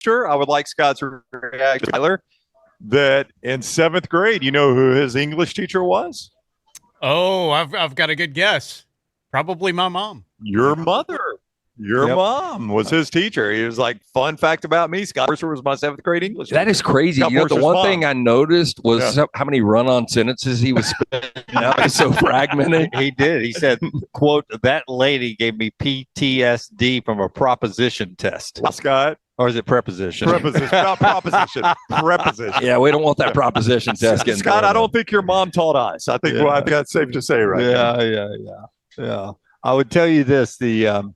Sure, I would like Scott's reaction, Tyler, that in 7th grade, you know who his English teacher was? Oh, I've got a good guess. Probably my mom. Your mother. Your mom was his teacher. He was like, fun fact about me, Scott Mercer was my 7th grade English teacher. That is crazy. Scott You know, the Mercer's one mom. thing I noticed was how many run-on sentences he was spending. So fragmented. He did. He said, quote, that lady gave me PTSD from a proposition test. Scott. Or is it preposition? Preposition, not proposition. Preposition. Yeah, we don't want that proposition test getting Scott, I don't think your mom taught us. I think that's safe to say right now. Yeah. I would tell you this, I'm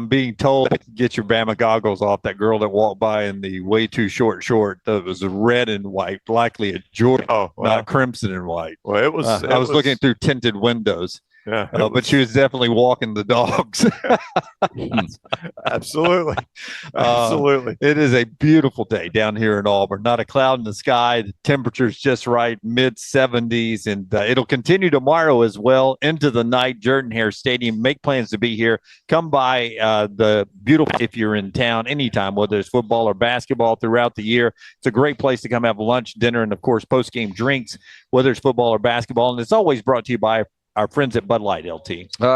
being told to get your Bama goggles off. That girl that walked by in the way too short that was red and white, likely a Georgia, not crimson and white. Well, it was. I was looking through tinted windows. Yeah, but she was definitely walking the dogs. Absolutely. Absolutely. It is a beautiful day down here in Auburn. Not a cloud in the sky. The temperature's just right, mid-70s, and it'll continue tomorrow as well into the night. Jordan-Hare Stadium. Make plans to be here. Come by the beautiful, if you're in town anytime, whether it's football or basketball throughout the year. It's a great place to come have lunch, dinner, and, of course, post-game drinks, whether it's football or basketball. And it's always brought to you by our friends at Bud Light, LT.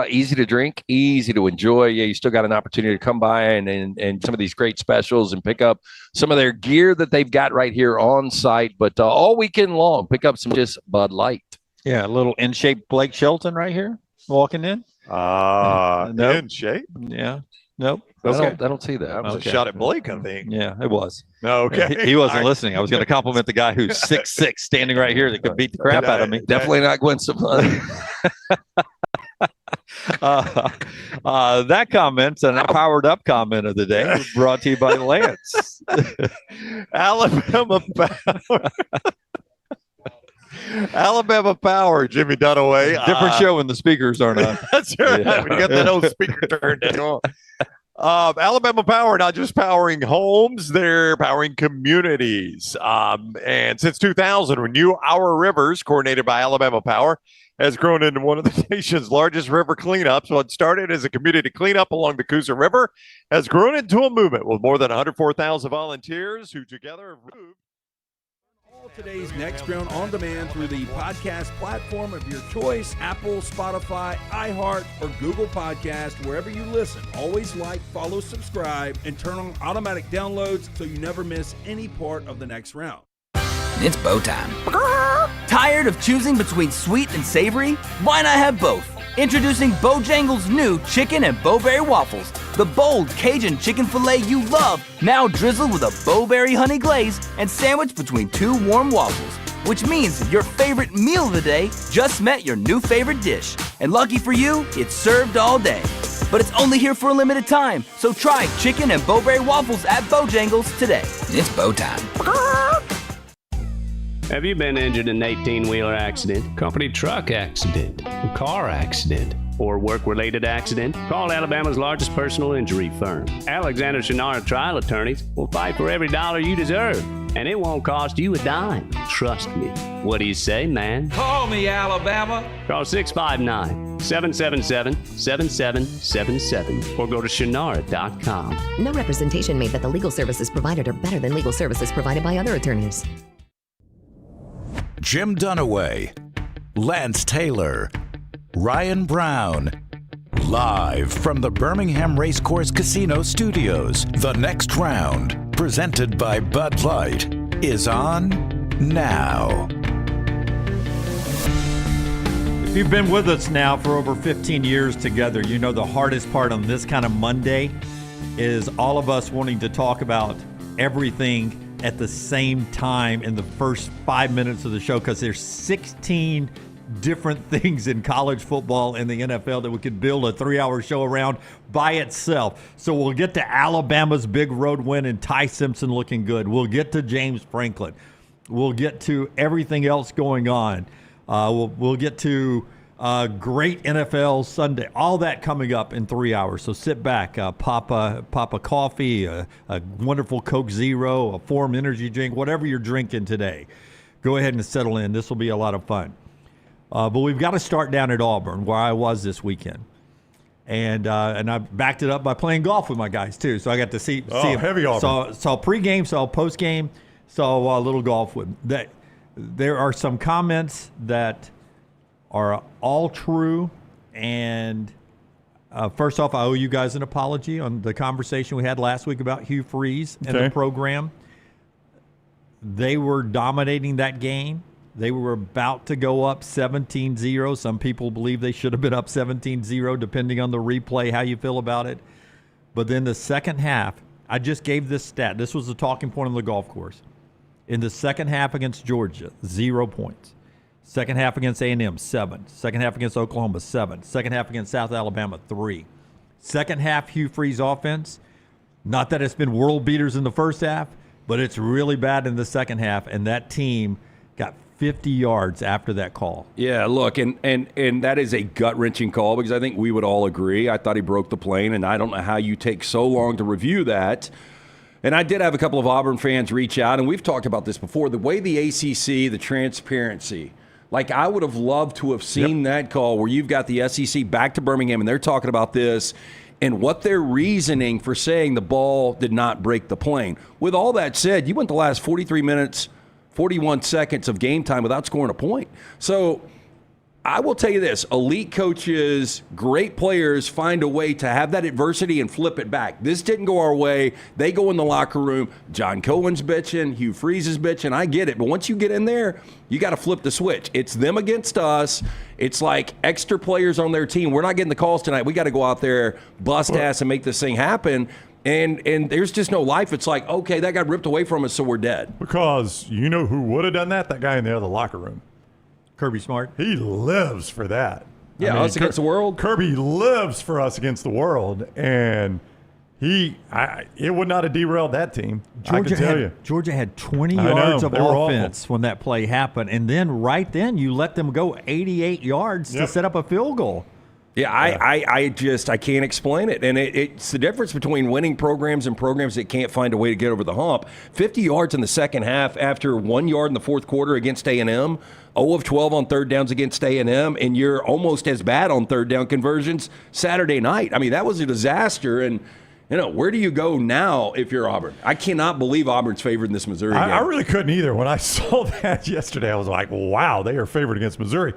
Easy to drink, easy to enjoy. Yeah, you still got an opportunity to come by and some of these great specials and pick up some of their gear that they've got right here on site. But all weekend long, pick up some just Bud Light. Yeah, a little in-shape Blake Shelton right here walking in. Nope. In shape? Yeah. Nope. Okay. I don't see that. That was a shot at Blake, I think. Yeah, it was. Okay. He wasn't listening. I was going to compliment the guy who's 6'6", standing right here that could beat the crap out of me. Definitely not Gwen Stefani. That comment's an powered up comment of the day brought to you by Lance. Alabama Power, Jimmy Dunaway. Different show when the speakers aren't on. That's right. Yeah. We got that old speaker turned on. Alabama Power, not just powering homes, they're powering communities. And since 2000, Renew Our Rivers, coordinated by Alabama Power, has grown into one of the nation's largest river cleanups. What started as a community cleanup along the Coosa River has grown into a movement with more than 104,000 volunteers who together have moved. Today's Next Round on demand through the podcast platform of your choice, Apple, Spotify, iHeart, or Google Podcast, wherever you listen. Always like, follow, subscribe, and turn on automatic downloads so you never miss any part of the next round. It's bow time. Tired of choosing between sweet and savory? Why not have both? Introducing Bojangles' new chicken and bowberry waffles. The bold Cajun chicken filet you love, now drizzled with a bowberry honey glaze and sandwiched between two warm waffles. Which means your favorite meal of the day just met your new favorite dish. And lucky for you, it's served all day. But it's only here for a limited time, so try chicken and bowberry waffles at Bojangles today. It's bow time. Have you been injured in an 18-wheeler accident, company truck accident, car accident, or work-related accident? Call Alabama's largest personal injury firm. Alexander Shinara Trial Attorneys will fight for every dollar you deserve, and it won't cost you a dime. Trust me. What do you say, man? Call me, Alabama. Call 659-777-7777 or go to shinara.com. No representation made that the legal services provided are better than legal services provided by other attorneys. Jim Dunaway, Lance Taylor, Ryan Brown, live from the Birmingham Racecourse Casino Studios. The Next Round, presented by Bud Light, is on now. If you've been with us now for over 15 years together, you know the hardest part on this kind of Monday is all of us wanting to talk about everything at the same time in the first 5 minutes of the show, because there's 16 different things in college football and the NFL that we could build a 3-hour show around by itself. So we'll get to Alabama's big road win and Ty Simpson looking good. We'll get to James Franklin. We'll get to everything else going on. We'll get to great NFL Sunday, all that coming up in 3 hours. So sit back, pop a coffee, a wonderful Coke Zero, a Form energy drink, whatever you're drinking today. Go ahead and settle in. This will be a lot of fun. But we've got to start down at Auburn, where I was this weekend. And I backed it up by playing golf with my guys too, so I got to see heavy Auburn. Saw pregame, saw postgame, saw a little golf with that. There are some comments that are all true, and first off, I owe you guys an apology on the conversation we had last week about Hugh Freeze and the program. They were dominating that game. They were about to go up 17-0. Some people believe they should have been up 17-0, depending on the replay, how you feel about it. But then the second half, I just gave this stat. This was the talking point on the golf course. In the second half against Georgia, 0 points. Second half against A&M, 7. Second half against Oklahoma, 7. Second half against South Alabama, 3. Second half Hugh Freeze offense, not that it's been world beaters in the first half, but it's really bad in the second half, and that team got 50 yards after that call. Yeah, look, and that is a gut-wrenching call because I think we would all agree. I thought he broke the plane, and I don't know how you take so long to review that. And I did have a couple of Auburn fans reach out, and we've talked about this before. The way the ACC, the transparency, like I would have loved to have seen that call where you've got the SEC back to Birmingham, and they're talking about this and what their reasoning for saying the ball did not break the plane. With all that said, you went the last 43 minutes 41 seconds of game time without scoring a point. So I will tell you this, elite coaches, great players find a way to have that adversity and flip it back. This didn't go our way. They go in the locker room. John Cohen's bitching. Hugh Freeze is bitching. I get it. But once you get in there, you got to flip the switch. It's them against us. It's like extra players on their team. We're not getting the calls tonight. We got to go out there, bust ass, and make this thing happen. And there's just no life. It's like, okay, that got ripped away from us, so we're dead. Because you know who would have done that? That guy in the other locker room. Kirby Smart. He lives for that. Yeah, us against the world. Kirby lives for us against the world. And it would not have derailed that team. Georgia had 20 yards of offense when that play happened. And then right then you let them go 88 yards to set up a field goal. Yeah, I can't explain it. And it's the difference between winning programs and programs that can't find a way to get over the hump. 50 yards in the second half after 1 yard in the fourth quarter against A&M, 0 of 12 on third downs against A&M, and you're almost as bad on third down conversions Saturday night. I mean, that was a disaster. And, where do you go now if you're Auburn? I cannot believe Auburn's favored in this Missouri game. I really couldn't either. When I saw that yesterday, I was like, wow, they are favored against Missouri.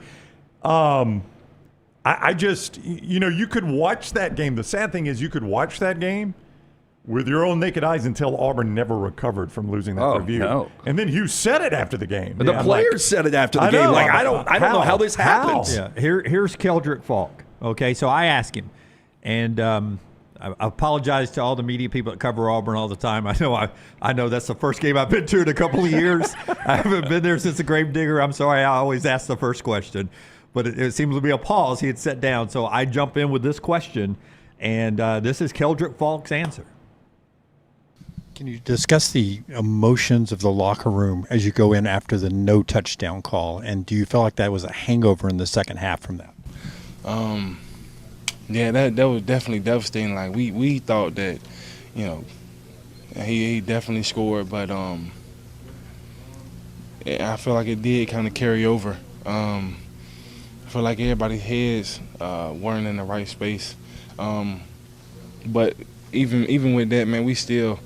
I just, you could watch that game. The sad thing is you could watch that game with your own naked eyes until Auburn never recovered from losing that review. No. And then Hugh said it after the game. But the players said it after the game. I don't know how this happens. Yeah. Here's Keldrick Falk. Okay, so I asked him, and I apologize to all the media people that cover Auburn all the time. I know that's the first game I've been to in a couple of years. I haven't been there since the Gravedigger. I'm sorry. I always ask the first question. But it seems to be a pause. He had sat down. So I jump in with this question, and this is Keldrick Falk's answer. Can you discuss the emotions of the locker room as you go in after the no touchdown call? And do you feel like that was a hangover in the second half from that? Yeah, that was definitely devastating. Like we thought that, he definitely scored, but I feel like it did kind of carry over. I feel like everybody's heads weren't in the right space. But even with that, man, we still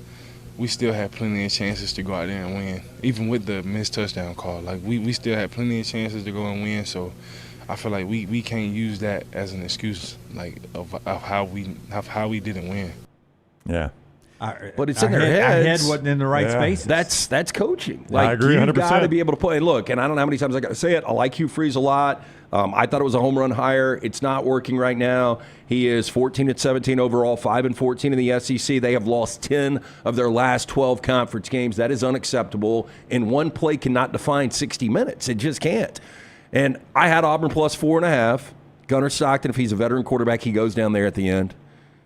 had plenty of chances to go out there and win. Even with the missed touchdown call, like we still had plenty of chances to go and win. So I feel like we can't use that as an excuse, like of how we didn't win. Yeah. But it's in their heads. Our head wasn't in the right spaces. That's coaching. I agree 100%. You got to be able to play. And look, and I don't know how many times I got to say it. I like Hugh Freeze a lot. I thought it was a home run hire. It's not working right now. He is 14-17 overall, 5-14 in the SEC. They have lost 10 of their last 12 conference games. That is unacceptable. And one play cannot define 60 minutes. It just can't. And I had Auburn plus 4.5. Gunnar Stockton, if he's a veteran quarterback, he goes down there at the end.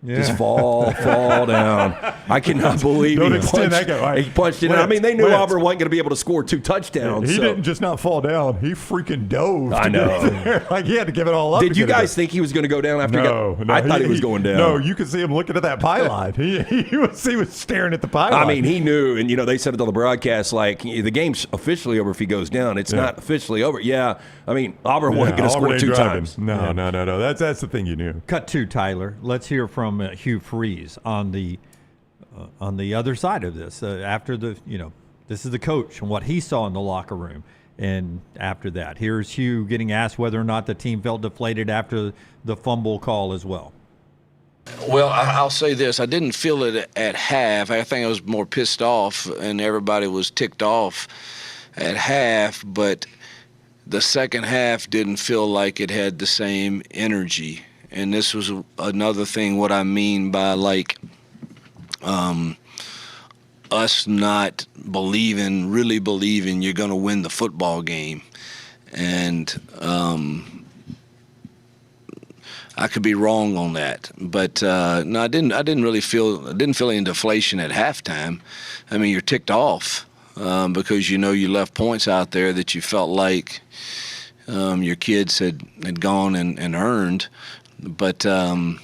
Just fall down. I cannot believe he punched it. I mean, they knew Auburn wasn't going to be able to score 2 touchdowns. He didn't just not fall down. He freaking dove. I know. Like he had to give it all up. Did you guys think he was going to go down after? No, I thought he was going down. No, you could see him looking at that pylon. He was staring at the pylon. I mean, he knew, and they said it on the broadcast, like the game's officially over if he goes down. It's not officially over. Yeah, I mean, Auburn wasn't going to score 2 times. No. That's the thing you knew. Cut 2, Tyler. Let's hear from Hugh Freeze on the other side of this. After this is the coach and what he saw in the locker room. And after that, here's Hugh getting asked whether or not the team felt deflated after the fumble call as well. Well, I'll say this. I didn't feel it at half. I think I was more pissed off, and everybody was ticked off at half. But the second half didn't feel like it had the same energy. And this was another thing, what I mean by, like, us not really believing you're going to win the football game. And I could be wrong on that. But, no, I didn't feel any deflation at halftime. I mean, you're ticked off because you left points out there that you felt like your kids had gone and earned. But, some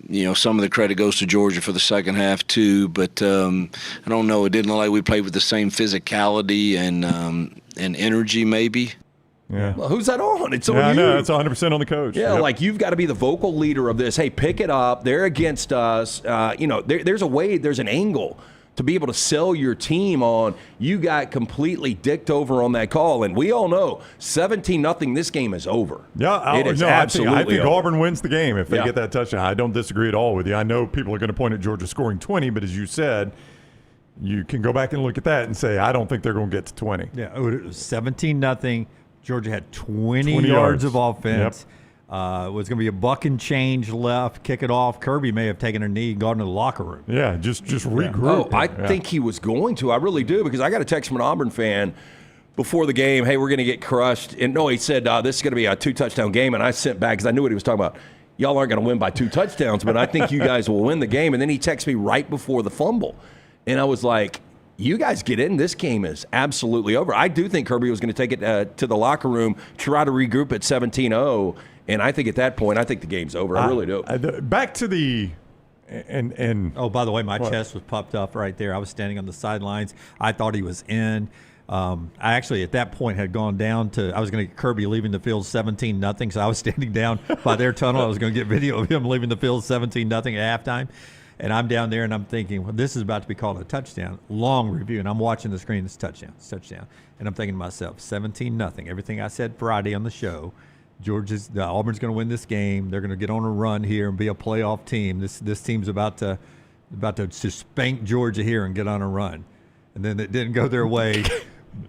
of the credit goes to Georgia for the second half, too. But I don't know. It didn't look like we played with the same physicality and energy, maybe. Yeah. Well, who's that on? It's on you. I know. It's 100% on the coach. Yeah, like you've got to be the vocal leader of this. Hey, pick it up. They're against us. There's a way, there's an angle to be able to sell your team on. You got completely dicked over on that call, and we all know 17-0. This game is over. Yeah, it is absolutely. I think over. Auburn wins the game if they get that touchdown. I don't disagree at all with you. I know people are going to point at Georgia scoring 20, but as you said, you can go back and look at that and say, I don't think they're going to get to 20. Yeah, it was 17-0. Georgia had 20 yards of offense. It was going to be a buck and change left, kick it off. Kirby may have taken a knee and gone into the locker room. Yeah, just regroup. I think he was going to. I really do, because I got a text from an Auburn fan before the game, hey, we're going to get crushed. And no, he said, this is going to be a 2-touchdown game. And I sent back, because I knew what he was talking about. Y'all aren't going to win by 2 touchdowns, but I think you guys will win the game. And then he texted me right before the fumble. And I was like, you guys get in. This game is absolutely over. I do think Kirby was going to take it to the locker room, try to regroup at 17-0. And I think at that point, I think the game's over. I really do. Back to the and oh, by the way, my chest was puffed up right there. I was standing on the sidelines. I thought he was in. I actually at that point had gone down to. I was going to get Kirby leaving the field 17-0. So I was standing down by their tunnel. I was going to get video of him leaving the field 17-0 at halftime. And I'm down there, and I'm thinking, well, this is about to be called a touchdown. Long review, and I'm watching the screen. It's touchdown. And I'm thinking to myself, 17-0. Everything I said Friday on the show. Auburn's going to win this game. They're going to get on a run here and be a playoff team. This team's about to spank Georgia here and get on a run. And then it didn't go their way.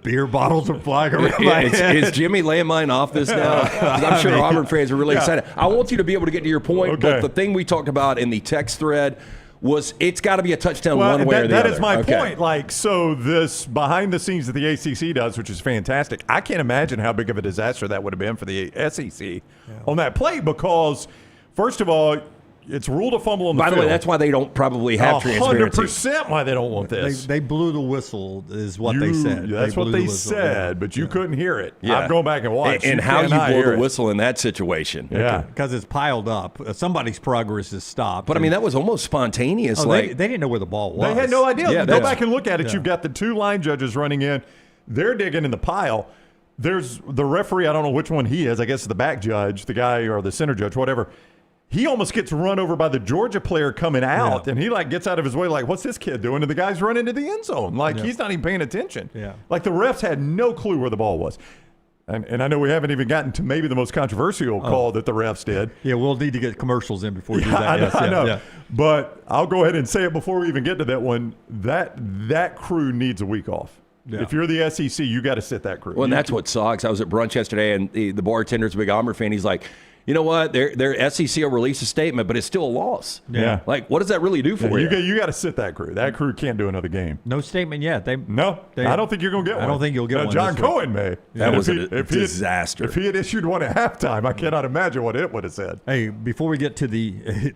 Beer bottles are flying around my head. Is Jimmy laying mine off this now? I'm sure Auburn fans are really excited. I want you to be able to get to your point, but the thing we talked about in the text thread was it's got to be a touchdown one way or the other. That is my point. Like, so this behind the scenes that the ACC does, which is fantastic, I can't imagine how big of a disaster that would have been for the SEC on that play because, first of all, it's ruled a fumble on the field. By the way, that's why they don't probably have transparency. 100% why they don't want this. They blew the whistle is what they said. That's what they said, but you couldn't hear it. Yeah. I'm going back and watch. And how you blow the whistle in that situation. Yeah. Because it's piled up. Somebody's progress is stopped. But, I mean, that was almost spontaneous. They didn't know where the ball was. They had no idea. Yeah, go back and look at it. Yeah. You've got the 2 line judges running in. They're digging in the pile. There's the referee. I don't know which one he is. I guess the back judge, the guy or the center judge, whatever. He almost gets run over by the Georgia player coming out, and he gets out of his way like, what's this kid doing? And the guy's running to the end zone. Like, he's not even paying attention. Yeah. Like, the refs had no clue where the ball was. And I know we haven't even gotten to maybe the most controversial call that the refs did. Yeah, we'll need to get commercials in before we do that. I know. Yeah. But I'll go ahead and say it before we even get to that one. That crew needs a week off. Yeah. If you're the SEC, you got to sit that crew. Well, and that's what sucks. I was at brunch yesterday, and the bartender's a big Auburn fan. He's like, you know what? Their SEC will release a statement, but it's still a loss. Yeah. Like, what does that really do for you? You got to sit that crew. That crew can't do another game. No statement yet. I don't think you're going to get one. I don't think you'll get one. John Cohen may. That was a disaster. If he had issued one at halftime, I cannot imagine what it would have said. Hey, before we get to the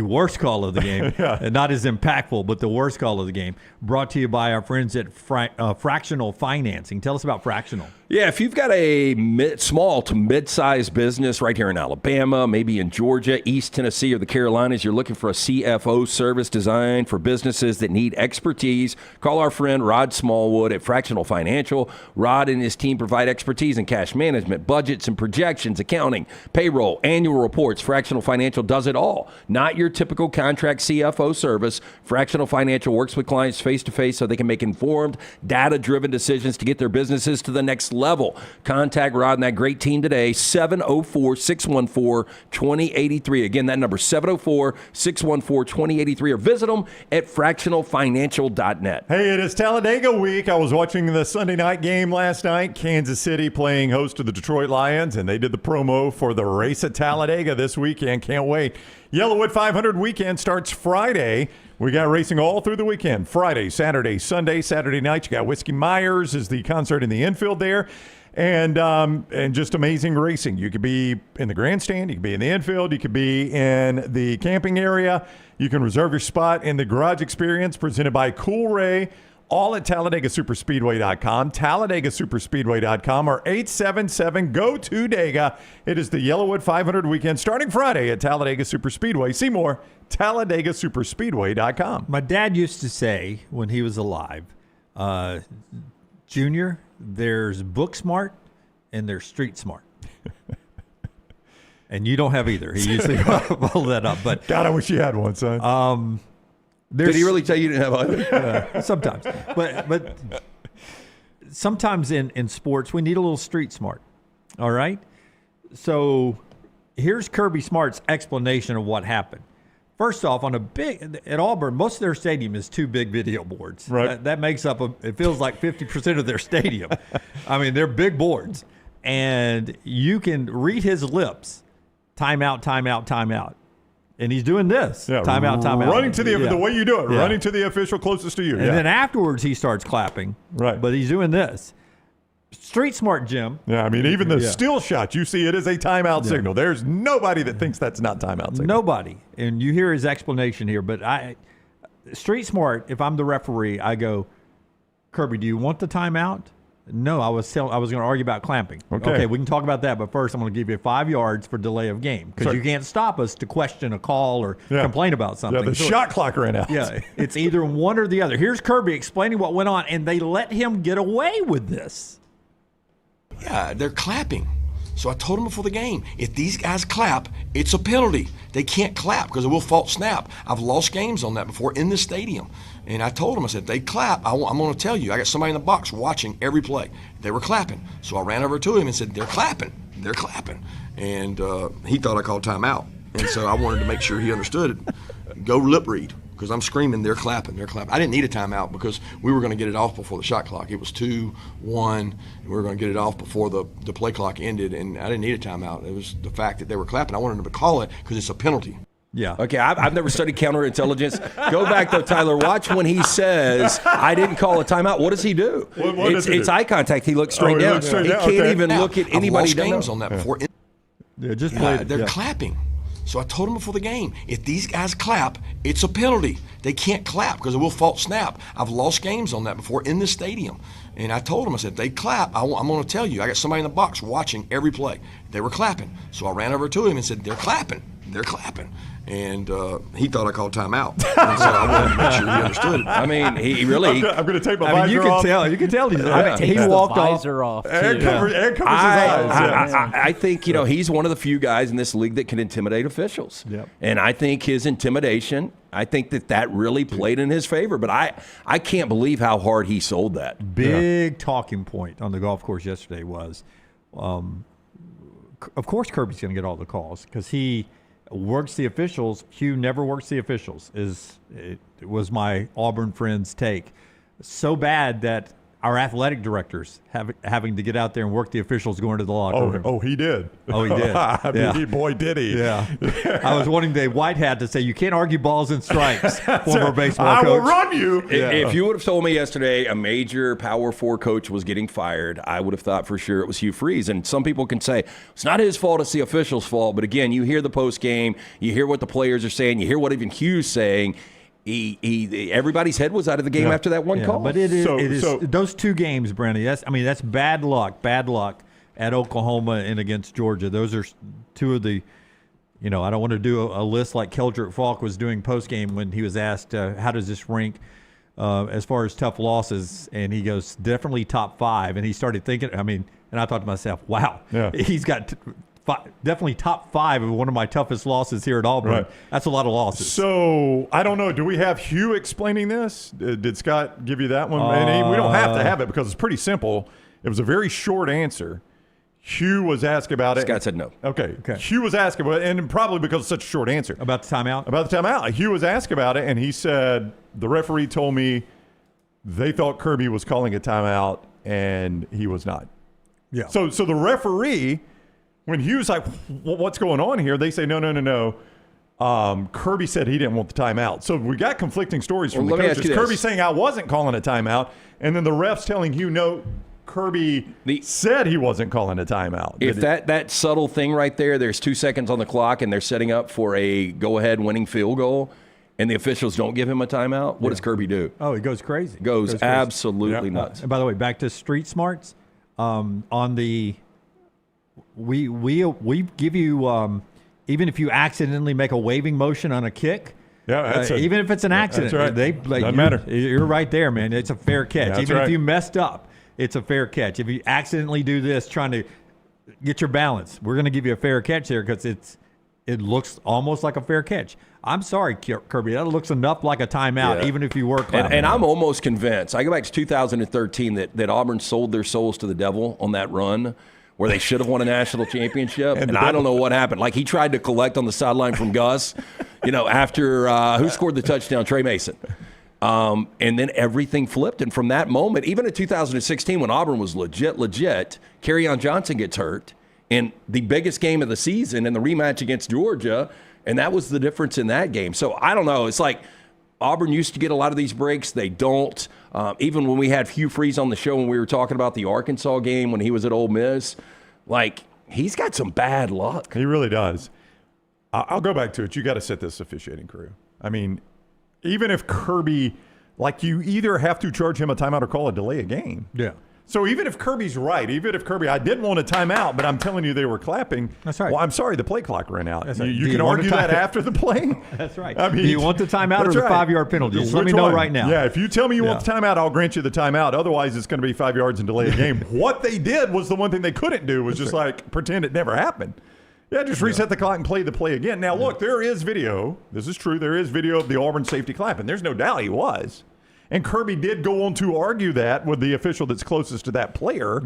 worst call of the game, and not as impactful, but the worst call of the game, brought to you by our friends at Fractional Financing. Tell us about Fractional. Yeah, if you've got a small to mid-sized business right here in Alabama, maybe in Georgia, East Tennessee, or the Carolinas, you're looking for a CFO service designed for businesses that need expertise, call our friend Rod Smallwood at Fractional Financial. Rod and his team provide expertise in cash management, budgets and projections, accounting, payroll, annual reports. Fractional Financial does it all. Not your typical contract CFO service. Fractional Financial works with clients face-to-face so they can make informed, data-driven decisions to get their businesses to the next level. Contact Rod and that great team today, 704-614-2083. Again, that number, 704-614-2083, or visit them at fractionalfinancial.net. Hey, it is Talladega week. I was watching the Sunday night game last night, Kansas City playing host to the Detroit Lions, and they did the promo for the race at Talladega this weekend. Can't wait. Yellowwood 500 weekend starts Friday. We got racing all through the weekend. Friday, Saturday, Sunday, Saturday night. You got Whiskey Myers is the concert in the infield there. And just amazing racing. You could be in the grandstand. You could be in the infield. You could be in the camping area. You can reserve your spot in the garage experience presented by Cool Ray. All at TalladegaSuperspeedway.com, TalladegaSuperspeedway.com, or 877-GO-TO-DEGA. It is the Yellowwood 500 weekend starting Friday at Talladega Superspeedway. See more, TalladegaSuperspeedway.com. My dad used to say when he was alive, Junior, there's book smart and there's street smart. And you don't have either. He used to follow that up. But God, I wish you had one, son. Did he really tell you didn't have either? Sometimes. But sometimes in sports, we need a little street smart. All right? So here's Kirby Smart's explanation of what happened. First off, at Auburn, most of their stadium is 2 big video boards. Right. That makes up, it feels like 50% of their stadium. I mean, they're big boards. And you can read his lips. Timeout, timeout, timeout. And he's doing this. Yeah, timeout, timeout. Running to the way you do it. Yeah. Running to the official closest to you. And then afterwards, he starts clapping. Right. But he's doing this. Street smart, Jim. Yeah, I mean, even the still shot, you see it is a timeout signal. There's nobody that thinks that's not timeout signal. Nobody. And you hear his explanation here. But street smart, if I'm the referee, I go, Kirby, do you want the timeout? No, I was going to argue about clamping. Okay, we can talk about that, but first I'm going to give you 5 yards for delay of game because you can't stop us to question a call or complain about something. Yeah, the shot clock ran out. Yeah, it's either one or the other. Here's Kirby explaining what went on, and they let him get away with this. Yeah, they're clapping. So I told them before the game, if these guys clap, it's a penalty. They can't clap because it will false snap. I've lost games on that before in the stadium. And I told them, I said, they clap. I'm going to tell you, I got somebody in the box watching every play. They were clapping. So I ran over to him and said, they're clapping. They're clapping. And he thought I called timeout. And so I wanted to make sure he understood it. Go lip read. Because I'm screaming, they're clapping, they're clapping. I didn't need a timeout because we were going to get it off before the shot clock. It was 2-1, and we were going to get it off before the play clock ended, and I didn't need a timeout. It was the fact that they were clapping. I wanted them to call it because it's a penalty. Yeah. Okay, I've never studied counterintelligence. Go back, though, Tyler. Watch when he says, I didn't call a timeout. What does he do? It's eye contact. He looks straight down. He can't even look at anybody. I've lost games on that before. They're clapping. So I told them before the game, if these guys clap, it's a penalty. They can't clap because it will false snap. I've lost games on that before in the stadium. And I told them, I said, they clap. I'm going to tell you, I got somebody in the box watching every play. They were clapping. So I ran over to him and said, they're clapping. They're clapping. And he thought I called timeout. And so I wanted to make sure he understood it. I mean, he really. I'm going to take my visor off. You can tell. He walked off. And covers his eyes. I think, he's one of the few guys in this league that can intimidate officials. Yep. And I think his intimidation, I think that really played in his favor. But I can't believe how hard he sold that. Big talking point on the golf course yesterday was, of course Kirby's going to get all the calls because he works the officials. Hugh never works the officials, it was my Auburn friend's take. So bad that our athletic directors having to get out there and work the officials going to the locker room. Oh, he did. Oh, he did. I mean, boy, did he. Yeah. I was wanting the white hat to say, you can't argue balls and strikes, former baseball I coach. will run you. If you would have told me yesterday a major Power 4 coach was getting fired, I would have thought for sure it was Hugh Freeze. And some people can say, it's not his fault, it's the official's fault. But again, you hear the post game, you hear what the players are saying, you hear what even Hugh's saying. Everybody's head was out of the game after that one call. But it is those two games, Brandy. That's bad luck at Oklahoma and against Georgia. Those are two of the, I don't want to do a list like Keldrick Falk was doing post game when he was asked how does this rank as far as tough losses, and he goes definitely top 5, and he started thinking. And I thought to myself, wow, he's got. Definitely top 5 of one of my toughest losses here at Auburn. Right. That's a lot of losses. So, I don't know. Do we have Hugh explaining this? Did Scott give you that one? We don't have to have it because it's pretty simple. It was a very short answer. Hugh was asked about it. Scott said no. Okay. Hugh was asked about it, and probably because it's such a short answer. About the timeout? About the timeout. Hugh was asked about it, and he said, the referee told me they thought Kirby was calling a timeout, and he was not. Yeah. So the referee... When Hugh's like, what's going on here? They say, no. Kirby said he didn't want the timeout. So we got conflicting stories from the coaches. Kirby saying I wasn't calling a timeout, and then the refs telling Hugh, no, Kirby said he wasn't calling a timeout. If that subtle thing right there's 2 seconds on the clock, and they're setting up for a go-ahead winning field goal, and the officials don't give him a timeout, what does Kirby do? Oh, he goes crazy. Goes absolutely nuts. And by the way, back to street smarts, on the – We give you even if you accidentally make a waving motion on a kick, even if it's an accident, that's right. Doesn't matter. You're right there, man. It's a fair catch. Even if you messed up, it's a fair catch. If you accidentally do this trying to get your balance, we're going to give you a fair catch here because it looks almost like a fair catch. I'm sorry, Kirby. That looks enough like a timeout, even if you were clapping. And I'm almost convinced. I go back to 2013 that Auburn sold their souls to the devil on that run, where they should have won a national championship, and I don't know what happened. Like, he tried to collect on the sideline from Gus, after who scored the touchdown? Trey Mason. And then everything flipped, and from that moment, even in 2016 when Auburn was legit, Kerryon Johnson gets hurt in the biggest game of the season in the rematch against Georgia, and that was the difference in that game. So I don't know. It's like Auburn used to get a lot of these breaks. They don't. Even when we had Hugh Freeze on the show when we were talking about the Arkansas game when he was at Ole Miss, he's got some bad luck. He really does. I'll go back to it. You got to set this officiating crew. Even if Kirby, you either have to charge him a timeout or call a delay a game. Yeah. So even if Kirby's right, I didn't want a timeout, but I'm telling you they were clapping. That's right. Well, I'm sorry, the play clock ran out. That's right. You can argue that after the play. That's right. Do you want the timeout or the 5-yard penalty? Just let me know right now. Yeah, if you tell me you want the timeout, I'll grant you the timeout. Otherwise, it's going to be 5 yards and delay a game. What they did was the one thing they couldn't do was pretend it never happened. Yeah, just reset the clock and play the play again. Now, look, there is video. This is true. There is video of the Auburn safety clapping. There's no doubt he was. And Kirby did go on to argue that with the official that's closest to that player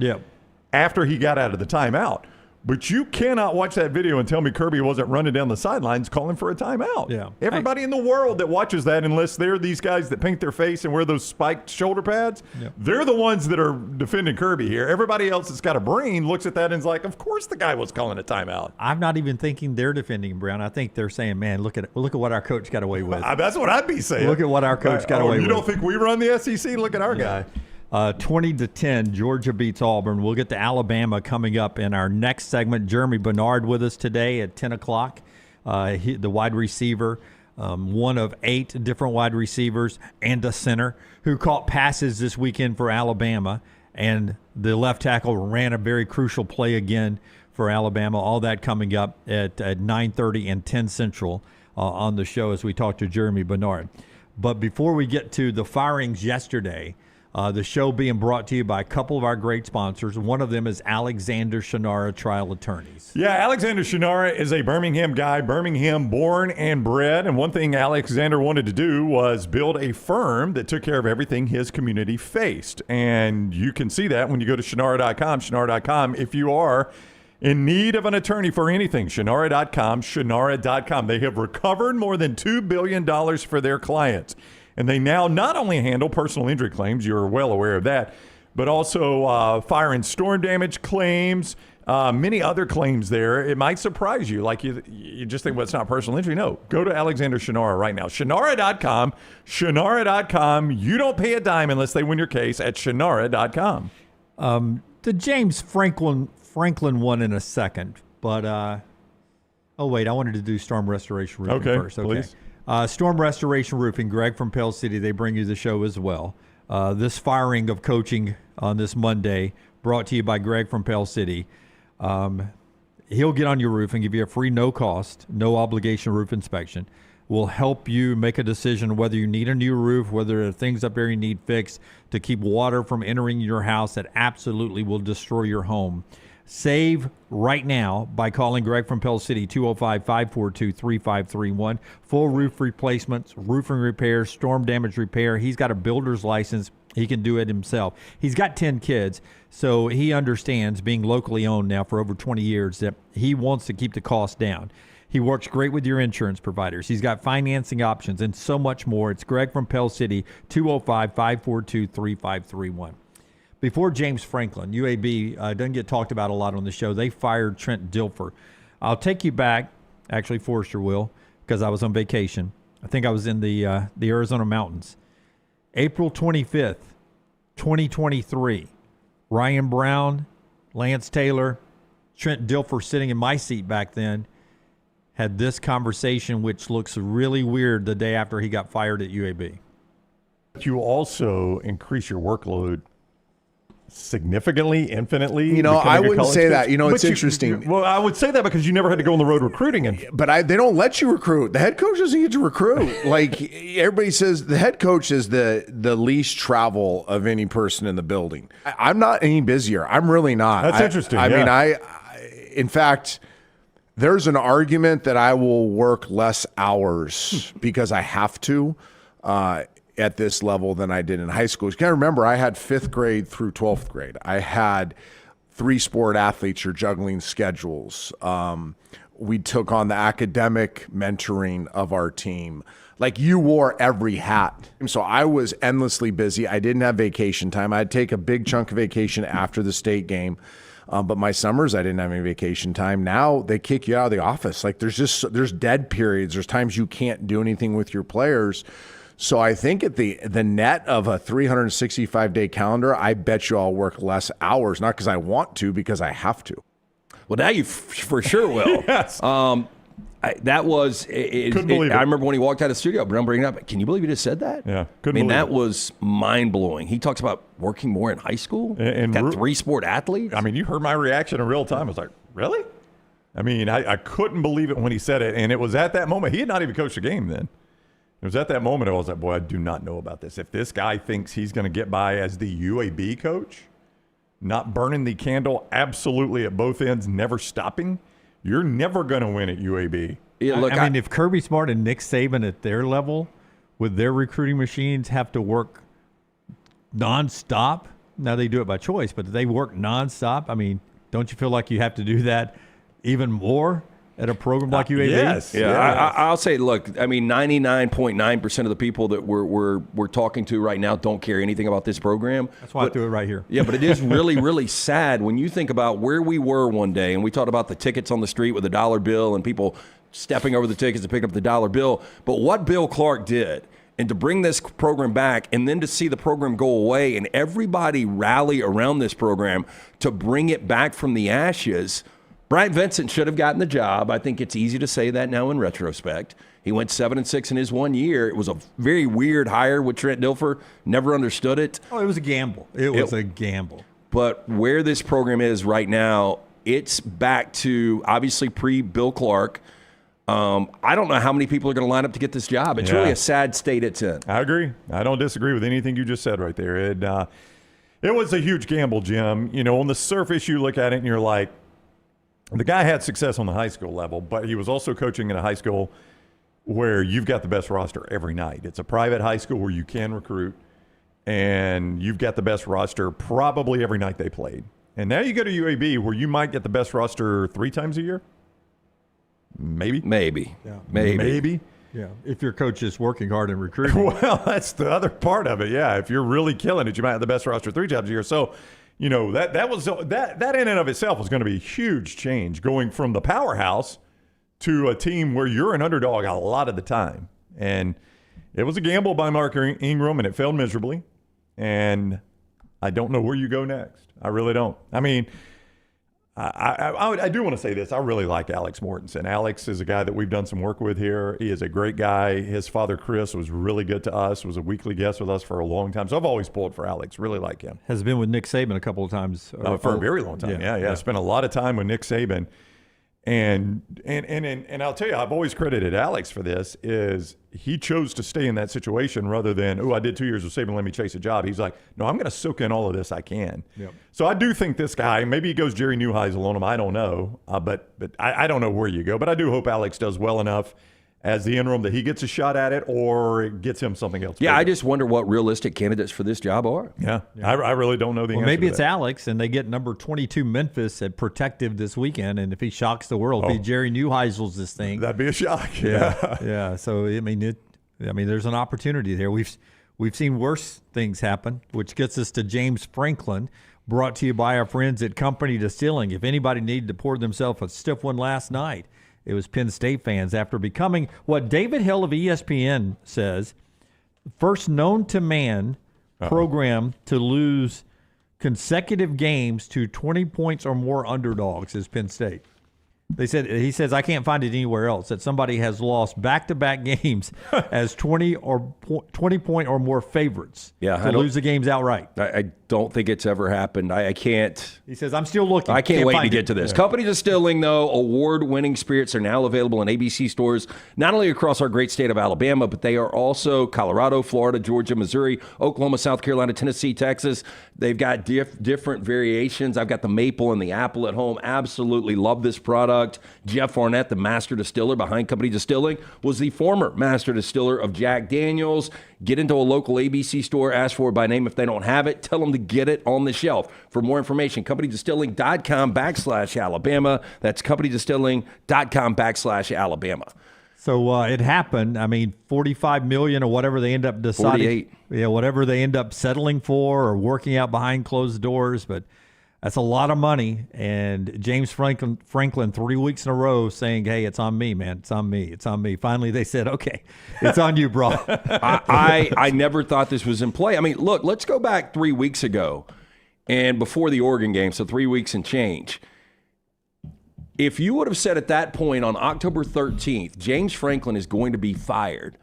after he got out of the timeout. But you cannot watch that video and tell me Kirby wasn't running down the sidelines calling for a timeout. Yeah. Everybody in the world that watches that, unless they're these guys that paint their face and wear those spiked shoulder pads, they're the ones that are defending Kirby here. Everybody else that's got a brain looks at that and is like, of course the guy was calling a timeout. I'm not even thinking they're defending him, Brown. I think they're saying, man, look at what our coach got away with. That's what I'd be saying. Look at what our coach got away with. You don't think we run the SEC? Look at our guy. 20-10, Georgia beats Auburn. We'll get to Alabama coming up in our next segment. Germie Bernard with us today at 10 o'clock, the wide receiver, one of 8 different wide receivers and a center who caught passes this weekend for Alabama. And the left tackle ran a very crucial play again for Alabama. All that coming up at 9:30 and 10 Central on the show as we talk to Germie Bernard. But before we get to the firings yesterday, the show being brought to you by a couple of our great sponsors. One of them is Alexander Shannara Trial Attorneys. Yeah, Alexander Shannara is a Birmingham guy, Birmingham born and bred. And one thing Alexander wanted to do was build a firm that took care of everything his community faced. And you can see that when you go to Shannara.com, Shannara.com. If you are in need of an attorney for anything, Shannara.com, Shannara.com. They have recovered more than $2 billion for their clients. And they now not only handle personal injury claims, you're well aware of that, but also fire and storm damage claims, many other claims there. It might surprise you. Like you just think, well, it's not personal injury. No, go to Alexander Shinara right now. Shinara.com. Shinara.com. You don't pay a dime unless they win your case at Shinara.com. The James Franklin one in a second, but oh wait, I wanted to do storm restoration roofing first. Okay, please. Storm restoration roofing. Greg from Pell City. They bring you the show as well. This firing of coaching on this Monday brought to you by Greg from Pell City. He'll get on your roof and give you a free, no cost, no obligation roof inspection. Will help you make a decision whether you need a new roof, whether there are things up there you need fixed to keep water from entering your house that absolutely will destroy your home. Save right now by calling Greg from Pell City, 205-542-3531. Full roof replacements, roofing repairs, storm damage repair. He's got a builder's license. He can do it himself. He's got 10 kids, so he understands, being locally owned now for over 20 years, that he wants to keep the cost down. He works great with your insurance providers. He's got financing options and so much more. It's Greg from Pell City, 205-542-3531. Before James Franklin, UAB doesn't get talked about a lot on the show. They fired Trent Dilfer. I'll take you back, actually Forrester will, because I was on vacation. I think I was in the Arizona mountains. April 25th, 2023. Ryan Brown, Lance Taylor, Trent Dilfer sitting in my seat back then had this conversation, which looks really weird the day after he got fired at UAB. You also increase your workload significantly, infinitely. You know, I wouldn't say that. You know, it's interesting. Well, I would say that because you never had to go on the road recruiting. But they don't let you recruit. The head coach doesn't get to recruit. Like everybody says, the head coach is the least travel of any person in the building. I'm not any busier. I'm really not. That's interesting. I mean, in fact, there's an argument that I will work less hours because I have to at this level than I did in high school. You got to remember, I had 5th grade through 12th grade. I had 3 sport athletes or juggling schedules. We took on the academic mentoring of our team. Like, you wore every hat. So I was endlessly busy. I didn't have vacation time. I'd take a big chunk of vacation after the state game. But my summers, I didn't have any vacation time. Now they kick you out of the office. Like, there's dead periods. There's times you can't do anything with your players. So I think at the net of a 365-day calendar, I bet you I'll work less hours, not because I want to, because I have to. Well, now you for sure will. Yes. That was. I remember when he walked out of the studio, but I'm bringing it up. Can you believe he just said that? Yeah. That was mind blowing. He talks about working more in high school and got 3 sport athletes. I mean, you heard my reaction in real time. I was like, really? I mean, I couldn't believe it when he said it, and it was at that moment. He had not even coached a game then. It was at that moment I was like, boy, I do not know about this. If this guy thinks he's going to get by as the UAB coach, not burning the candle absolutely at both ends, never stopping, you're never going to win at UAB. Yeah, look, I mean, if Kirby Smart and Nick Saban at their level with their recruiting machines have to work nonstop, now they do it by choice, but they work nonstop. I mean, don't you feel like you have to do that even more at a program like UAB? Yes. Yeah, yes. I'll say, look, I mean, 99.9% of the people that we're talking to right now don't care anything about this program. That's why I do it right here. Yeah, but it is really, really sad when you think about where we were one day, and we talked about the tickets on the street with the dollar bill and people stepping over the tickets to pick up the dollar bill. But what Bill Clark did, and to bring this program back, and then to see the program go away and everybody rally around this program to bring it back from the ashes. Brian Vincent should have gotten the job. I think it's easy to say that now in retrospect. He went 7-6 in his 1 year. It was a very weird hire with Trent Dilfer. Never understood it. Oh, it was a gamble. It was a gamble. But where this program is right now, it's back to obviously pre-Bill Clark. I don't know how many people are going to line up to get this job. It's really a sad state it's in. I agree. I don't disagree with anything you just said right there. It was a huge gamble, Jim. You know, on the surface, you look at it and you're like, the guy had success on the high school level, but he was also coaching in a high school where you've got the best roster every night. It's a private high school where you can recruit, and you've got the best roster probably every night they played. And now you go to UAB where you might get the best roster 3 times a year. Maybe. Yeah. Maybe. Yeah, if your coach is working hard and recruiting. Well, that's the other part of it. Yeah, if you're really killing it, you might have the best roster 3 times a year. So, that in and of itself was going to be a huge change, going from the powerhouse to a team where you're an underdog a lot of the time. And it was a gamble by Mark Ingram, and it failed miserably. And I don't know where you go next. I really don't. I mean, I do want to say this. I really like Alex Mortensen. Alex is a guy that we've done some work with here. He is a great guy. His father, Chris, was really good to us, was a weekly guest with us for a long time. So I've always pulled for Alex. Really like him. Has been with Nick Saban a couple of times. For a very long time. Yeah. Spent a lot of time with Nick Saban. And I'll tell you, I've always credited Alex for this, is he chose to stay in that situation rather than, I did 2 years with Saban, let me chase a job. He's like, no, I'm going to soak in all of this I can. Yep. So I do think this guy, maybe he goes Jerry Neuheisel on him, I don't know. But I don't know where you go. But I do hope Alex does well enough as the interim that he gets a shot at it, or it gets him something else. Yeah, bigger. I just wonder what realistic candidates for this job are. Yeah. I really don't know the answer. Maybe to it's that. Alex, and they get number 22 Memphis at Protective this weekend, and if he shocks the world, if he Jerry Neuheisels this thing, that'd be a shock. Yeah. So I mean, there's an opportunity there. We've seen worse things happen, which gets us to James Franklin, brought to you by our friends at Company Distilling. If anybody needed to pour themselves a stiff one last night, it was Penn State fans, after becoming what David Hill of ESPN says, first known to man program to lose consecutive games to 20 points or more underdogs is Penn State. He says, I can't find it anywhere else, that somebody has lost back-to-back games as 20 point or more favorites to lose the games outright. I don't think it's ever happened. I can't. He says, I'm still looking. I can't wait to find get to this. Company Distilling, though, award-winning spirits are now available in ABC stores, not only across our great state of Alabama, but they are also Colorado, Florida, Georgia, Missouri, Oklahoma, South Carolina, Tennessee, Texas. They've got different variations. I've got the maple and the apple at home. Absolutely love this product. Jeff Arnett, the master distiller behind Company Distilling, was the former master distiller of Jack Daniels. Get into a local ABC store, ask for it by name. If they don't have it, tell them to get it on the shelf. For more information, CompanyDistilling.com/Alabama. That's CompanyDistilling.com/Alabama. So it happened. I mean, $45 million or whatever they end up deciding. 48. Yeah, whatever they end up settling for or working out behind closed doors. But that's a lot of money. And James Franklin 3 weeks in a row saying, hey, it's on me, man. It's on me. It's on me. Finally, they said, okay, it's on you, bro. I never thought this was in play. I mean, look, let's go back 3 weeks ago and before the Oregon game, so 3 weeks and change. If you would have said at that point on October 13th, James Franklin is going to be fired,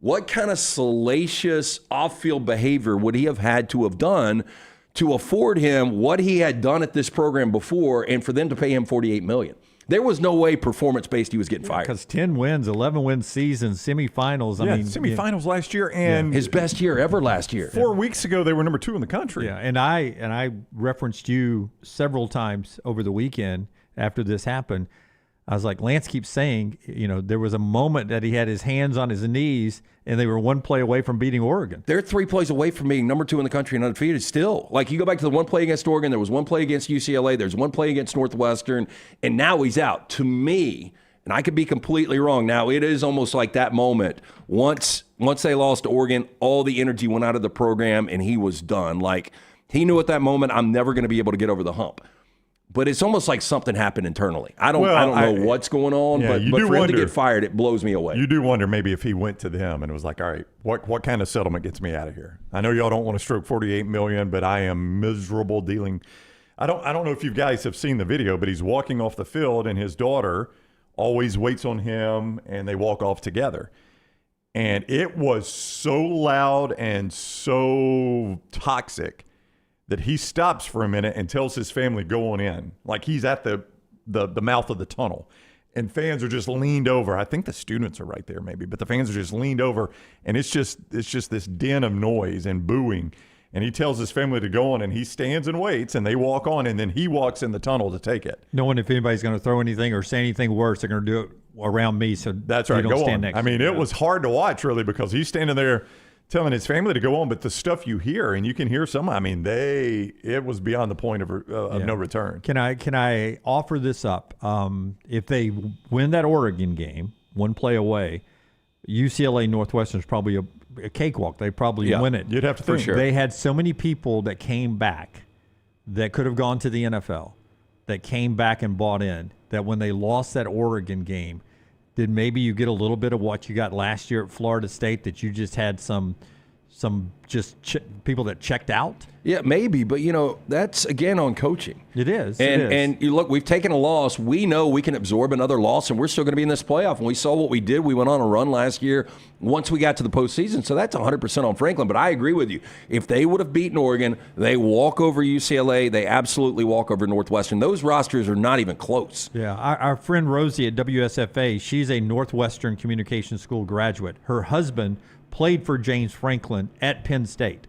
what kind of salacious off-field behavior would he have had to have done to afford him what he had done at this program before and for them to pay him $48 million? There was no way performance-based he was getting fired. Because 10 wins, 11-win season, semifinals. I mean, semifinals last year, and his best year ever last year. 4 weeks ago, they were number 2 in the country. Yeah, and I referenced you several times over the weekend after this happened. I was like, Lance keeps saying, there was a moment that he had his hands on his knees and they were one play away from beating Oregon. They're 3 plays away from being number 2 in the country and undefeated still. Like, you go back to the one play against Oregon, there was one play against UCLA, there's one play against Northwestern, and now he's out. To me, and I could be completely wrong, now it is almost like that moment. Once they lost to Oregon, all the energy went out of the program and he was done. Like, he knew at that moment, I'm never going to be able to get over the hump. But it's almost like something happened internally. I don't know what's going on, but for him to get fired, it blows me away. You do wonder maybe if he went to them and was like, all right, what kind of settlement gets me out of here? I know y'all don't want to stroke $48 million, but I am miserable dealing. I don't know if you guys have seen the video, but he's walking off the field and his daughter always waits on him and they walk off together. And it was so loud and so toxic that he stops for a minute and tells his family, go on in. Like he's at the mouth of the tunnel. And fans are just leaned over. I think the students are right there maybe, but the fans are just leaned over. And it's just this din of noise and booing. And he tells his family to go on, and he stands and waits, and they walk on, and then he walks in the tunnel to take it. Knowing if anybody's going to throw anything or say anything worse, they're going to do it around me. So that's right. You don't go stand on. next I mean, to me. it was hard to watch, really, because he's standing there telling his family to go on, but the stuff you hear, and you can hear some, I mean, it was beyond the point of no return. Can I offer this up? If they win that Oregon game, one play away, UCLA Northwestern's probably a cakewalk. They probably win it. You'd have to think. For sure. They had so many people that came back that could have gone to the NFL, that came back and bought in, that when they lost that Oregon game, did maybe you get a little bit of what you got last year at Florida State, that you just had some people that checked out? Yeah, maybe, but that's again on coaching. It is. And you look, we've taken a loss. We know we can absorb another loss, and we're still going to be in this playoff. And we saw what we did. We went on a run last year once we got to the postseason. So that's 100% on Franklin. But I agree with you. If they would have beaten Oregon, they walk over UCLA. They absolutely walk over Northwestern. Those rosters are not even close. Yeah, our friend Rosie at WSFA, she's a Northwestern Communication School graduate. Her husband played for James Franklin at Penn State.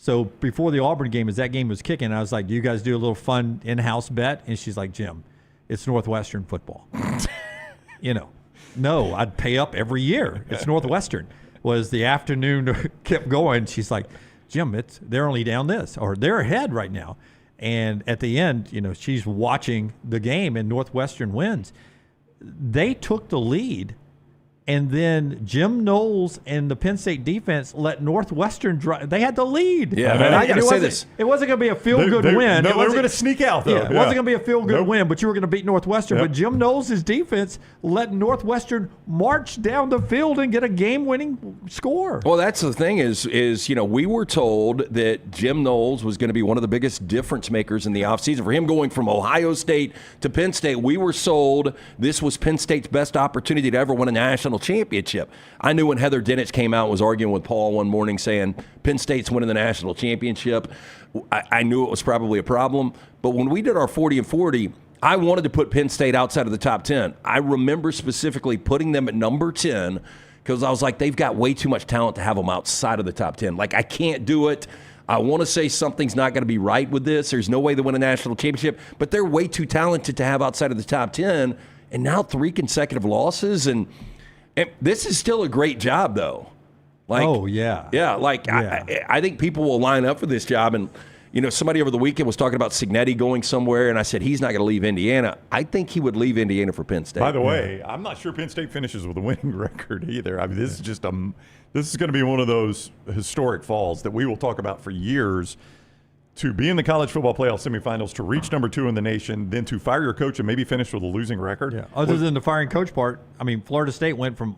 So before the Auburn game, as that game was kicking, I was like, do you guys do a little fun in-house bet? And she's like, Jim, it's Northwestern football. No, I'd pay up every year. It's Northwestern. Was the afternoon kept going. She's like, Jim, they're only down this, or they're ahead right now. And at the end, she's watching the game and Northwestern wins. They took the lead. And then Jim Knowles and the Penn State defense let Northwestern drive. They had the lead. Yeah, man, I got to say this. It wasn't going to be a feel-good win. They were going to sneak out, though. Yeah, it wasn't going to be a feel-good win, but you were going to beat Northwestern. Yep. But Jim Knowles' defense let Northwestern march down the field and get a game-winning score. Well, that's the thing is we were told that Jim Knowles was going to be one of the biggest difference makers in the offseason. For him going from Ohio State to Penn State, we were sold this was Penn State's best opportunity to ever win a national championship. I knew when Heather Dinich came out and was arguing with Paul one morning saying Penn State's winning the national championship, I knew it was probably a problem. But when we did our 40 and 40, I wanted to put Penn State outside of the top 10. I remember specifically putting them at number 10 because I was like, they've got way too much talent to have them outside of the top 10. Like, I can't do it. I want to say something's not going to be right with this. There's no way they win a national championship, but they're way too talented to have outside of the top 10. And now 3 consecutive losses, and this is still a great job, though. Like, oh, yeah. Yeah, like Yeah. I think people will line up for this job. And, somebody over the weekend was talking about Signetti going somewhere, and I said he's not going to leave Indiana. I think he would leave Indiana for Penn State. By the way, I'm not sure Penn State finishes with a winning record either. I mean, this is just this is going to be one of those historic falls that we will talk about for years. To be in the college football playoff semifinals, to reach number 2 in the nation, then to fire your coach and maybe finish with a losing record. Yeah. Other than the firing coach part, I mean, Florida State went from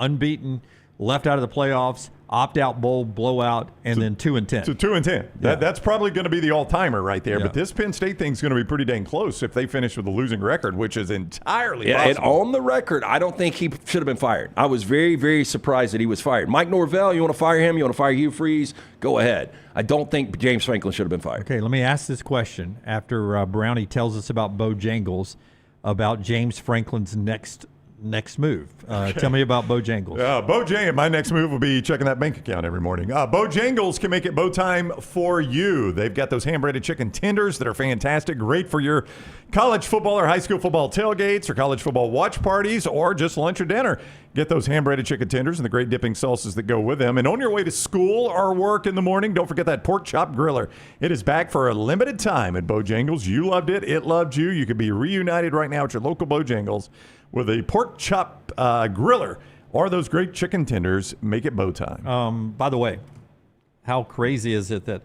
unbeaten, left out of the playoffs, opt-out bowl, blowout, and then 2-10. So 2-10. Yeah. That's probably going to be the all-timer right there. Yeah. But this Penn State thing's going to be pretty dang close if they finish with a losing record, which is entirely Yeah, and possible. on the record, I don't think he should have been fired. I was very, very surprised that he was fired. Mike Norvell, you want to fire him? You want to fire Hugh Freeze? Go ahead. I don't think James Franklin should have been fired. Okay, let me ask this question. After Brownie tells us about Bojangles, about James Franklin's next move. Tell me about Bojangles. Bojangles, my next move will be checking that bank account every morning. Bojangles can make it bow time for you. They've got those hand-breaded chicken tenders that are fantastic, great for your college football or high school football tailgates or college football watch parties or just lunch or dinner. Get those hand-breaded chicken tenders and the great dipping sauces that go with them. And on your way to school or work in the morning, don't forget that pork chop griller. It is back for a limited time at Bojangles. You loved it. It loved you. You could be reunited right now at your local Bojangles with a pork chop griller or those great chicken tenders. Make it bow time. By the way, how crazy is it that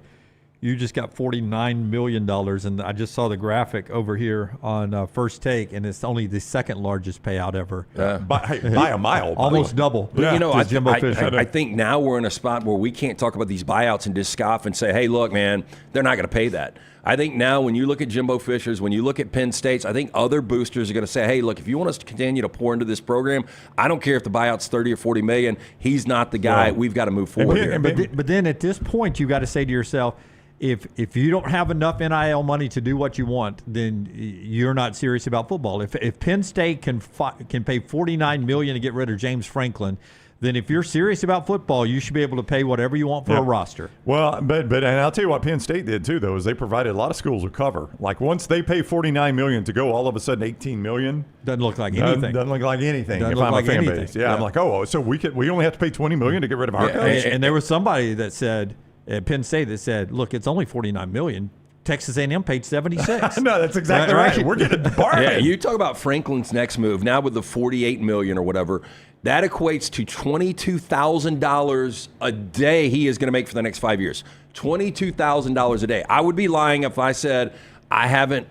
you just got $49 million, and I just saw the graphic over here on First Take, and it's only the second largest payout ever. By a mile. Almost double. But, I I think now we're in a spot where we can't talk about these buyouts and just scoff and say, hey, look, man, they're not going to pay that. I think now when you look at Jimbo Fisher's, when you look at Penn State's, I think other boosters are going to say, hey, look, if you want us to continue to pour into this program, I don't care if the buyout's 30 or 40 million. He's not the guy. We've got to move forward here. But then at this point, you got to say to yourself, if you don't have enough NIL money to do what you want, then you're not serious about football. If Penn State can pay $49 million to get rid of James Franklin, then if you're serious about football, you should be able to pay whatever you want for a roster. Well, but and I'll tell you what Penn State did too, though, is they provided a lot of schools with cover. Like once they pay $49 million to go, all of a sudden $18 million doesn't look like anything. Doesn't look like anything. Doesn't if look I'm like a fan anything. base, I'm like, so we only have to pay $20 million to get rid of our coach. And there was somebody that said at Penn State that said, look, it's only $49 million. Texas A&M paid 76. No, that's exactly right. We're getting a bargain. Yeah, you talk about Franklin's next move now with the $48 million or whatever. That equates to $22,000 a day he is going to make for the next 5 years. $22,000 a day. I would be lying if I said I haven't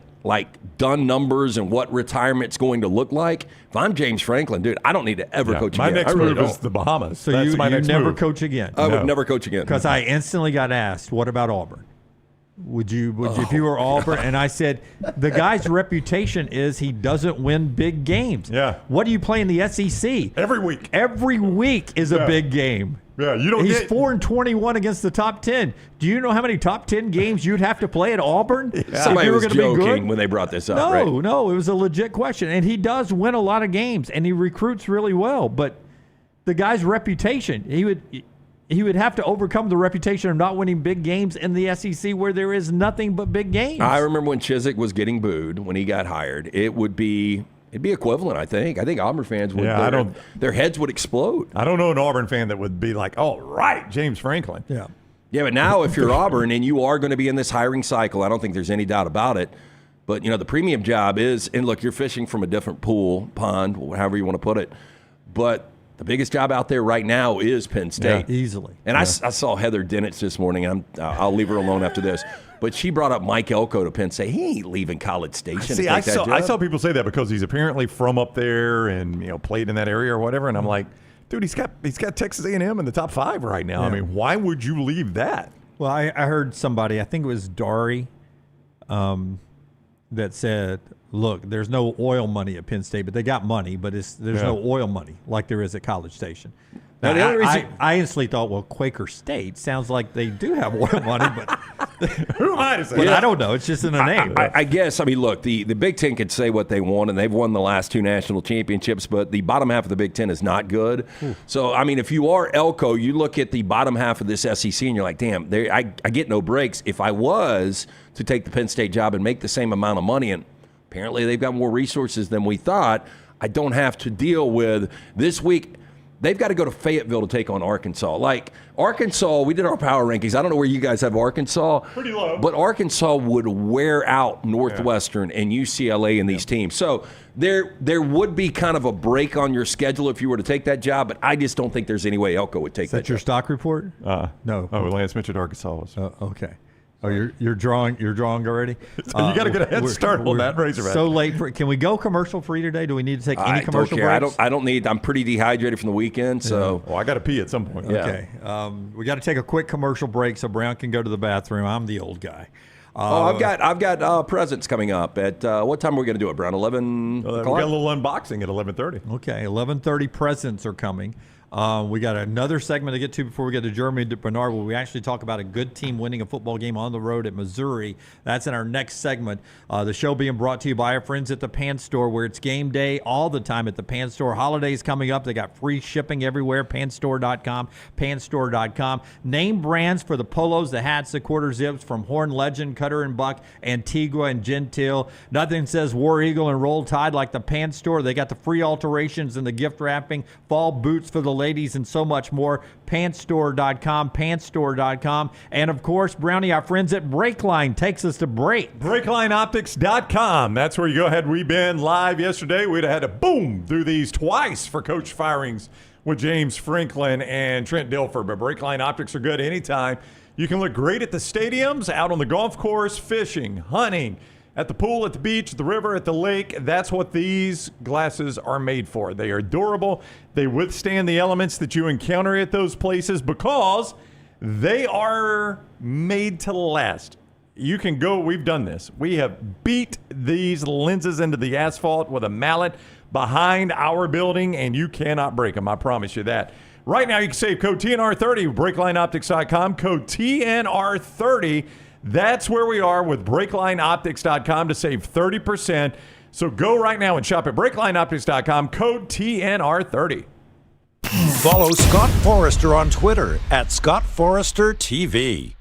done numbers and what retirement's going to look like. If I'm James Franklin, dude, I don't need to ever coach my again. next move is the Bahamas. So That's you my next never move. coach again? I would never coach again. Because I instantly got asked, what about Auburn? Would you if you were Auburn? And I said, the guy's reputation is he doesn't win big games. Yeah. What do you play in the SEC? Every week. Every week is a big game. Yeah, you don't He's get 4-21 against the top 10. Do you know how many top 10 games you'd have to play at Auburn? Somebody was gonna be good? joking when they brought this up, right? No, it was a legit question. And he does win a lot of games, and he recruits really well. But the guy's reputation, he would have to overcome the reputation of not winning big games in the SEC where there is nothing but big games. I remember when Chizik was getting booed when he got hired. It'd be equivalent, I think. I think Auburn fans would. Yeah, their heads would explode. I don't know an Auburn fan that would be like, "Oh, right, James Franklin." Yeah. Yeah, but now if you're Auburn and you are going to be in this hiring cycle, I don't think there's any doubt about it. But the premium job is, and look, you're fishing from a different pond, however you want to put it. But the biggest job out there right now is Penn State. Yeah, easily. And I saw Heather Dinitz this morning, and I'll leave her alone after this. But she brought up Mike Elko to Penn State. He ain't leaving College Station. See, I saw people say that because he's apparently from up there and played in that area or whatever. And I'm like, dude, he's got Texas A&M in the top 5 right now. Yeah. I mean, why would you leave that? Well, I heard somebody, I think it was Dari, that said, look, there's no oil money at Penn State, but they got money, but there's no oil money like there is at College Station. Now, I instantly thought, well, Quaker State sounds like they do have oil money, but who am I to say? But I don't know. It's just in the name. I guess. I mean, look, the Big Ten could say what they want, and they've won the last 2 national championships, but the bottom half of the Big Ten is not good. So, I mean, if you are Elko, you look at the bottom half of this SEC, and you're like, damn, I get no breaks. If I was to take the Penn State job and make the same amount of money, and apparently they've got more resources than we thought, I don't have to deal with this week. They've got to go to Fayetteville to take on Arkansas. Like, Arkansas, we did our power rankings. I don't know where you guys have Arkansas. Pretty low. But Arkansas would wear out Northwestern and UCLA in these teams. So there would be kind of a break on your schedule if you were to take that job, but I just don't think there's any way Elko would take that. Is that your stock report? No. Oh, Lance mentioned Arkansas was. Okay. Oh, you're drawing already? You got to get a head start on that Razorback. So late. Can we go commercial free today? Do we need to take any commercial breaks? I don't need. I'm pretty dehydrated from the weekend, so. I got to pee at some point. Okay. We got to take a quick commercial break so Brown can go to the bathroom. I'm the old guy. I've got presents coming up at what time are we going to do it, Brown? 11 We got a little unboxing at 11:30. Okay, 11:30 presents are coming. We got another segment to get to before we get to Germie Bernard, where we actually talk about a good team winning a football game on the road at Missouri. That's in our next segment. The show being brought to you by our friends at the Pan Store, where it's game day all the time at the Pan Store. Holidays coming up. They got free shipping everywhere. Panstore.com, panstore.com. Name brands for the polos, the hats, the quarter zips from Horn Legend, Cutter and Buck, Antigua and Gentile. Nothing says War Eagle and Roll Tide like the Pan Store. They got the free alterations and the gift wrapping, fall boots for the ladies, and so much more. Panstore.com, panstore.com. And of course, Brownie, our friends at Brakeline takes us to break. BrakeLineOptics.com. That's where you go ahead. We've been live yesterday. We'd have had to boom through these twice for coach firings with James Franklin and Trent Dilfer. But Brakeline Optics are good anytime. You can look great at the stadiums, out on the golf course, fishing, hunting, at the pool, at the beach, the river, at the lake. That's what these glasses are made for. They are durable. They withstand the elements that you encounter at those places because they are made to last. You can go, we've done this. We have beat these lenses into the asphalt with a mallet behind our building, and you cannot break them. I promise you that. Right now, you can save code TNR30, BrakeLineOptics.com, code TNR30. That's where we are with BrakeLineOptics.com to save 30%. So go right now and shop at BrakeLineOptics.com, code TNR30. Follow Scott Forrester on Twitter at ScottForresterTV.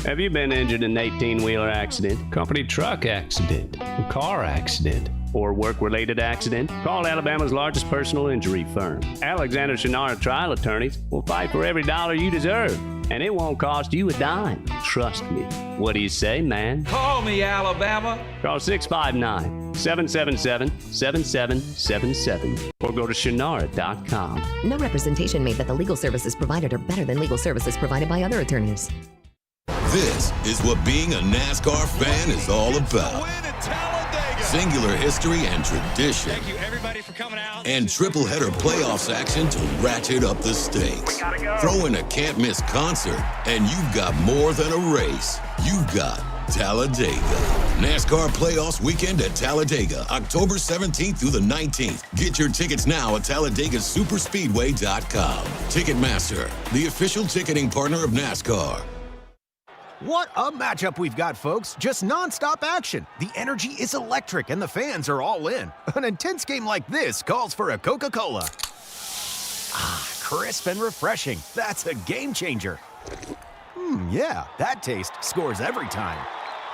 Have you been injured in an 18-wheeler accident, company truck accident, car accident, or work-related accident? Call Alabama's largest personal injury firm. Alexander Shinara Trial Attorneys will fight for every dollar you deserve, and it won't cost you a dime. trust me. What do you say, man? Call me, Alabama. Call 659-777-7777 or go to Shannara.com. No representation made that the legal services provided are better than legal services provided by other attorneys. This is what being a NASCAR fan is all about. Singular history and tradition. Thank you, everybody, for coming out. And triple-header playoffs action to ratchet up the stakes. Throw in a can't-miss concert, and you've got more than a race. You've got Talladega. NASCAR Playoffs Weekend at Talladega, October 17th through the 19th. Get your tickets now at TalladegaSuperspeedway.com. Ticketmaster, the official ticketing partner of NASCAR. What a matchup we've got, folks. Just nonstop action. The energy is electric and the fans are all in. An intense game like this calls for a Coca-Cola. Ah, crisp and refreshing. That's a game changer. Yeah, that taste scores every time.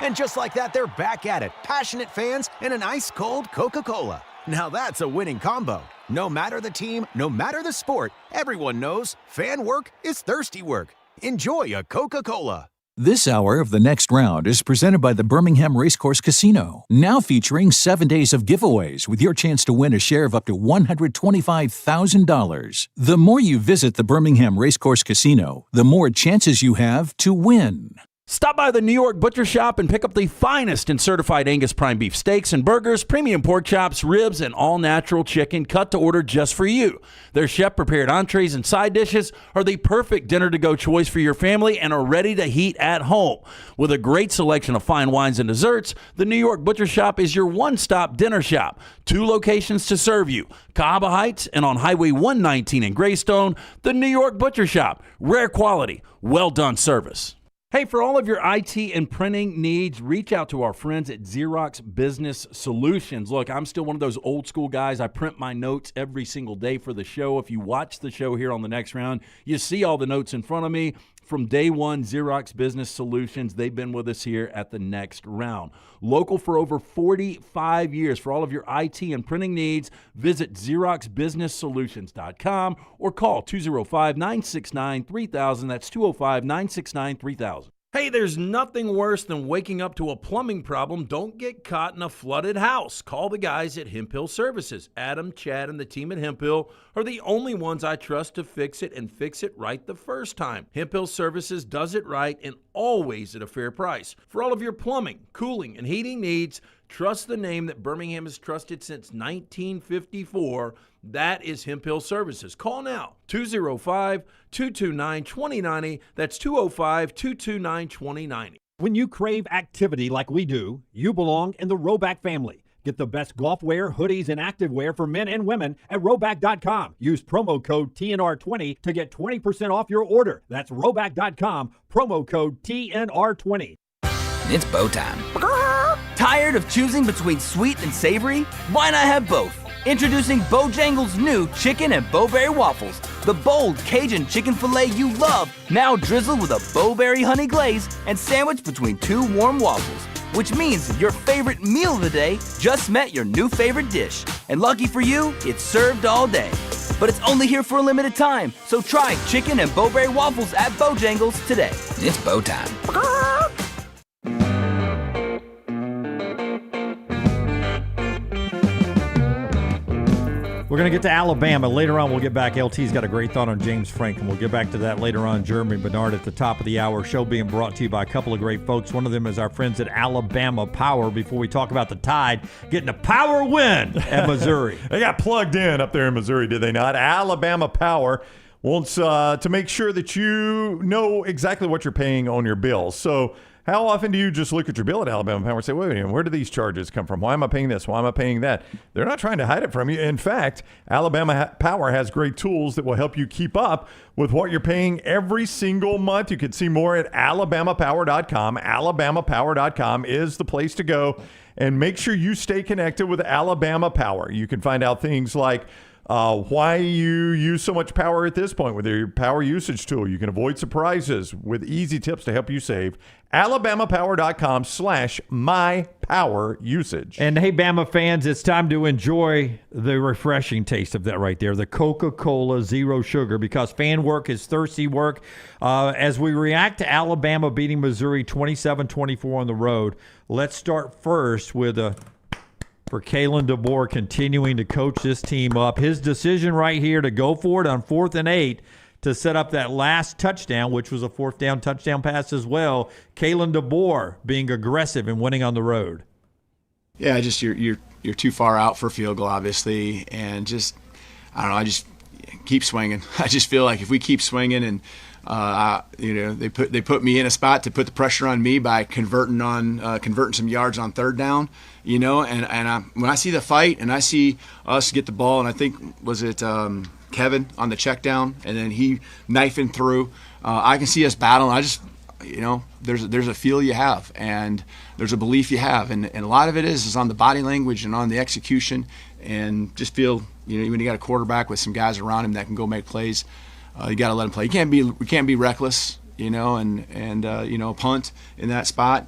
And just like that, they're back at it. Passionate fans and an ice-cold Coca-Cola. Now that's a winning combo. No matter the team, no matter the sport, everyone knows fan work is thirsty work. Enjoy a Coca-Cola. This hour of The Next Round is presented by the Birmingham Racecourse Casino, now featuring 7 days of giveaways with your chance to win a share of up to $125,000. The more you visit the Birmingham Racecourse Casino, the more chances you have to win. Stop by the New York Butcher Shop and pick up the finest in certified Angus prime beef steaks and burgers, premium pork chops, ribs, and all-natural chicken cut to order just for you. Their chef-prepared entrees and side dishes are the perfect dinner-to-go choice for your family and are ready to heat at home. With a great selection of fine wines and desserts, the New York Butcher Shop is your one-stop dinner shop. 2 locations to serve you, Cahaba Heights and on Highway 119 in Greystone. The New York Butcher Shop, rare quality, well-done service. Hey, for all of your IT and printing needs, reach out to our friends at Xerox Business Solutions. Look, I'm still one of those old school guys. I print my notes every single day for the show. If you watch the show here on The Next Round, you see all the notes in front of me. From day one, Xerox Business Solutions, they've been with us here at The Next Round. Local for over 45 years. For all of your IT and printing needs, visit XeroxBusinessSolutions.com or call 205-969-3000. That's 205-969-3000. Hey, there's nothing worse than waking up to a plumbing problem. Don't get caught in a flooded house. Call the guys at Hemp Hill Services. Adam, Chad, and the team at Hemp Hill are the only ones I trust to fix it and fix it right the first time. Hemp Hill Services does it right and always at a fair price. For all of your plumbing, cooling, and heating needs, trust the name that Birmingham has trusted since 1954. That is Hemp Hill Services. Call now, 205-229-2090. That's 205-229-2090. When you crave activity like we do, you belong in the Roback family. Get the best golf wear, hoodies, and activewear for men and women at Roback.com. Use promo code TNR20 to get 20% off your order. That's Roback.com, promo code TNR20. It's bow time. Tired of choosing between sweet and savory? Why not have both? Introducing Bojangles' new chicken and bowberry waffles. The bold Cajun chicken filet you love, now drizzled with a bowberry honey glaze and sandwiched between 2 warm waffles. Which means your favorite meal of the day just met your new favorite dish. And lucky for you, it's served all day. But it's only here for a limited time, so try chicken and bowberry waffles at Bojangles today. It's bow time. We're going to get to Alabama. Later on, we'll get back. LT's got a great thought on James Franklin. We'll get back to that later on. Germie Bernard at the top of the hour. Show being brought to you by a couple of great folks. One of them is our friends at Alabama Power. Before we talk about the Tide getting a power win at Missouri. They got plugged in up there in Missouri, did they not? Alabama Power wants to make sure that you know exactly what you're paying on your bills. So how often do you just look at your bill at Alabama Power and say, wait a minute, where do these charges come from? Why am I paying this? Why am I paying that? They're not trying to hide it from you. In fact, Alabama Power has great tools that will help you keep up with what you're paying every single month. You can see more at alabamapower.com. Alabamapower.com is the place to go. And make sure you stay connected with Alabama Power. You can find out things like why you use so much power at this point with your power usage tool. You can avoid surprises with easy tips to help you save. AlabamaPower.com/mypowerusage. And hey, Bama fans, it's time to enjoy the refreshing taste of that right there, the Coca-Cola Zero Sugar, because fan work is thirsty work. As we react to Alabama beating Missouri 27-24 on the road, let's start first with for Kalen DeBoer continuing to coach this team up. His decision right here to go for it on 4th and 8 to set up that last touchdown, which was a 4th down touchdown pass as well. Kalen DeBoer being aggressive and winning on the road. Yeah, just you're too far out for a field goal, obviously, and just I don't know. I just keep swinging. I just feel like if we keep swinging and they put me in a spot to put the pressure on me by converting some yards on 3rd down. When I see the fight and I see us get the ball, and I think was it Kevin on the check down, and then he knifing through. I can see us battling. I just there's a feel you have, and there's a belief you have, and a lot of it is on the body language and on the execution, and just feel when you got a quarterback with some guys around him that can go make plays. You got to let him play. We can't be reckless, and punt in that spot.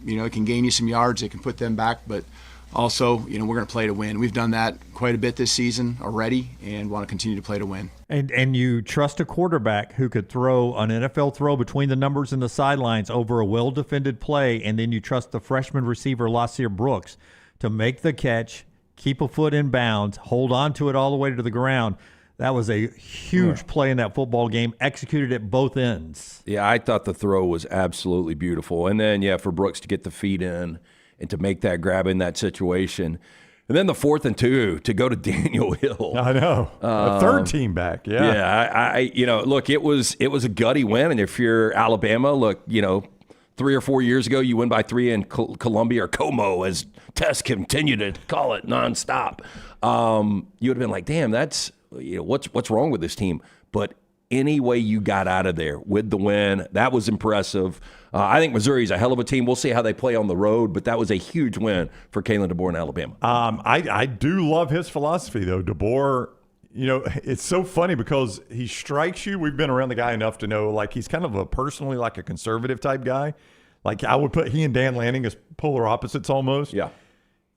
It can gain you some yards. It can put them back, but also, we're going to play to win. We've done that quite a bit this season already, and want to continue to play to win. And you trust a quarterback who could throw an NFL throw between the numbers and the sidelines over a well-defended play, and then you trust the freshman receiver, Lasir Brooks, to make the catch, keep a foot in bounds, hold on to it all the way to the ground. That was a huge play in that football game, executed at both ends. Yeah, I thought the throw was absolutely beautiful. And then, for Brooks to get the feet in and to make that grab in that situation. And then the 4th and 2 to go to Daniel Hill. I know. A third team back, yeah. Yeah, look, it was a gutty win. And if you're Alabama, 3 or 4 years ago, you win by 3 in Columbia, or Como, as Tess continued to call it nonstop. You would have been like, damn, that's – what's wrong with this team? But any way you got out of there with the win, that was impressive. I think Missouri's a hell of a team. We'll see how they play on the road, but that was a huge win for Kalen DeBoer in Alabama. I do love his philosophy, though. DeBoer, it's so funny because he strikes you. We've been around the guy enough to know, he's kind of personally a conservative type guy. I would put he and Dan Lanning as polar opposites almost. Yeah.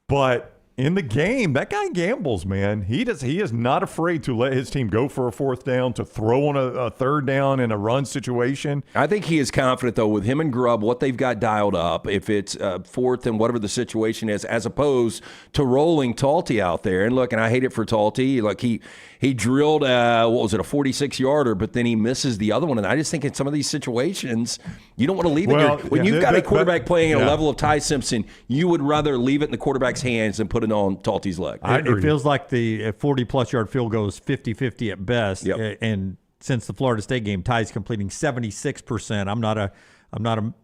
But in the game, that guy gambles, man. He is not afraid to let his team go for a 4th down, to throw on a 3rd down in a run situation. I think he is confident, though, with him and Grubb, what they've got dialed up, if it's 4th and whatever the situation is, as opposed to rolling Talty out there. And look, and I hate it for Talty. He drilled, a 46-yarder, but then he misses the other one. And I just think in some of these situations, you don't want to leave it. When you've got a quarterback playing at a level of Ty Simpson, you would rather leave it in the quarterback's hands than put it on Talty's leg. It feels like the 40-plus yard field goal is 50-50 at best. Yep. And since the Florida State game, Ty's completing 76%. I'm not a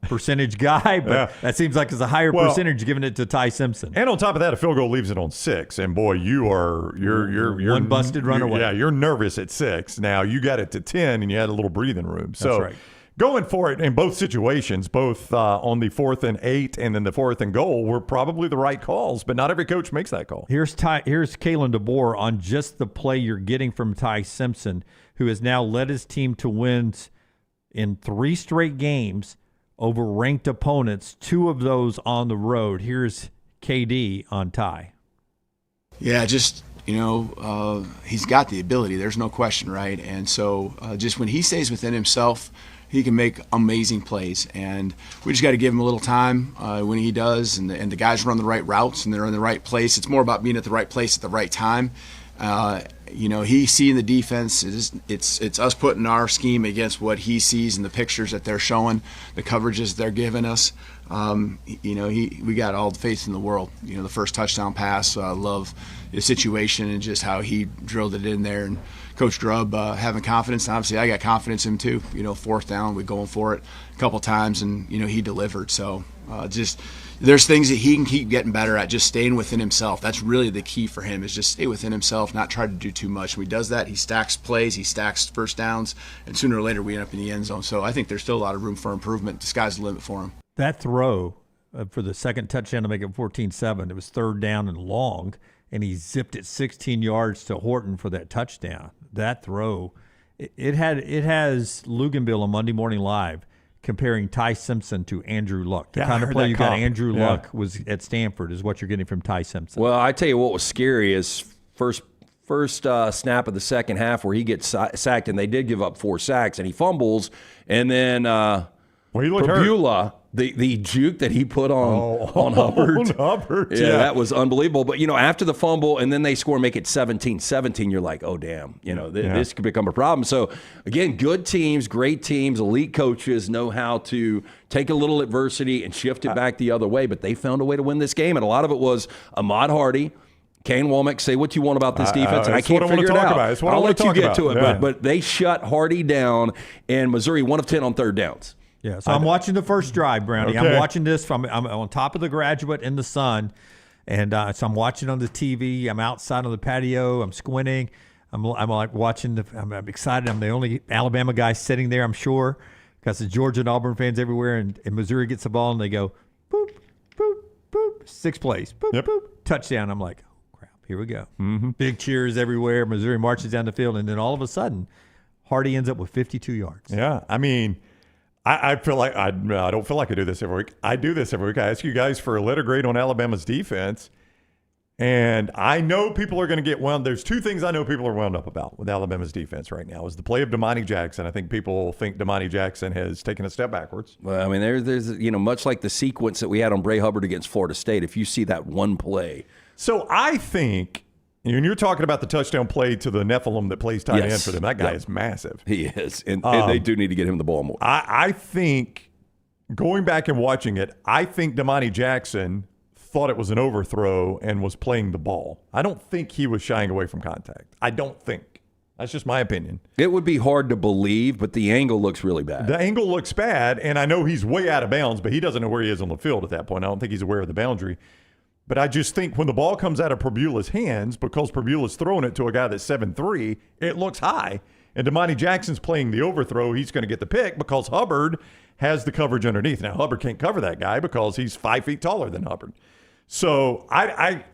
percentage guy, but that seems like it's a higher percentage giving it to Ty Simpson. And on top of that, a field goal leaves it on 6, and boy, you're one busted run away. Yeah, you're nervous at 6. Now you got it to 10, and you had a little breathing room. So that's right. Going for it in both situations, both on the 4th and 8 and then the 4th and goal, were probably the right calls, but not every coach makes that call. Here's Kalen DeBoer on just the play you're getting from Ty Simpson, who has now led his team to wins in 3 straight games over ranked opponents, 2 of those on the road. Here's KD on Ty. Yeah, just, he's got the ability. There's no question, right? And so just when he stays within himself, he can make amazing plays. And we just got to give him a little time when he does, and the guys run the right routes and they're in the right place. It's more about being at the right place at the right time. He's seeing the defense. It's us putting our scheme against what he sees in the pictures that they're showing, the coverages they're giving us. We got all the faith in the world. The first touchdown pass, I love the situation and just how he drilled it in there. And Coach Grubb having confidence. And obviously, I got confidence in him too. 4th down, we're going for it a couple times, and he delivered. So there's things that he can keep getting better at, just staying within himself. That's really the key for him, is just stay within himself, not try to do too much. When he does that, he stacks plays, he stacks first downs, and sooner or later we end up in the end zone. So I think there's still a lot of room for improvement. The sky's the limit for him. That throw for the second touchdown to make it 14-7, it was 3rd down and long, and he zipped it 16 yards to Horton for that touchdown. That throw, it has Luganville on Monday Morning Live comparing Ty Simpson to Andrew Luck. The kind of play you got Andrew Luck was at Stanford is what you're getting from Ty Simpson. Well, I tell you what was scary is first snap of the second half where he gets sacked, and they did give up 4 sacks, and he fumbles, and then Pabula, the juke that he put on Hubbard. Yeah, that was unbelievable. But, after the fumble, and then they score and make it 17-17, you're like, oh, damn, this could become a problem. So, again, good teams, great teams, elite coaches know how to take a little adversity and shift it back the other way, but they found a way to win this game, and a lot of it was Ahmad Hardy, Kane Womack, say what you want about this defense, and I can't figure it out. I'll let you get to it, but they shut Hardy down, and Missouri 1 of 10 on third downs. Yeah, so I'm watching the first drive, Brownie. Okay. I'm watching this I'm on top of the Graduate in the sun, and so I'm watching on the TV. I'm outside on the patio. I'm squinting. I'm like watching. I'm excited. I'm the only Alabama guy sitting there, I'm sure, because the Georgia and Auburn fans everywhere, and Missouri gets the ball, and they go, boop, boop, boop, 6 plays, boop, boop, touchdown. I'm like, here we go. Mm-hmm. Big cheers everywhere. Missouri marches down the field, and then all of a sudden, Hardy ends up with 52 yards. Yeah, I mean, I feel like I don't feel like I do this every week. I do this every week. I ask you guys for a letter grade on Alabama's defense, and I know people are going to get wound. There's 2 things I know people are wound up about with Alabama's defense right now is the play of Damani Jackson. I think people think Damani Jackson has taken a step backwards. Well, I mean, there's much like the sequence that we had on Bray Hubbard against Florida State. If you see that one play. So I think, and you're talking about the touchdown play to the Nephilim that plays tight end for them. That guy is massive. He is, and they do need to get him the ball more. I think, going back and watching it, I think Damani Jackson thought it was an overthrow and was playing the ball. I don't think he was shying away from contact. I don't think. That's just my opinion. It would be hard to believe, but the angle looks really bad. The angle looks bad, and I know he's way out of bounds, but he doesn't know where he is on the field at that point. I don't think he's aware of the boundary. But I just think when the ball comes out of Pabula's hands, because Pabula's throwing it to a guy that's 7'3", it looks high. And Damani Jackson's playing the overthrow. He's going to get the pick because Hubbard has the coverage underneath. Now, Hubbard can't cover that guy because he's 5 feet taller than Hubbard. So,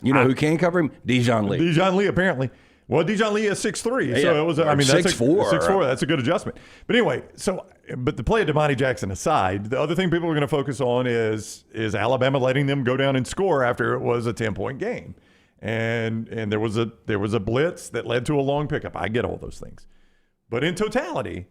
who can cover him? Dijon Lee. Dijon Lee, apparently. Well, Dijon Lee is 6'3", so it was. I mean, that's 6'4". 6'4". That's a good adjustment. But anyway, but the play of Damani Jackson aside, the other thing people are going to focus on is Alabama letting them go down and score after it was a 10-point game, and there was a blitz that led to a long pickup. I get all those things, but in totality,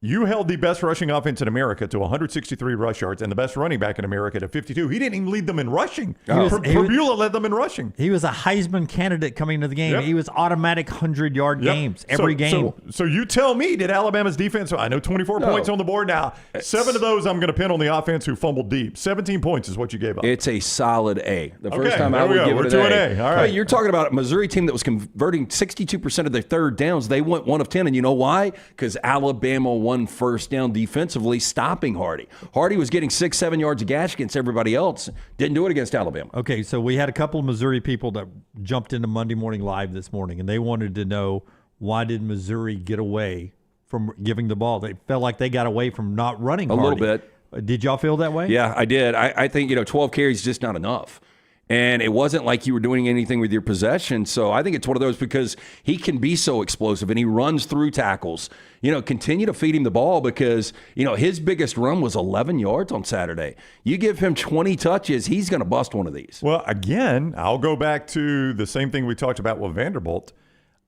you held the best rushing offense in America to 163 rush yards and the best running back in America to 52. He didn't even lead them in rushing. Pabula led them in rushing. He was a Heisman candidate coming into the game. Yep. He was automatic 100-yard games every game. So you tell me, did Alabama's defense? I know 24 points on the board now. 7 of those I'm going to pin on the offense who fumbled deep. 17 points is what you gave up. It's a solid A. The first time I would give it an A. All right. You're talking about a Missouri team that was converting 62% of their third downs. They went 1 of 10, and you know why? Because Alabama won first down defensively, stopping Hardy. Hardy was getting 6-7 yards of gash against everybody else. Didn't do it against Alabama. Okay, so we had a couple of Missouri people that jumped into Monday Morning Live this morning, and they wanted to know, why did Missouri get away from giving the ball? They felt like they got away from not running Hardy. A little bit. Did y'all feel that way? Yeah, I did. I think 12 carries is just not enough. And it wasn't like you were doing anything with your possession. So I think it's one of those, because he can be so explosive and he runs through tackles. Continue to feed him the ball, because, his biggest run was 11 yards on Saturday. You give him 20 touches, he's going to bust one of these. Well, again, I'll go back to the same thing we talked about with Vanderbilt.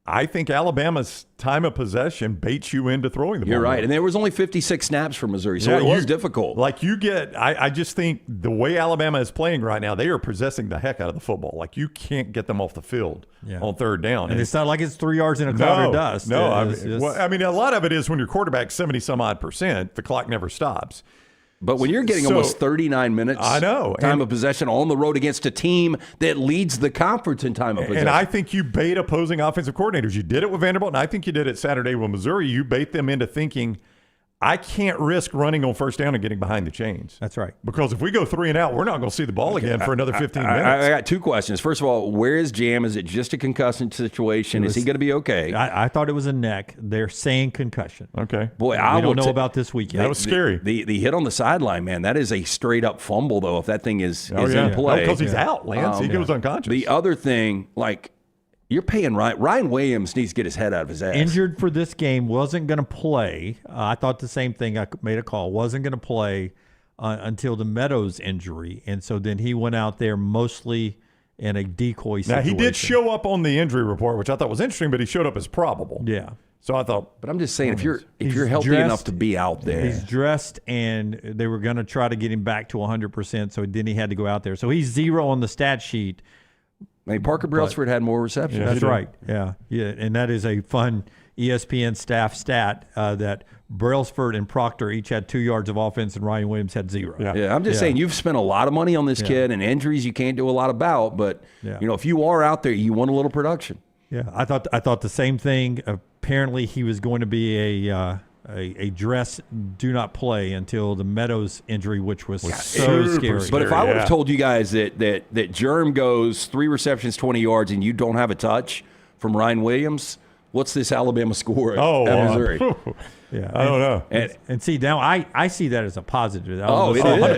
I think Alabama's time of possession baits you into throwing the ball. You're right. And there was only 56 snaps for Missouri, so it was difficult. I just think the way Alabama is playing right now, they are possessing the heck out of the football. Like, you can't get them off the field on third down. And it's not like it's 3 yards in a cloud of dust. No, a lot of it is when your quarterback's 70-some-odd%, the clock never stops. But when you're getting almost 39 minutes time of possession on the road against a team that leads the conference in time of possession. And I think you bait opposing offensive coordinators. You did it with Vanderbilt, and I think you did it Saturday with Missouri. You bait them into thinking, I can't risk running on first down and getting behind the chains. That's right. Because if we go 3 and out, we're not going to see the ball again for another 15 minutes. I got 2 questions. First of all, where is Jam? Is it just a concussion situation? Is he going to be okay? I thought it was a neck. They're saying concussion. Okay. Boy, I don't know about this weekend. That was scary. The hit on the sideline, man, that is a straight up fumble, though, if that thing is in play. Because he's out, Lance. He goes unconscious. The other thing, you're paying Ryan Williams needs to get his head out of his ass. Injured for this game, wasn't going to play. I thought the same thing. I made a call. Wasn't going to play until the Meadows injury. And so then he went out there mostly in a decoy situation. Now, he did show up on the injury report, which I thought was interesting, but he showed up as probable. Yeah. So I thought. But I'm just saying, if you're healthy enough to be out there. He's dressed, and they were going to try to get him back to 100%, so then he had to go out there. So he's 0 on the stat sheet. I mean, Parker Brailsford had more receptions. Yeah, that's right. Yeah, and that is a fun ESPN staff stat that Brailsford and Proctor each had 2 yards of offense, and Ryan Williams had 0. Yeah, I'm just saying you've spent a lot of money on this kid, and injuries you can't do a lot about. But if you are out there, you want a little production. Yeah, I thought the same thing. Apparently, he was going to be a dress do not play until the Meadows injury, which was so scary. But if I would have told you guys that Germ goes 3 receptions, 20 yards, and you don't have a touch from Ryan Williams, what's this Alabama score at Missouri? Yeah, I don't know. And see, now I see that as a positive. It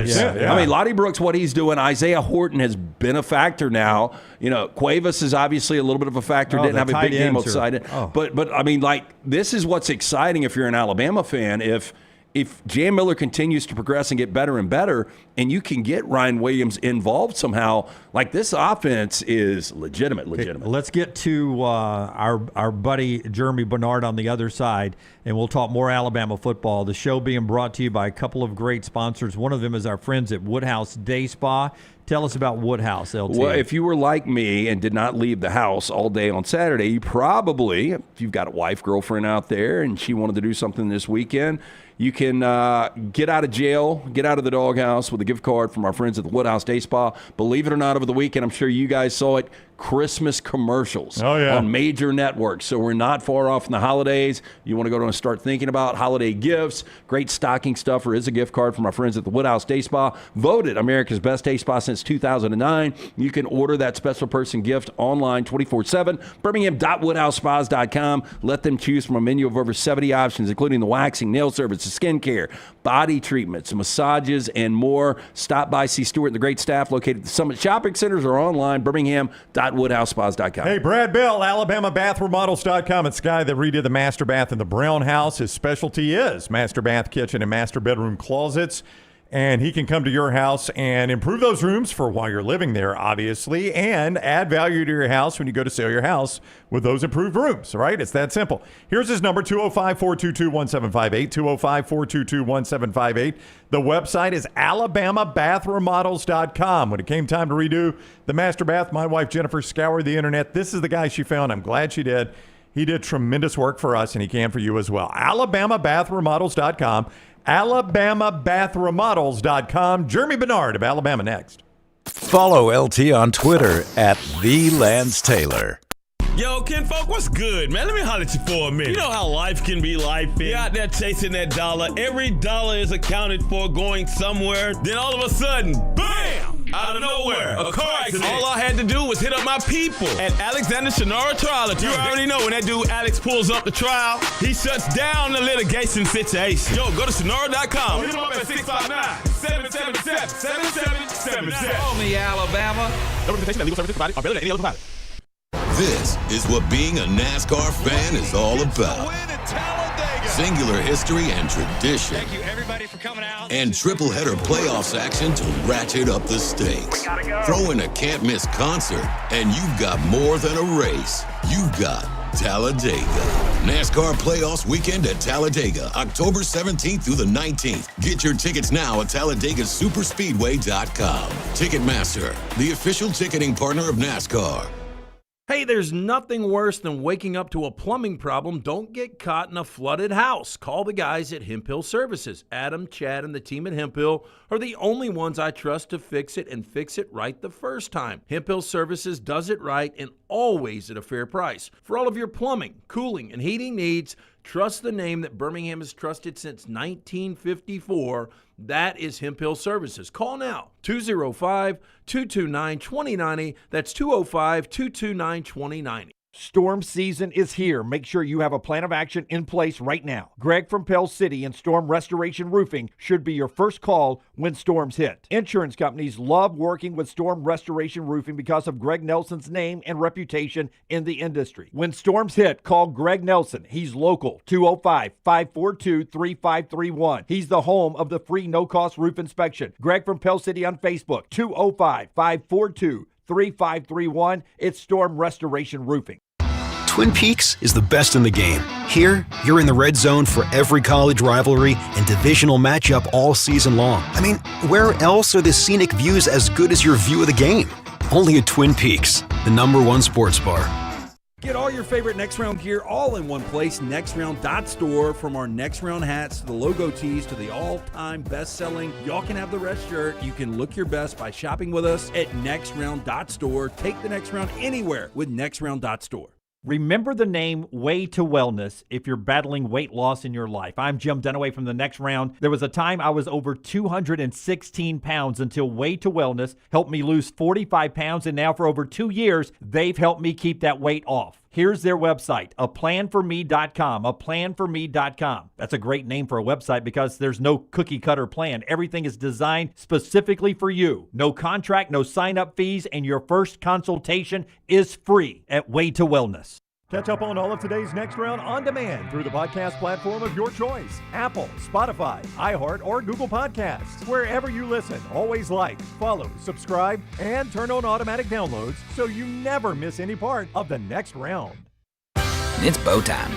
is. Yeah. I mean, Lottie Brooks, what he's doing, Isaiah Horton has been a factor now. Cuevas is obviously a little bit of a factor. Didn't have a big game outside. But I mean, this is what's exciting if you're an Alabama fan. If Jam Miller continues to progress and get better and better, and you can get Ryan Williams involved somehow, this offense is legitimate. Let's get to our buddy Germie Bernard on the other side, and we'll talk more Alabama football. The show being brought to you by a couple of great sponsors. One of them is our friends at Woodhouse Day Spa. Tell us about Woodhouse, LT. Well, if you were like me and did not leave the house all day on Saturday, you probably, if you've got a wife, girlfriend out there, and she wanted to do something this weekend, you can get out of jail, get out of the doghouse with a gift card from our friends at the Woodhouse Day Spa. Believe it or not, over the weekend, I'm sure you guys saw it, Christmas commercials on major networks. So we're not far off from the holidays. You want to go and start thinking about holiday gifts. Great stocking stuffer is a gift card from our friends at the Woodhouse Day Spa. Voted America's best day spa since 2009. You can order that special person gift online 24/7. Birmingham.woodhousespas.com. Let them choose from a menu of over 70 options, including the waxing, nail services, skincare, body treatments, massages, and more. Stop by, see Stewart and the great staff located at the Summit Shopping Centers or online, Birmingham.woodhousespas.com. Hey, Brad Bell, AlabamaBathRemodels.com. It's the guy that redid the master bath in the Brown House. His specialty is master bath kitchen and master bedroom closets. And he can come to your house and improve those rooms for while you're living there, obviously, and add value to your house when you go to sell your house with those improved rooms, right? It's that simple. Here's his number, 205-422-1758, 205-422-1758. The website is AlabamaBathRemodels.com. When it came time to redo the master bath, my wife Jennifer scoured the internet. This is the guy she found. I'm glad she did. He did tremendous work for us, and he can for you as well. AlabamaBathRemodels.com. AlabamaBathRemodels.com. Germie Bernard of Alabama next. Follow LT on Twitter @TheLanceTaylor. Yo, kinfolk, what's good, man? Let me holler at you for a minute. You know how life can be life. You're out there chasing that dollar. Every dollar is accounted for going somewhere. Then all of a sudden, bam! Out of nowhere, a car accident. All I had to do was hit up my people at Alexander Shinara Trial Attorney. You already know when that dude Alex pulls up the trial, he shuts down the litigation situation. Yo, go to Shinara.com. Hit him up at 659-777-7777. Call me, Alabama. No representation that legal services provided are better than any other provider. This is what being a NASCAR fan is all about. Singular history and tradition. Thank you, everybody, for coming out. And triple header playoffs action to ratchet up the stakes. Throw in a can't miss concert, and you've got more than a race. You've got Talladega. NASCAR Playoffs Weekend at Talladega, October 17th through the 19th. Get your tickets now at TalladegaSuperspeedway.com. Ticketmaster, the official ticketing partner of NASCAR. Hey, there's nothing worse than waking up to a plumbing problem. Don't get caught in a flooded house. Call the guys at Hemp Hill Services. Adam, Chad, and the team at Hemp Hill are the only ones I trust to fix it and fix it right the first time. Hemp Hill Services does it right, and always at a fair price. For all of your plumbing, cooling, and heating needs, trust the name that Birmingham has trusted since 1954. That is Hemp Hill Services. Call now, 205-229-2090. That's 205-229-2090. Storm season is here. Make sure you have a plan of action in place right now. Greg from Pell City and Storm Restoration Roofing should be your first call when storms hit. Insurance companies love working with Storm Restoration Roofing because of Greg Nelson's name and reputation in the industry. When storms hit, call Greg Nelson. He's local, 205-542-3531. He's the home of the free no-cost roof inspection. Greg from Pell City on Facebook, 205-542-3531. It's Storm Restoration Roofing. Twin Peaks is the best in the game. Here, you're in the red zone for every college rivalry and divisional matchup all season long. I mean, where else are the scenic views as good as your view of the game? Only at Twin Peaks, the #1 sports bar. Get all your favorite Next Round gear all in one place, nextround.store. From our Next Round hats to the logo tees to the all-time best-selling Y'all Can Have the Rest shirt, you can look your best by shopping with us at nextround.store. Take the Next Round anywhere with nextround.store. Remember the name Way to Wellness if you're battling weight loss in your life. I'm Jim Dunaway from the Next Round. There was a time I was over 216 pounds until Way to Wellness helped me lose 45 pounds, and now for over 2 years, they've helped me keep that weight off. Here's their website, aplanforme.com, aplanforme.com. That's a great name for a website because there's no cookie cutter plan. Everything is designed specifically for you. No contract, no sign-up fees, and your first consultation is free at Way to Wellness. Catch up on all of today's Next Round on demand through the podcast platform of your choice. Apple, Spotify, iHeart, or Google Podcasts. Wherever you listen, always like, follow, subscribe, and turn on automatic downloads so you never miss any part of the Next Round. It's bow time.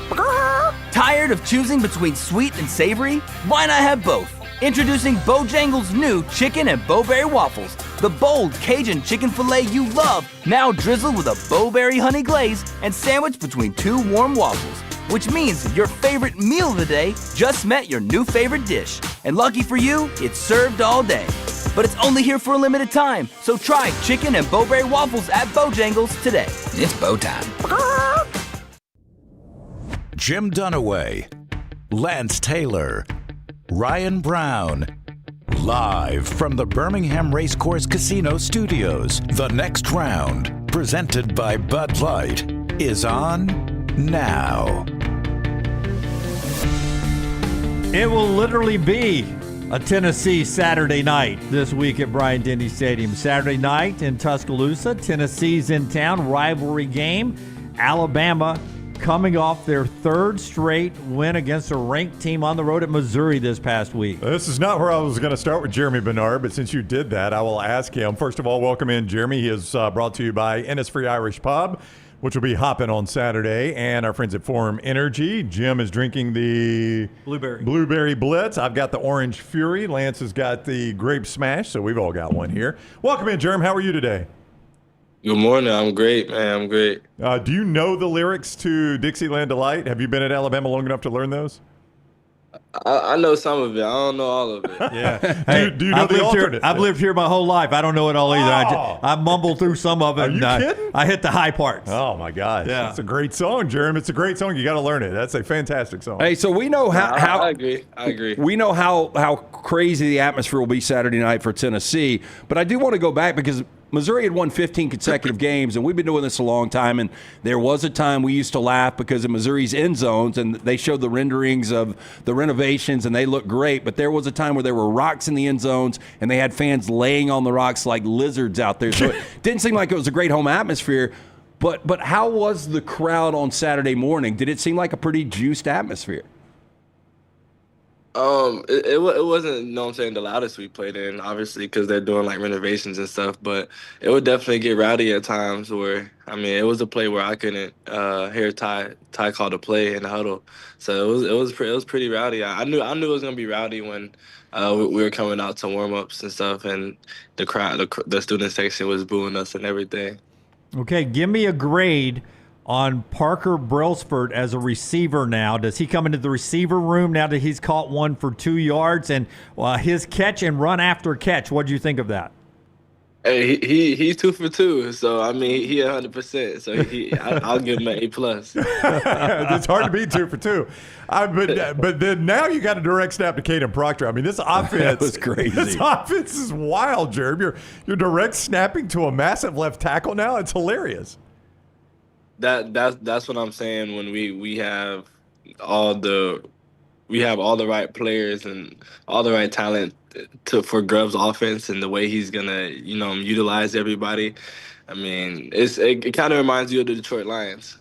Tired of choosing between sweet and savory? Why not have both? Introducing Bojangles' new chicken and bowberry waffles. The bold Cajun chicken filet you love, now drizzled with a bowberry honey glaze and sandwiched between two warm waffles. Which means your favorite meal of the day just met your new favorite dish. And lucky for you, it's served all day. But it's only here for a limited time, so try chicken and bowberry waffles at Bojangles today. It's bow time. Jim Dunaway, Lance Taylor, Ryan Brown. Live from the Birmingham Racecourse Casino Studios, the Next Round, presented by Bud Light, is on now. It will literally be a Tennessee Saturday night this week at Bryant-Denny Stadium. Saturday night in Tuscaloosa. Tennessee's in town. Rivalry game. Alabama coming off their third straight win against a ranked team on the road at Missouri this past week. This is not where I was going to start with Germie Bernard, but since you did that, I will ask him. First of all, welcome in, Germie. He is brought to you by Innisfree Irish Pub, which will be hopping on Saturday, and our friends at Forum Energy. Jim is drinking the Blueberry Blitz. I've got the Orange Fury. Lance has got the Grape Smash, so we've all got one here. Welcome in, Germ. How are you today? Good morning. I'm great, man. I'm great. Do you know the lyrics to Dixieland Delight? Have you been at Alabama long enough to learn those? I know some of it. I don't know all of it. Yeah. Do you know the alternate? I've lived here my whole life. I don't know it all either. I mumble through some of it. Are you kidding? I hit the high parts. Oh, my gosh. Yeah. It's a great song, Jeremy. It's a great song. You got to learn it. That's a fantastic song. Hey, so we know how I agree. We know how crazy the atmosphere will be Saturday night for Tennessee. But I do want to go back because Missouri had won 15 consecutive games, and we've been doing this a long time. And there was a time we used to laugh because of Missouri's end zones, and they showed the renderings of the renovations, and they looked great. But there was a time where there were rocks in the end zones, and they had fans laying on the rocks like lizards out there. So it didn't seem like it was a great home atmosphere. But how was the crowd on Saturday morning? Did it seem like a pretty juiced atmosphere? It wasn't, you know what I'm saying, the loudest we played in, obviously, because they're doing like renovations and stuff. But it would definitely get rowdy at times. Where it was a play where I couldn't hear Ty call the play in the huddle, so it was pretty rowdy. I knew it was gonna be rowdy when we were coming out to warm ups and stuff, and the crowd, the student section was booing us and everything. Okay, give me a grade on Parker Brailsford as a receiver now. Does he come into the receiver room now that he's caught one for 2 yards? And his catch and run after catch, what do you think of that? Hey, he's 2 for 2, so I mean he 100%. So I'll give him an A+. It's hard to beat 2 for 2. But then now you got a direct snap to Caden Proctor. I mean, this offense was crazy. This offense is wild, Jeremy. You're direct snapping to a massive left tackle now. It's hilarious. That's what I'm saying. When we have all the right players and all the right talent for Grubb's offense and the way he's gonna utilize everybody. I mean, it kind of reminds you of the Detroit Lions.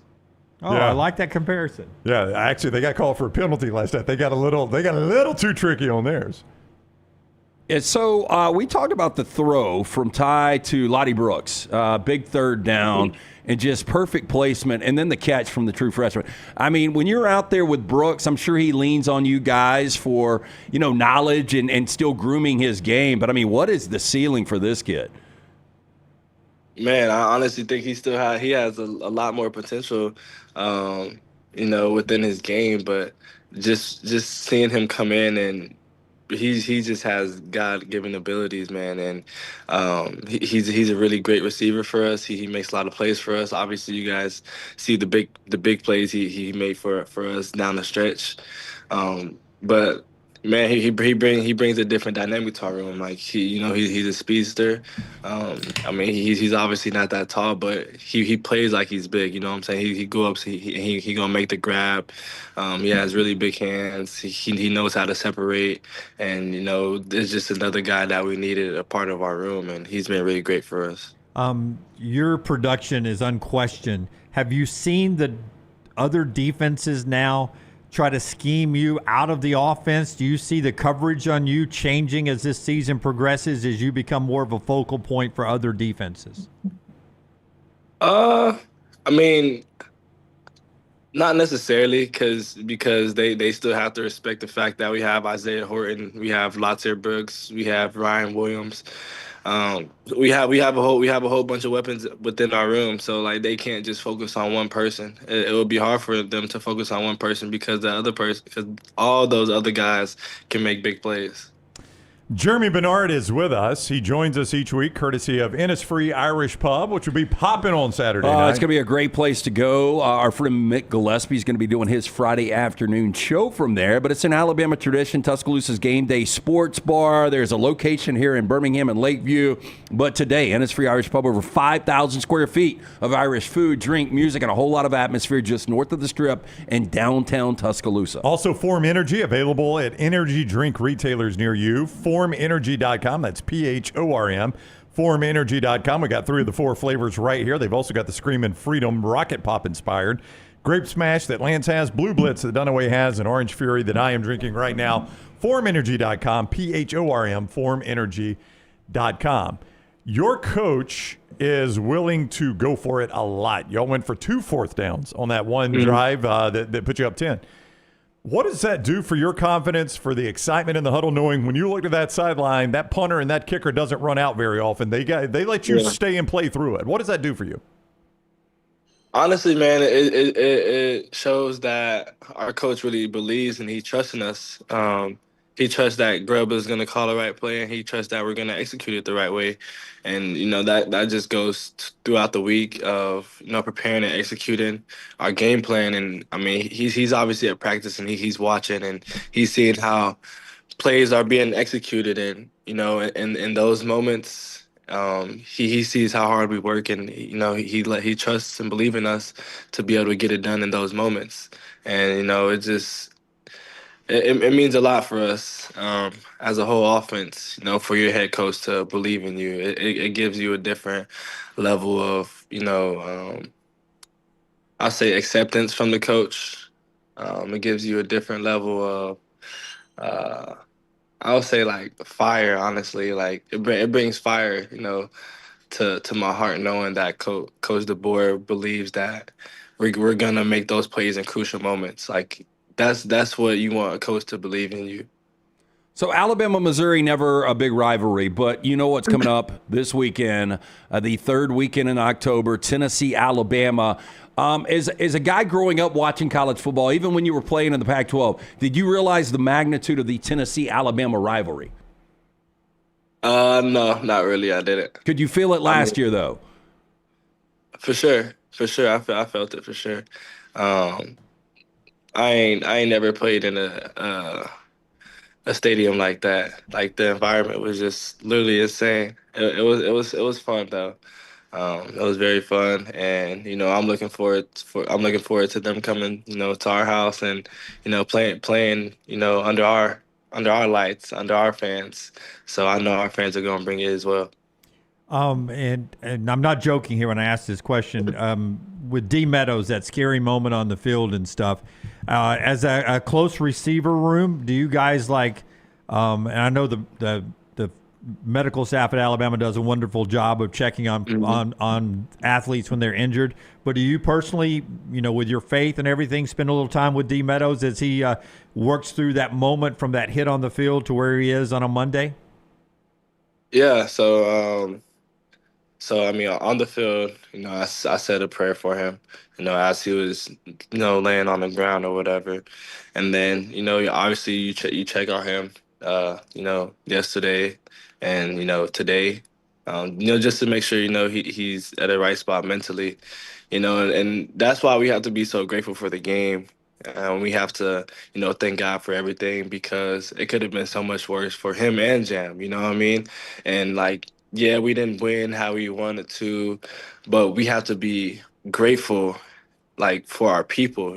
Oh, yeah. I like that comparison. Yeah, actually, they got called for a penalty last night. They got a little too tricky on theirs. And so we talked about the throw from Ty to Lottie Brooks, big third down, and just perfect placement, and then the catch from the true freshman. I mean, when you're out there with Brooks, I'm sure he leans on you guys for, knowledge and still grooming his game. But, I mean, what is the ceiling for this kid? Man, I honestly think he has a lot more potential, within his game. But just seeing him come in and he just has God-given abilities, man, and he's a really great receiver for us. He makes a lot of plays for us. Obviously, you guys see the big plays he made for us down the stretch. But man, he brings a different dynamic to our room. Like he's a speedster. I mean, he's obviously not that tall, but he plays like he's big. You know what I'm saying? He go up, he gonna make the grab. He has really big hands. He knows how to separate, and there's just another guy that we needed a part of our room, and he's been really great for us. Your production is unquestioned. Have you seen the other defenses now try to scheme you out of the offense? Do you see the coverage on you changing as this season progresses, as you become more of a focal point for other defenses? I mean, not necessarily, because they still have to respect the fact that we have Isaiah Horton, we have Latair Brooks, we have Ryan Williams. We have a whole bunch of weapons within our room, so like they can't just focus on one person. It would be hard for them to focus on one person because all those other guys can make big plays. Germie Bernard is with us. He joins us each week courtesy of Innisfree Irish Pub, which will be popping on Saturday night. It's going to be a great place to go. Our friend Mick Gillespie is going to be doing his Friday afternoon show from there, but it's an Alabama tradition, Tuscaloosa's Game Day Sports Bar. There's a location here in Birmingham and Lakeview, but today, Innisfree Irish Pub, over 5,000 square feet of Irish food, drink, music, and a whole lot of atmosphere just north of the Strip in downtown Tuscaloosa. Also, Form Energy, available at energy drink retailers near you. FormEnergy.com. That's PHORM. FormEnergy.com. We got 3 of the 4 flavors right here. They've also got the Screamin' Freedom Rocket Pop inspired, Grape Smash that Lance has, Blue Blitz that Dunaway has, and Orange Fury that I am drinking right now. FormEnergy.com. PHORM. FormEnergy.com. Your coach is willing to go for it a lot. Y'all went for 2 fourth downs on that one drive that put you up 10. What does that do for your confidence, for the excitement in the huddle, knowing when you look at that sideline, that punter and that kicker doesn't run out very often? They let you stay and play through it. What does that do for you? Honestly, man, it shows that our coach really believes and he trusts in us. He trusts that Grubb is going to call the right play, and he trusts that we're going to execute it the right way. And, that just goes throughout the week of, preparing and executing our game plan. And, I mean, he's obviously at practice, and he's watching, and he's seeing how plays are being executed. And, in those moments, he sees how hard we work, and, he trusts and believes in us to be able to get it done in those moments. And, it just – It means a lot for us as a whole offense, for your head coach to believe in you. It gives you a different level of, I'll say acceptance from the coach. It gives you a different level of, I'll say like fire, honestly. Like it brings fire, to my heart, knowing that Coach DeBoer believes that we're going to make those plays in crucial moments. Like, that's what you want a coach to believe in you. So Alabama, Missouri, never a big rivalry, but you know what's coming up this weekend, the 3rd weekend in October, Tennessee, Alabama. As a guy growing up watching college football, even when you were playing in the Pac-12, did you realize the magnitude of the Tennessee-Alabama rivalry? No, not really. I didn't. Could you feel it last year though? For sure. I felt it for sure. I ain't never played in a stadium like that. Like the environment was just literally insane. It was fun though. It was very fun, and I'm looking forward to them coming, to our house and playing under our lights, under our fans. So I know our fans are going to bring it as well. And I'm not joking here when I ask this question. With D Meadows, that scary moment on the field and stuff, as a close receiver room, do you guys and I know the medical staff at Alabama does a wonderful job of checking on athletes when they're injured. But do you personally, with your faith and everything, spend a little time with D Meadows as he works through that moment from that hit on the field to where he is on a Monday? Yeah. So I mean, on the field, I said a prayer for him, as he was, laying on the ground or whatever, and then, obviously you check on him, yesterday and today, just to make sure he's at the right spot mentally, and that's why we have to be so grateful for the game. We have to, thank God for everything, because it could have been so much worse for him and Jam. You know what I mean? And yeah, we didn't win how we wanted to, but we have to be grateful, for our people.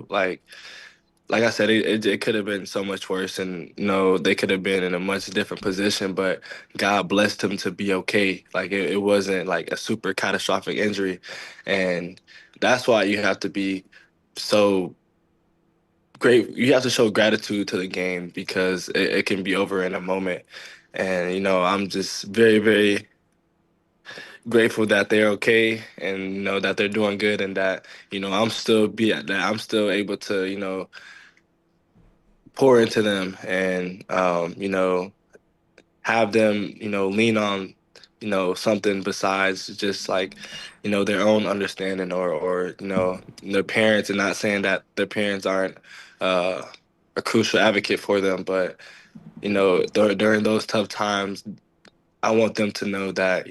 Like I said, it could have been so much worse, and they could have been in a much different position. But God blessed him to be okay. It wasn't a super catastrophic injury, and that's why you have to be so great. You have to show gratitude to the game, because it can be over in a moment. And I'm just very, very grateful that they're okay, and that they're doing good, and that I'm still able to pour into them, and have them lean on something besides just their own understanding, or their parents. And not saying that their parents aren't a crucial advocate for them, but during those tough times, I want them to know that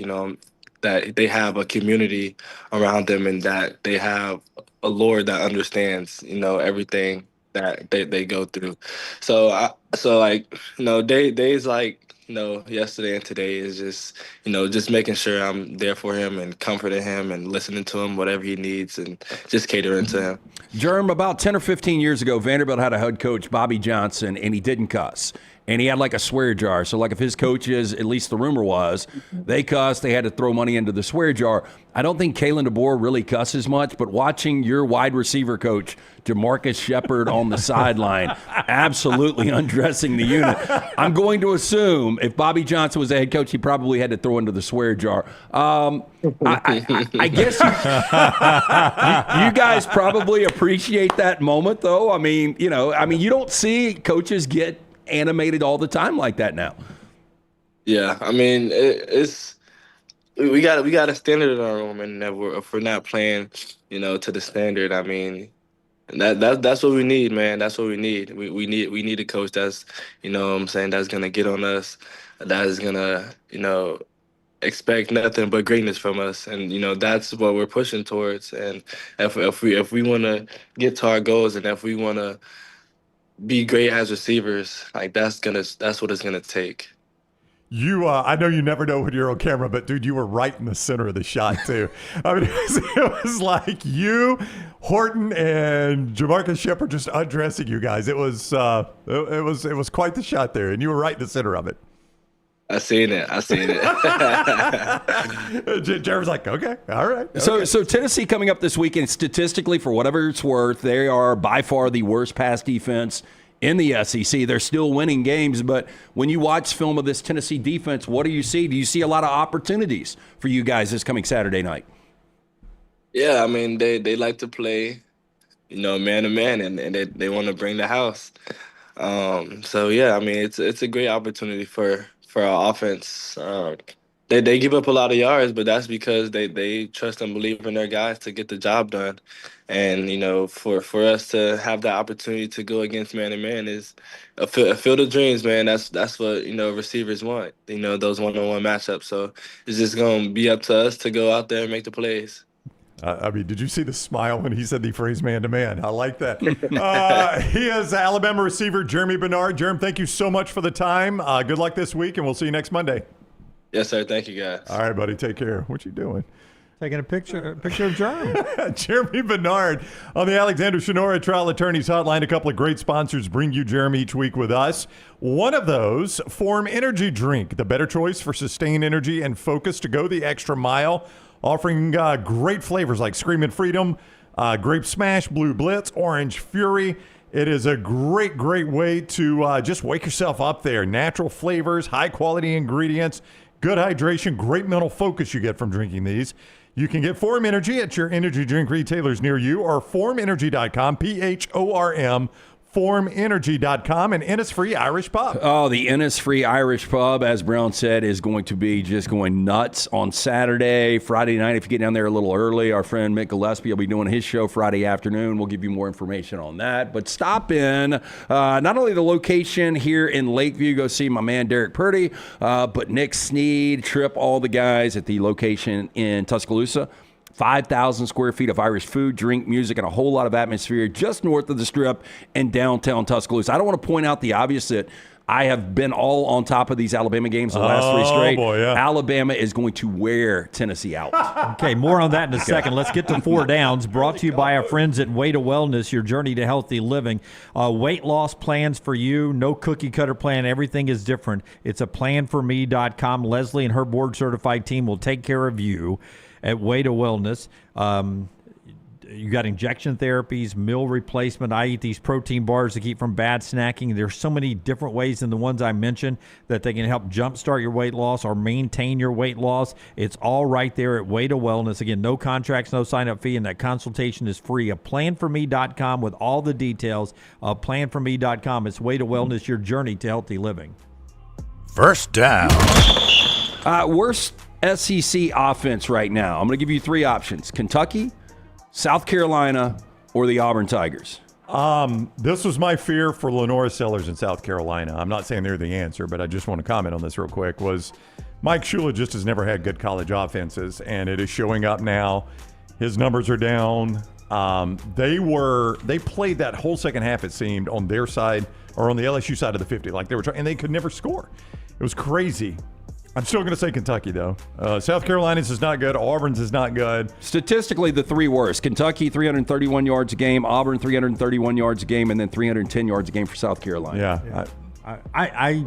that they have a community around them, and that they have a Lord that understands everything that they go through. So days yesterday and today is just making sure I'm there for him and comforting him and listening to him, whatever he needs, and just catering to him. Germ, about 10 or 15 years ago, Vanderbilt had a head coach, Bobby Johnson, and he didn't cuss. And he had a swear jar. So if his coaches, at least the rumor was, they cussed, they had to throw money into the swear jar. I don't think Kalen DeBoer really cusses much, but watching your wide receiver coach, Jamarcus Shepard, on the sideline, absolutely undressing the unit, I'm going to assume if Bobby Johnson was the head coach, he probably had to throw into the swear jar. I guess you guys probably appreciate that moment, though. I mean, you don't see coaches get animated all the time like that now. Yeah, I mean, we got a standard in our room, and if we're not playing, to the standard, I mean, that's what we need, man. That's what we need. We need a coach that's, that's gonna get on us, that is gonna, expect nothing but greatness from us, and that's what we're pushing towards. And if we want to get to our goals, and if we want to be great as receivers, that's what it's gonna take. I know you never know when you're on camera, but dude, you were right in the center of the shot too. I mean, it was like you, Horton, and Jamarcus Shepard just undressing you guys. It was quite the shot there, and you were right in the center of it. I seen it. Jared's like, okay, all right. Okay. So Tennessee coming up this weekend, statistically, for whatever it's worth, they are by far the worst pass defense in the SEC. They're still winning games, but when you watch film of this Tennessee defense, what do you see? Do you see a lot of opportunities for you guys this coming Saturday night? Yeah, I mean, they like to play, man to man, and they want to bring the house. So yeah, I mean, it's a great opportunity for our offense. They give up a lot of yards, but that's because they trust and believe in their guys to get the job done. And, for us to have that opportunity to go against man-to-man is a field of dreams, man. That's what, receivers want, those one-on-one matchups. So it's just going to be up to us to go out there and make the plays. Did you see the smile when he said the phrase man-to-man? I like that. He is Alabama receiver Germie Bernard. Germ, thank you so much for the time. Good luck this week, and we'll see you next Monday. Yes, sir. Thank you, guys. All right, buddy. Take care. What you doing? Taking a picture of Germ. Germie Bernard on the Alexander Shinora Trial Attorneys Hotline. A couple of great sponsors bring you Jeremy each week with us. One of those, Form Energy Drink, the better choice for sustained energy and focus to go the extra mile, offering great flavors like Screamin' Freedom, Grape Smash, Blue Blitz, Orange Fury. It is a great, great way to just wake yourself up there. Natural flavors, high-quality ingredients, good hydration, great mental focus you get from drinking these. You can get Form Energy at your energy drink retailers near you or formenergy.com, PHORM, formenergy.com, and Innisfree Irish Pub. Oh, the Innisfree Irish Pub, as Brown said, is going to be just going nuts on Saturday. Friday night, if you get down there a little early, our friend Mick Gillespie will be doing his show Friday afternoon. We'll give you more information on that. But stop in. Not only the location here in Lakeview, go see my man Derek Purdy, but Nick Sneed, Tripp, all the guys at the location in Tuscaloosa. 5,000 square feet of Irish food, drink, music, and a whole lot of atmosphere just north of the Strip in downtown Tuscaloosa. I don't want to point out the obvious that I have been all on top of these Alabama games the last three straight. Boy, yeah. Alabama is going to wear Tennessee out. Okay, more on that in a second. Let's get to Four Downs, brought to you by our friends at Way to Wellness, your journey to healthy living. Weight loss plans for you, no cookie cutter plan. Everything is different. It's a planforme.com. Leslie and her board-certified team will take care of you at Way to Wellness. You got injection therapies, meal replacement. I eat these protein bars to keep from bad snacking. There's so many different ways than the ones I mentioned that they can help jumpstart your weight loss or maintain your weight loss. It's all right there at Way to Wellness. Again, no contracts, no sign-up fee, and that consultation is free. Planforme.com with all the details. Planforme.com. It's Way to Wellness, your journey to healthy living. First down. Worst SEC offense right now. I'm going to give you three options: Kentucky, South Carolina, or the Auburn Tigers. This was my fear for Lenora Sellers in South Carolina. I'm not saying they're the answer, but I just want to comment on this real quick. Was Mike Shula just has never had good college offenses, and it is showing up now. His numbers are down. They played that whole second half, it seemed, on their side or on the LSU side of the 50, like they were trying, and they could never score. It was crazy. I'm still going to say Kentucky, though. South Carolina's is not good. Auburn's is not good. Statistically, the three worst. Kentucky, 331 yards a game. Auburn, 331 yards a game. And then 310 yards a game for South Carolina. Yeah.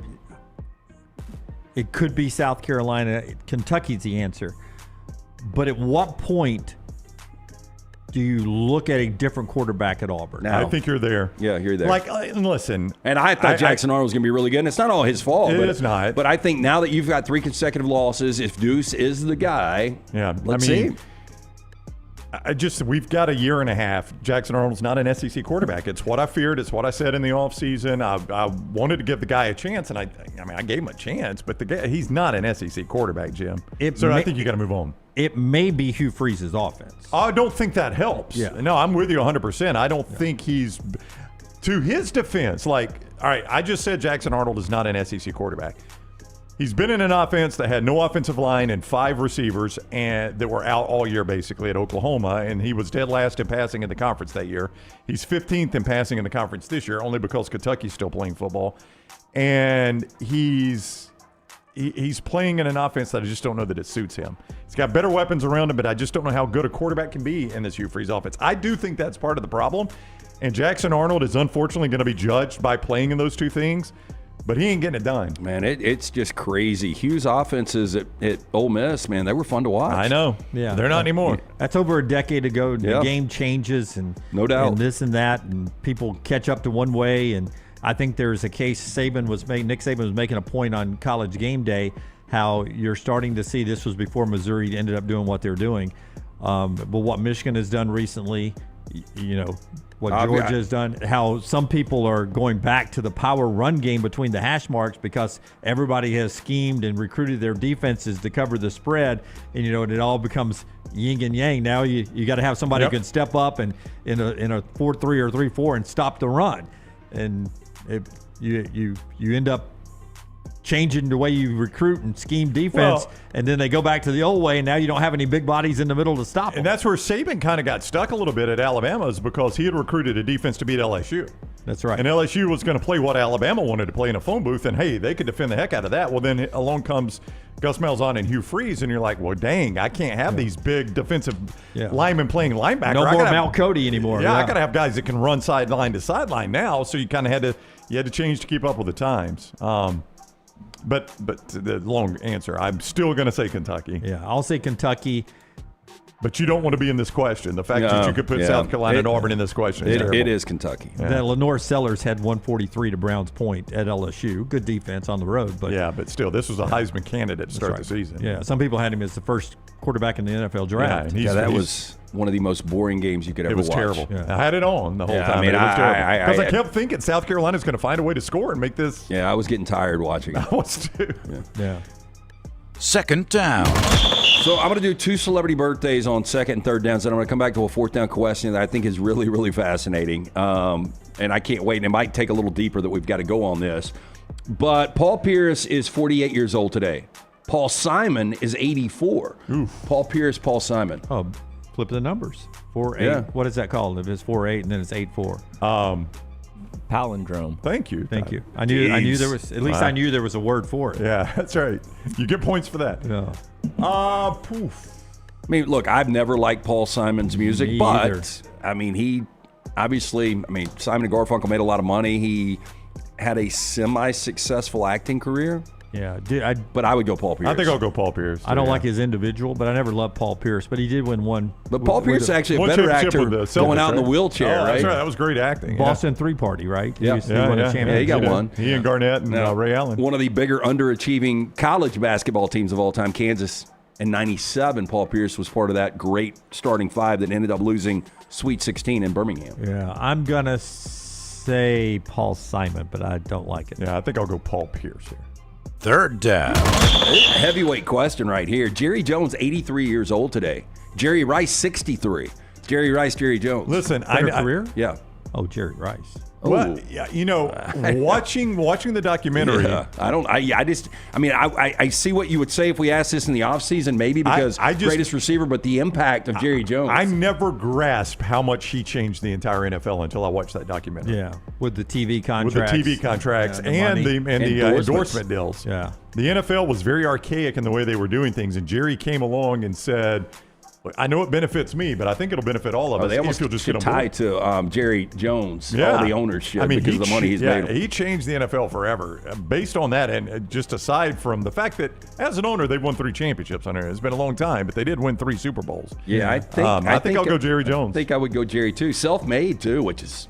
It could be South Carolina. Kentucky's the answer. But at what point do you look at a different quarterback at Auburn? I think you're there. Yeah, you're there. Like, listen. And I thought Jackson Arnold was going to be really good, and it's not all his fault. It's not. But I think now that you've got three consecutive losses, if Deuce is the guy, let's see. We've got a year and a half. Jackson Arnold's not an SEC quarterback. It's what I feared. It's what I said in the offseason. I wanted to give the guy a chance, and I gave him a chance, but he's not an SEC quarterback, Jim. I think you got to move on. It may be Hugh Freeze's offense. I don't think that helps. Yeah. No, I'm with you 100%. I don't think he's – to his defense, all right, I just said Jackson Arnold is not an SEC quarterback. He's been in an offense that had no offensive line and 5 receivers and that were out all year basically at Oklahoma, and he was dead last in passing in the conference that year. He's 15th in passing in the conference this year only because Kentucky's still playing football. And he's playing in an offense that I just don't know that it suits him. He's got better weapons around him, but I just don't know how good a quarterback can be in this Hugh Freeze offense. I do think that's part of the problem, and Jackson Arnold is unfortunately going to be judged by playing in those two things. But he ain't getting it done. Man, it's just crazy. Hugh's offenses at Ole Miss, man, they were fun to watch. I know. Yeah. They're not anymore. That's over a decade ago. The game changes and no doubt. And this and that, and people catch up to one way. And I think there's a case Nick Saban was making a point on College Game Day, how you're starting to see, this was before Missouri ended up doing what they're doing. But what Michigan has done recently what Georgia has done, how some people are going back to the power run game between the hash marks because everybody has schemed and recruited their defenses to cover the spread, and it all becomes yin and yang. Now you got to have somebody who can step up and in a 4-3 or 3-4 and stop the run, and you end up changing the way you recruit and scheme defense, and then they go back to the old way, and now you don't have any big bodies in the middle to stop them. And that's where Saban kind of got stuck a little bit at Alabama, is because he had recruited a defense to beat LSU. That's right. And LSU was going to play what Alabama wanted to play in a phone booth, and hey, they could defend the heck out of that. Well, then along comes Gus Malzahn and Hugh Freeze, and you're like, well, dang, I can't have these big defensive linemen playing linebacker. No more Mal Cody anymore. Yeah, I got to have guys that can run sideline to sideline now, so you kind of had to change to keep up with the times. But the long answer, I'm still going to say Kentucky. Yeah, I'll say Kentucky. But you don't want to be in this question. The fact that you could put South Carolina and Auburn in this question is terrible. It is Kentucky. Yeah. That Lenore Sellers had 143 to Brown's point at LSU. Good defense on the road. But still, this was a Heisman candidate to start the season. Yeah, some people had him as the first quarterback in the NFL draft. Yeah, that was one of the most boring games you could ever watch. It was terrible. Yeah. I had it on the whole time. I mean, it was terrible. Because I kept thinking South Carolina's going to find a way to score and make this. Yeah, I was getting tired watching it. I was too. Yeah. Second down. So I'm going to do 2 celebrity birthdays on second and third downs, and I'm going to come back to a fourth down question that I think is really, really fascinating. And I can't wait. And it might take a little deeper that we've got to go on this. But Paul Pierce is 48 years old today. Paul Simon is 84. Oof. Paul Pierce, Paul Simon. Oh, flip the numbers. 4-8. Yeah. What is that called? If it's 4-8 and then it's 8-4. Palindrome. Thank you. I knew there was, at least I knew there was a word for it. Yeah, that's right. You get points for that. Yeah. I mean, look, I've never liked Paul Simon's music, Me but either. I mean, he obviously, Simon and Garfunkel made a lot of money. He had a semi-successful acting career. Yeah, but I would go Paul Pierce. I think I'll go Paul Pierce. I don't like his individual, but I never loved Paul Pierce. But he did win one. But Paul Pierce is actually a better actor going out in the wheelchair, right? That's right. That was great acting. Boston Three Party, right? Yeah, He won a championship. Yeah, he got one. He and Garnett and Ray Allen. One of the bigger underachieving college basketball teams of all time, Kansas. In '97, Paul Pierce was part of that great starting five that ended up losing Sweet 16 in Birmingham. Yeah, I'm going to say Paul Simon, but I don't like it. Yeah, I think I'll go Paul Pierce here. Third down. Heavyweight question right here. Jerry Jones, 83 years old today. Jerry Rice, 63. Jerry Rice, Jerry Jones. Listen, career? Yeah. Oh, Jerry Rice. Well, yeah, watching the documentary. Yeah, I see what you would say if we asked this in the offseason, maybe because greatest receiver, but the impact of Jerry Jones. I never grasped how much he changed the entire NFL until I watched that documentary. Yeah, with the TV contracts. And the endorsement deals. Yeah. The NFL was very archaic in the way they were doing things, and Jerry came along and said, look, I know it benefits me, but I think it'll benefit all of us. They almost if you'll just get tied to Jerry Jones, all the ownership, because of the money he's made. He changed the NFL forever. Based on that, and just aside from the fact that as an owner, they've won 3 championships on there. It's been a long time, but they did win 3 Super Bowls. Yeah, I think I'll go Jerry Jones. I think I would go Jerry too. Self-made too, which is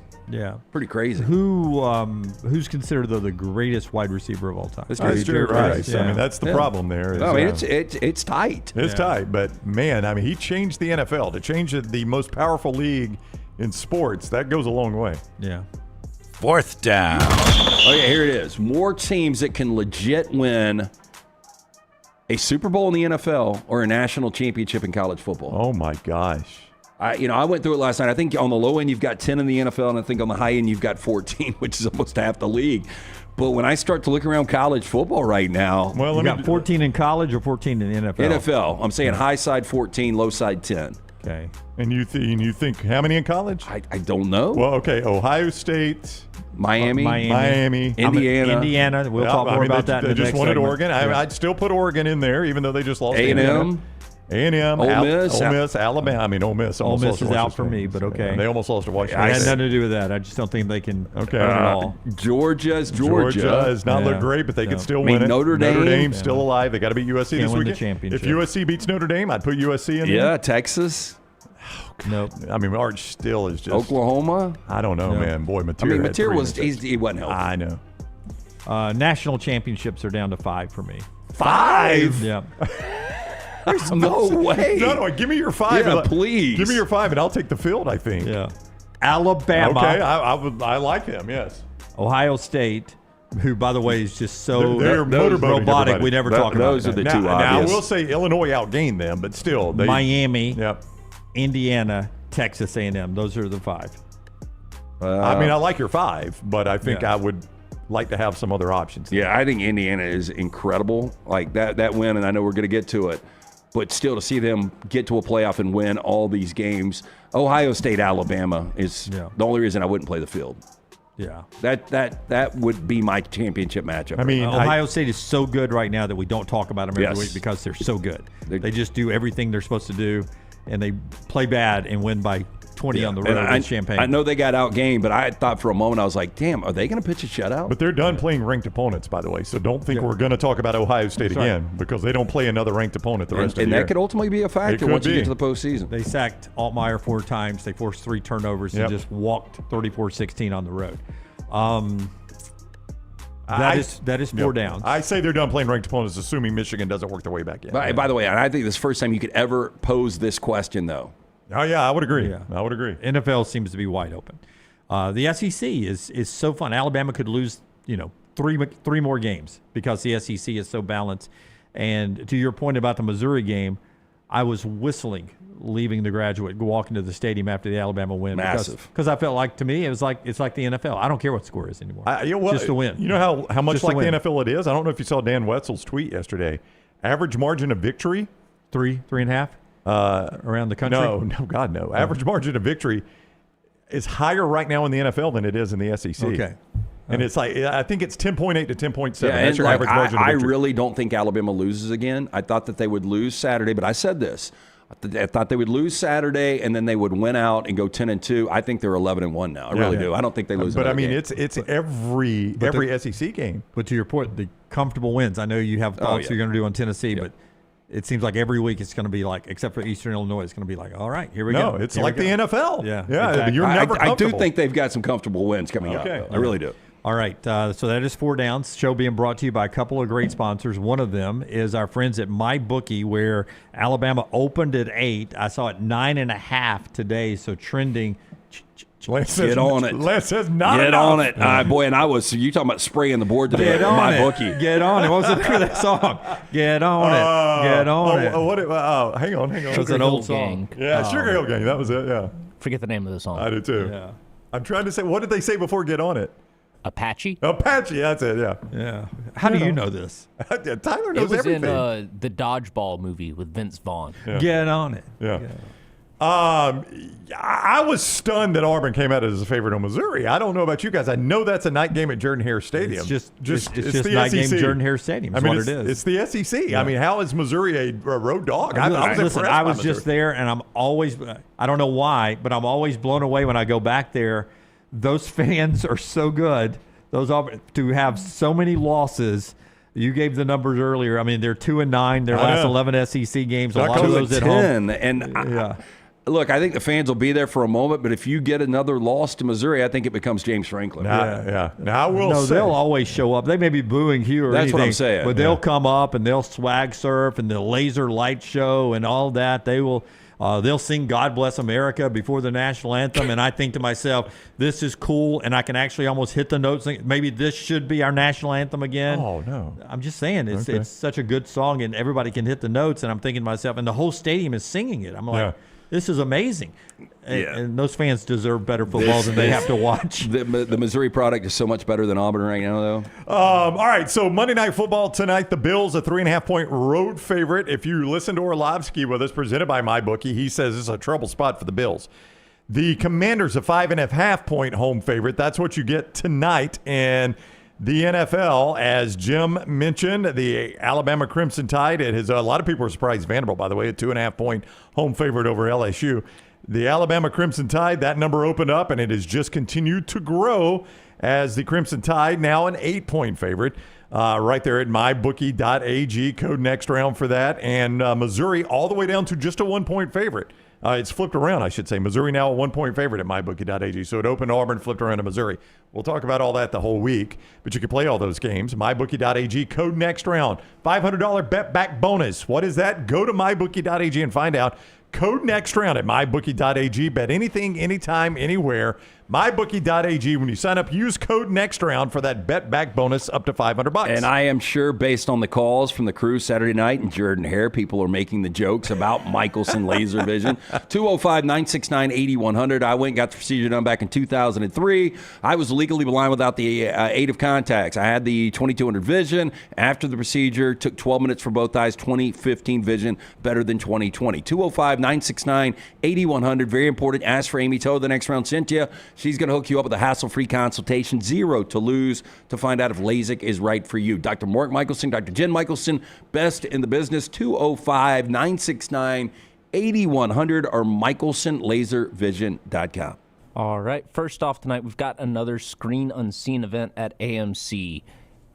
pretty crazy. Who's considered the greatest wide receiver of all time? That's Jerry Rice. Yeah. I mean, that's the problem there. It's tight. It's tight, but man, he changed the NFL. To change the most powerful league in sports, that goes a long way. Yeah. Fourth down. Oh yeah, here it is. More teams that can legit win a Super Bowl in the NFL or a national championship in college football. Oh my gosh. I went through it last night. I think on the low end you've got 10 in the NFL, and I think on the high end you've got 14, which is almost half the league. But when I start to look around college football right now, you got 14 in college or 14 in the NFL? NFL. I'm saying high side 14, low side 10. Okay. And you think how many in college? I don't know. Well, okay, Ohio State, Miami, Indiana. We'll talk more about that. They just wanted Oregon. I'd still put Oregon in there, even though they just lost A&M. A&M, Ole Miss, Alabama. Ole Miss. Ole Miss is out for me, but okay. They almost lost to Washington. It had nothing to do with that. I just don't think they can win it all. Georgia has not looked great, but they could still win it. Notre Dame's still alive. They got to beat USC this weekend. The championship. If USC beats Notre Dame, I'd put USC in there. Yeah, Texas. Nope. Arch still is just Oklahoma. I don't know, man. Boy, Mateer. Mateer he wasn't healthy. I know. National championships are down to 5 for me. 5? Yeah. There's no way. No, give me your 5. Yeah, please. Give me your 5, and I'll take the field, I think. Yeah. Alabama. Okay, I like them, yes. Ohio State, who, by the way, is just so they're robotic. everybody. We never talk about those are the that. two Now, obvious. I will say Illinois outgained them, but still. Miami, Yep. Indiana, Texas A&M. Those are the 5. I mean, I like your 5, but I think I would like to have some other options. Yeah, I think Indiana is incredible. Like that win, and I know we're going to get to it, but still to see them get to a playoff and win all these games. Ohio State, Alabama is the only reason I wouldn't play the field. Yeah. That would be my championship matchup. I mean, Ohio State is so good right now that we don't talk about them every Yes. week because they're so good. They just do everything they're supposed to do, and they play bad and win by 20 on the road in Champaign. I know they got outgained, but I thought for a moment, I was like, damn, are they going to pitch a shutout? But they're done playing ranked opponents, by the way. So don't think we're going to talk about Ohio State again because they don't play another ranked opponent the rest of the year. And that could ultimately be a factor once you get to the postseason. They sacked Altmaier 4 times. They forced 3 turnovers and just walked 34-16 on the road. That is 4 downs. I say they're done playing ranked opponents, assuming Michigan doesn't work their way back in. By the way, and I think this is the first time you could ever pose this question, though. Oh, yeah, I would agree. Yeah. I would agree. NFL seems to be wide open. The SEC is so fun. Alabama could lose, 3 more games because the SEC is so balanced. And to your point about the Missouri game, I was whistling leaving the Graduate, walking to the stadium after the Alabama win. Massive. Because I felt like, to me, it's like the NFL. I don't care what the score is anymore. Just to win. You know how much Just like to the win. NFL it is? I don't know if you saw Dan Wetzel's tweet yesterday. Average margin of victory? 3.5? Around the country? No, God, no. Average margin of victory is higher right now in the NFL than it is in the SEC. Okay. And it's like, I think it's 10.8 to 10.7. Yeah, That's your average margin of I victory. really don't think Alabama loses again. I thought that they would lose Saturday, but I said this. I thought they would lose Saturday and then they would win out and go 10-2. I think they're 11-1 now. I really do. I don't think they lose. But I mean, game. it's every SEC game. But to your point, the comfortable wins. I know you have thoughts you're going to do on Tennessee, but it seems like every week it's going to be like, except for Eastern Illinois, it's going to be like, all right, here we go. No, it's Here like we the go. NFL. Yeah, exactly. You're never I do comfortable. think they've got some comfortable wins coming up. Though. I really do. All right, so that is 4 downs. Show being brought to you by a couple of great sponsors. One of them is our friends at MyBookie, where Alabama opened at 8. I saw it 9.5 today, so trending. Get on it. Lance says not Get enough. on it. Boy, and you talking about spraying the board today. Get on MyBookie. it. Get on it. What was the name of that song? Get on it. Get on it. Hang on. It was an old song. Yeah, Sugar Hill Gang. That was it, yeah. Forget the name of the song. I do too. Yeah. I'm trying to say, what did they say before Get On It? Apache? Apache, that's it, yeah. Yeah. How do you know this? Tyler knows it was everything. in the Dodgeball movie with Vince Vaughn. Yeah. Get on it. Yeah. I was stunned that Auburn came out as a favorite on Missouri. I don't know about you guys. I know that's a night game at Jordan-Hare Stadium. It's just the night game SEC. Jordan-Hare Stadium. That's what it is. It's the SEC. Yeah. I mean, how is Missouri a road dog? I was Listen, impressed I by was just Missouri. there, and I'm always, I don't know why, but I'm always blown away when I go back there. Those fans are so good. To have so many losses. You gave the numbers earlier. I mean, they're 2-9. Their last 11 SEC games. A lot of those at home. And look, I think the fans will be there for a moment, but if you get another loss to Missouri, I think it becomes James Franklin. Yeah. Now I will say. They'll always show up. They may be booing Hugh or That's anything. what I'm saying. But they'll come up and they'll swag surf and the laser light show and all that. They will. They'll sing "God Bless America" before the national anthem, and I think to myself, "This is cool," and I can actually almost hit the notes. Maybe this should be our national anthem again. Oh no! I'm just saying it's such a good song, and everybody can hit the notes. And I'm thinking to myself, and the whole stadium is singing it. I'm like, this is amazing. And those fans deserve better football than they have to watch. The Missouri product is so much better than Auburn right now, though. All right, so Monday Night Football tonight. The Bills, a 3.5-point road favorite. If you listen to Orlovsky with us, presented by MyBookie, he says it's a trouble spot for the Bills. The Commanders, a 5.5-point home favorite. That's what you get tonight. And the NFL, as Jim mentioned, the Alabama Crimson Tide. A lot of people are surprised. Vanderbilt, by the way, a 2.5-point home favorite over LSU. The Alabama Crimson Tide, that number opened up, and it has just continued to grow as the Crimson Tide, now an 8-point favorite. Right there at mybookie.ag, code next round for that. And Missouri all the way down to just a 1-point favorite. It's flipped around, I should say. Missouri now a 1-point favorite at mybookie.ag. So it opened Auburn, flipped around to Missouri. We'll talk about all that the whole week, but you can play all those games. mybookie.ag, code next round. $500 bet back bonus. What is that? Go to mybookie.ag and find out. Code next round at mybookie.ag. Bet anything, anytime, anywhere. mybookie.ag. When you sign up, use code next round for that bet back bonus up to $500. And I am sure, based on the calls from the crew Saturday night and Jordan Hare, people are making the jokes about Michelson laser vision. 205-969-8100. I went and got the procedure done back in 2003. I was legally blind without the aid of contacts. I had the 2200 vision. After the procedure, took 12 minutes for both eyes. 2015 vision, better than 2020. 205-969-8100. Very important. Ask for Amy Toe, the next round, Cynthia. She's going to hook you up with a hassle-free consultation, 0 to lose, to find out if LASIK is right for you. Dr. Mark Michelson, Dr. Jen Michelson, best in the business, 205-969-8100 or michelsonlaservision.com. All right. First off tonight, we've got another Screen Unseen event at AMC.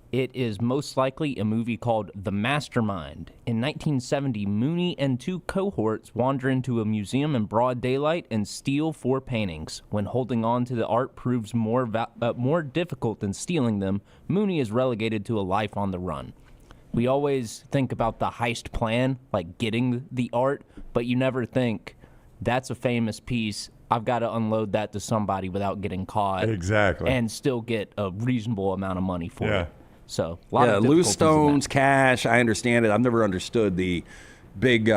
It is most likely a movie called The Mastermind. In 1970, Mooney and 2 cohorts wander into a museum in broad daylight and steal 4 paintings. When holding on to the art proves more difficult than stealing them, Mooney is relegated to a life on the run. We always think about the heist plan, like getting the art, but you never think, that's a famous piece. I've got to unload that to somebody without getting caught. Exactly. And still get a reasonable amount of money for it. So, a lot of loose stones, cash. I understand it. I've never understood the big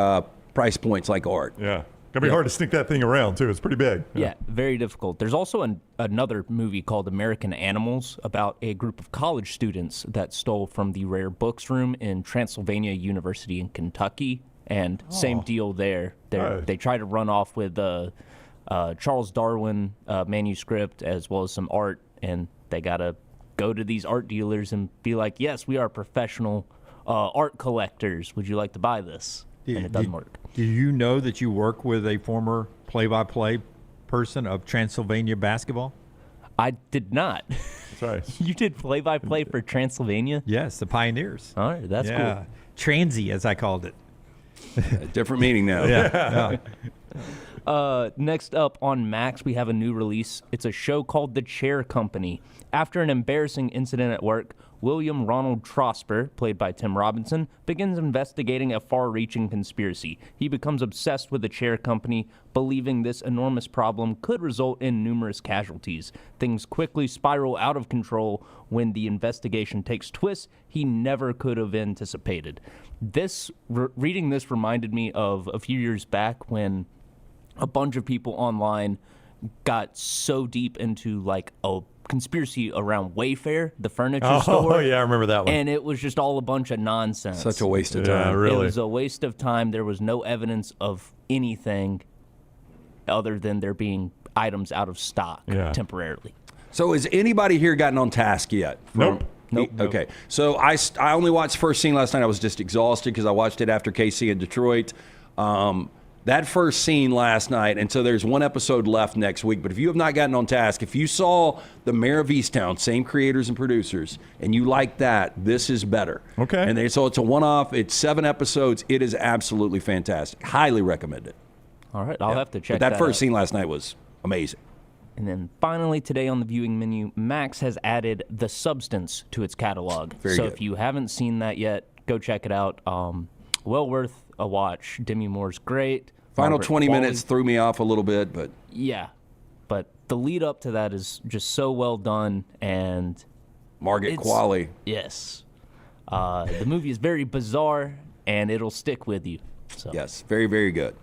price points like art. Yeah. Gonna be hard to sneak that thing around, too. It's pretty big. Yeah, very difficult. There's also another movie called American Animals about a group of college students that stole from the Rare Books Room in Transylvania University in Kentucky. And same deal there. They try to run off with Charles Darwin manuscript as well as some art, and they got to go to these art dealers and be like, yes, we are professional art collectors. Would you like to buy this? And it doesn't work. Do you know that you work with a former play-by-play person of Transylvania basketball? I did not. That's right. You did play-by-play for Transylvania? Yes, the Pioneers. All right, that's cool. Transy, as I called it. Different meaning now. Yeah. Next up on Max, we have a new release. It's a show called The Chair Company. After an embarrassing incident at work, William Ronald Trosper, played by Tim Robinson, begins investigating a far-reaching conspiracy. He becomes obsessed with the Chair Company, believing this enormous problem could result in numerous casualties. Things quickly spiral out of control when the investigation takes twists he never could have anticipated. Reading this reminded me of a few years back when a bunch of people online got so deep into like a conspiracy around Wayfair, the furniture store. Oh, yeah, I remember that one. And it was just all a bunch of nonsense. Such a waste of time. Yeah, really. It was a waste of time. There was no evidence of anything other than there being items out of stock temporarily. So has anybody here gotten on task yet? Nope. Okay. So I only watched the first scene last night. I was just exhausted because I watched it after KC in Detroit. That first scene last night, and so there's one episode left next week. But if you have not gotten on task, if you saw The Mayor of Easttown, same creators and producers, and you like that, this is better. Okay. And so it's a one-off. It's 7 episodes. It is absolutely fantastic. Highly recommend it. All right. I'll have to check that first out. scene last night was amazing. And then finally today on the viewing menu, Max has added The Substance to its catalog. Very so good. if you haven't seen that yet, go check it out. Well worth a watch. Demi Moore's great. Final Margaret 20 Qualley. minutes threw me off a little bit, but Yeah, but the lead up to that is just so well done, and Margaret Qualley. Yes, the movie is very bizarre, and it'll stick with you. So. Yes, very, very good.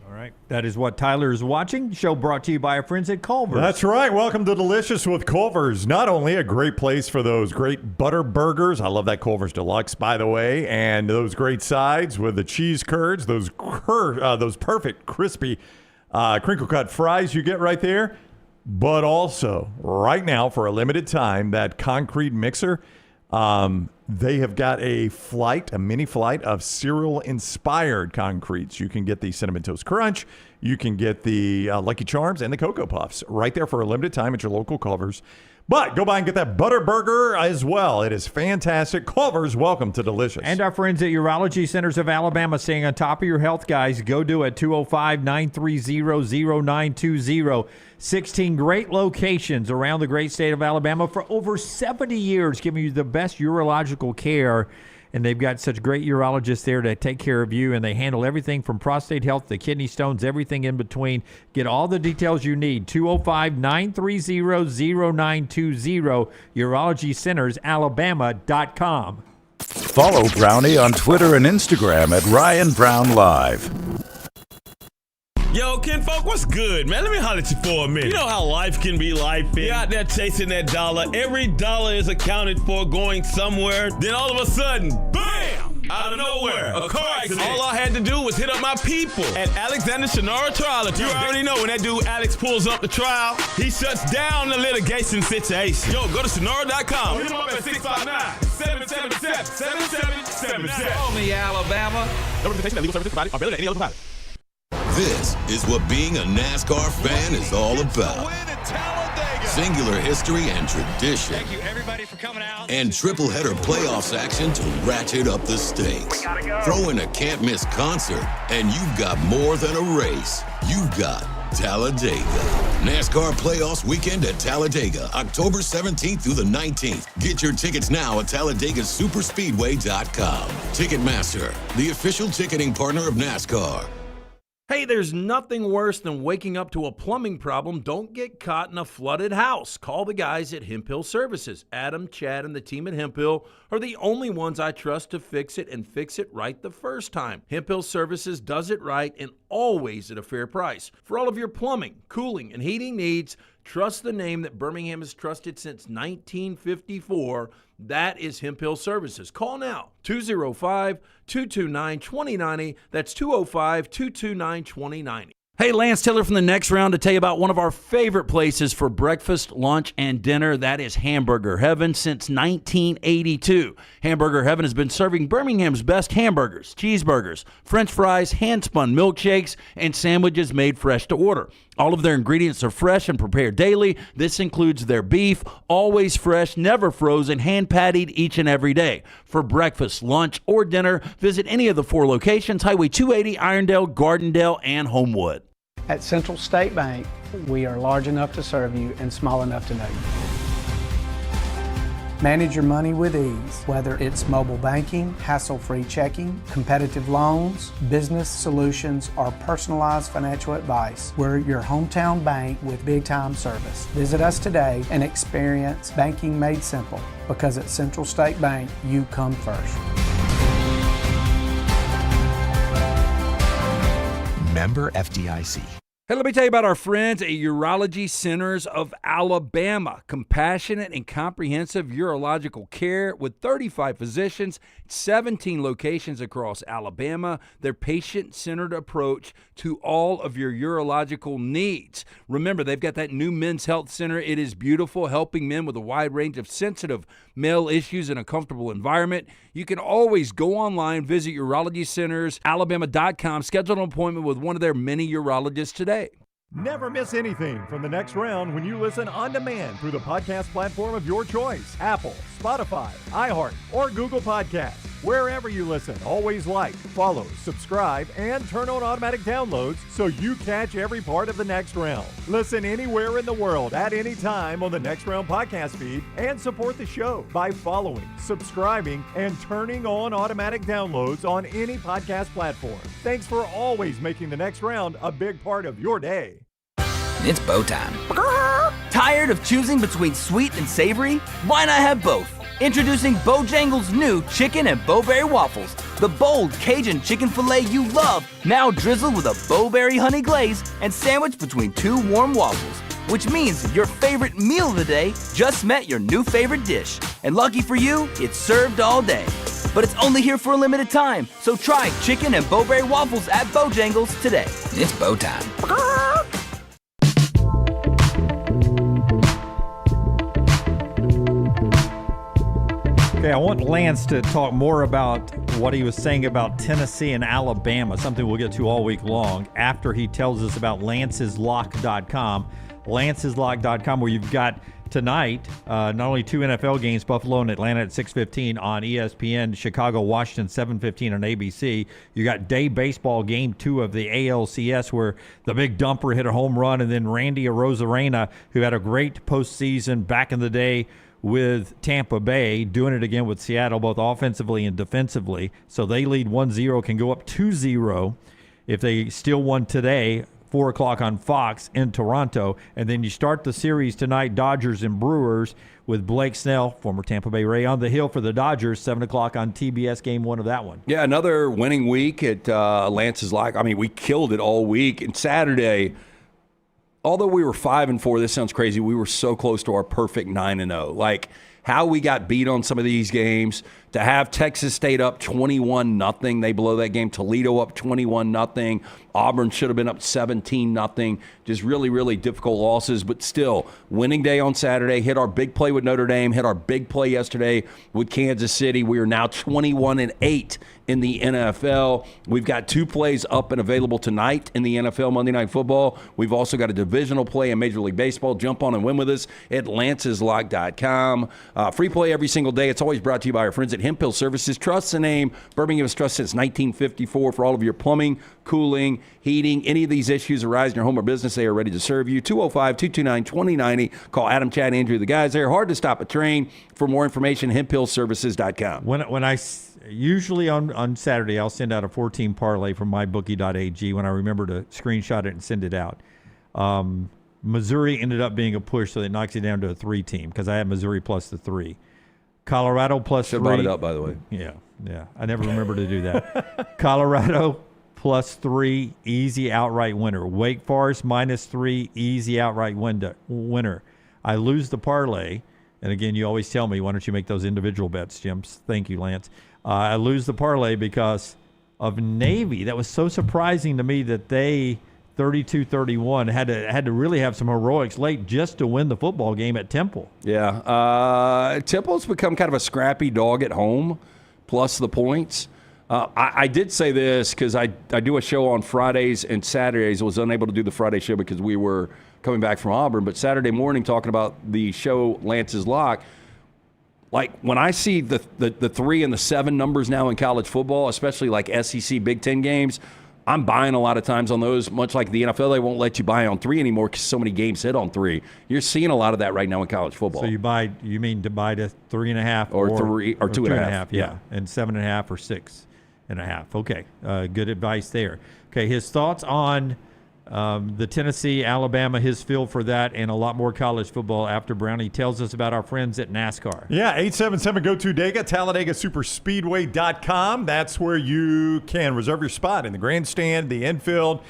All right. That is what Tyler is watching. Show brought to you by our friends at Culver's. That's right. Welcome to Delicious with Culver's. Not only a great place for those great butter burgers. I love that Culver's Deluxe, by the way. And those great sides with the cheese curds, those perfect crispy crinkle-cut fries you get right there. But also, right now, for a limited time, that concrete mixer, they have got a mini flight of cereal-inspired concretes. You can get the Cinnamon Toast Crunch. You can get the Lucky Charms and the Cocoa Puffs right there for a limited time at your local Culver's. But go by and get that butter burger as well. It is fantastic. Culver's, welcome to Delicious. And our friends at Urology Centers of Alabama, staying on top of your health, guys. Go do it. 205-930-0920. 16 great locations around the great state of Alabama for over 70 years, giving you the best urological care. And they've got such great urologists there to take care of you, and they handle everything from prostate health to kidney stones, everything in between. Get all the details you need. 205-930-0920, UrologyCentersAlabama.com. Follow Brownie on Twitter and Instagram at Ryan Brown Live. Yo, kinfolk, what's good, man? Let me holler at you for a minute. You know how life can be life. You're out there chasing that dollar. Every dollar is accounted for going somewhere. Then all of a sudden, bam! Out of nowhere, a car accident. All I had to do was hit up my people at Alexander Shannara Trial Attorney. You already know when that dude Alex pulls up the trial, he shuts down the litigation situation. Yo, go to Shannara.com. Hit him up at 659-777-7777. Call me, Alabama. No representation that legal services provided are better than any other provider. This is what being a NASCAR fan is all about. Singular history and tradition. Thank you, everybody, for coming out. And triple header playoffs action to ratchet up the stakes. Throw in a can't miss concert, and you've got more than a race. You've got Talladega. NASCAR Playoffs Weekend at Talladega, October 17th through the 19th. Get your tickets now at TalladegaSuperspeedway.com. Ticketmaster, the official ticketing partner of NASCAR. Hey, there's nothing worse than waking up to a plumbing problem. Don't get caught in a flooded house. Call the guys at Hemp Hill Services. Adam, Chad, and the team at Hemp Hill are the only ones I trust to fix it and fix it right the first time. Hemp Hill Services does it right and always at a fair price. For all of your plumbing, cooling, and heating needs, trust the name that Birmingham has trusted since 1954. That is Hemp Hill Services. Call now, 205-229-2090. That's 205-229-2090. Hey, Lance Taylor from the Next Round to tell you about one of our favorite places for breakfast, lunch, and dinner. That is Hamburger Heaven since 1982. Hamburger Heaven has been serving Birmingham's best hamburgers, cheeseburgers, French fries, hand-spun milkshakes, and sandwiches made fresh to order. All of their ingredients are fresh and prepared daily. This includes their beef, always fresh, never frozen, hand-pattied each and every day. For breakfast, lunch, or dinner, visit any of the 4 locations, Highway 280, Irondale, Gardendale, and Homewood. At Central State Bank, we are large enough to serve you and small enough to know you. Manage your money with ease, whether it's mobile banking, hassle-free checking, competitive loans, business solutions, or personalized financial advice. We're your hometown bank with big-time service. Visit us today and experience banking made simple, because at Central State Bank, you come first. Member FDIC. Hey, let me tell you about our friends at Urology Centers of Alabama. Compassionate and comprehensive urological care with 35 physicians, 17 locations across Alabama. Their patient-centered approach to all of your urological needs. Remember, they've got that new men's health center. It is beautiful, helping men with a wide range of sensitive male issues in a comfortable environment. You can always go online, visit UrologyCentersAlabama.com, schedule an appointment with one of their many urologists today. Never miss anything from the Next Round when you listen on demand through the podcast platform of your choice. Apple, Spotify, iHeart, or Google Podcasts. Wherever you listen, always like, follow, subscribe, and turn on automatic downloads so you catch every part of the Next Round. Listen anywhere in the world at any time on the Next Round podcast feed and support the show by following, subscribing, and turning on automatic downloads on any podcast platform. Thanks for always making the Next Round a big part of your day. It's bow time. Tired of choosing between sweet and savory? Why not have both? Introducing Bojangles' new chicken and bowberry waffles. The bold Cajun chicken filet you love, now drizzled with a bowberry honey glaze and sandwiched between 2 warm waffles. Which means your favorite meal of the day just met your new favorite dish. And lucky for you, it's served all day. But it's only here for a limited time, so try chicken and bowberry waffles at Bojangles today. It's bow time. Okay, I want Lance to talk more about what he was saying about Tennessee and Alabama, something we'll get to all week long, after he tells us about lanceslock.com. lanceslock.com, where you've got tonight, not only 2 NFL games, Buffalo and Atlanta at 6:15 on ESPN, Chicago, Washington, 7:15 on ABC. You got day baseball game 2 of the ALCS where the big dumper hit a home run, and then Randy Arozarena, who had a great postseason back in the day with Tampa Bay, doing it again with Seattle, both offensively and defensively. So they lead 1-0, can go up 2-0 if they still won today. 4 o'clock on Fox in Toronto. And then you start the series tonight, Dodgers and Brewers, with Blake Snell, former Tampa Bay Ray, on the hill for the Dodgers, 7 o'clock on TBS, game 1 of that one. Yeah, another winning week at Lance's Lock. I mean, we killed it all week. And Saturday, although we were 5-4, this sounds crazy, we were so close to our perfect 9-0. Like, how we got beat on some of these games, to have Texas State up 21-0, they blow that game. Toledo up 21-0. Auburn should have been up 17-0. Just really, really difficult losses, but still, winning day on Saturday. Hit our big play with Notre Dame. Hit our big play yesterday with Kansas City. We are now 21-8 in the NFL. We've got 2 plays up and available tonight in the NFL Monday Night Football. We've also got a divisional play in Major League Baseball. Jump on and win with us at lanceslock.com. Free play every single day. It's always brought to you by our friends at Hemp Hill Services. Trust the name. Birmingham has trusted since 1954 for all of your plumbing, cooling, heating. Any of these issues arise in your home or business, they are ready to serve you. 205-229-2090. Call Adam, Chad, Andrew, the guys there. Hard to stop a train. For more information, hemphillservices.com. When I usually on Saturday, I'll send out a 14 parlay from mybookie.ag when I remember to screenshot it and send it out. Missouri ended up being a push, so it knocks it down to a 3 team because I had Missouri plus the 3. Colorado plus 3. Should have brought it up, by the way. Yeah. I never remember to do that. Colorado plus 3, easy outright winner. Wake Forest minus 3, easy outright winner. I lose the parlay, and again, you always tell me, why don't you make those individual bets, Jim? Thank you, Lance. I lose the parlay because of Navy. That was so surprising to me that they 32-31 had to really have some heroics late just to win the football game at Temple. Yeah, Temple's become kind of a scrappy dog at home, plus the points. I did say this because I do a show on Fridays and Saturdays. I was unable to do the Friday show because we were coming back from Auburn, but Saturday morning talking about the show Lance's Lock. Like, when I see the 3 and the 7 numbers now in college football, especially like SEC Big Ten games, I'm buying a lot of times on those. Much like the NFL, they won't let you buy on 3 anymore because so many games hit on 3. You're seeing a lot of that right now in college football. So you mean to buy to 3.5 or 3 or 2.5? Yeah, and 7.5 or 6.5. Okay, good advice there. Okay, his thoughts on the Tennessee, Alabama, his feel for that, and a lot more college football after Brownie tells us about our friends at NASCAR. Yeah, 877-GO-TO-DAGA, TalladegaSuperspeedway.com. That's where you can reserve your spot in the grandstand, the infield,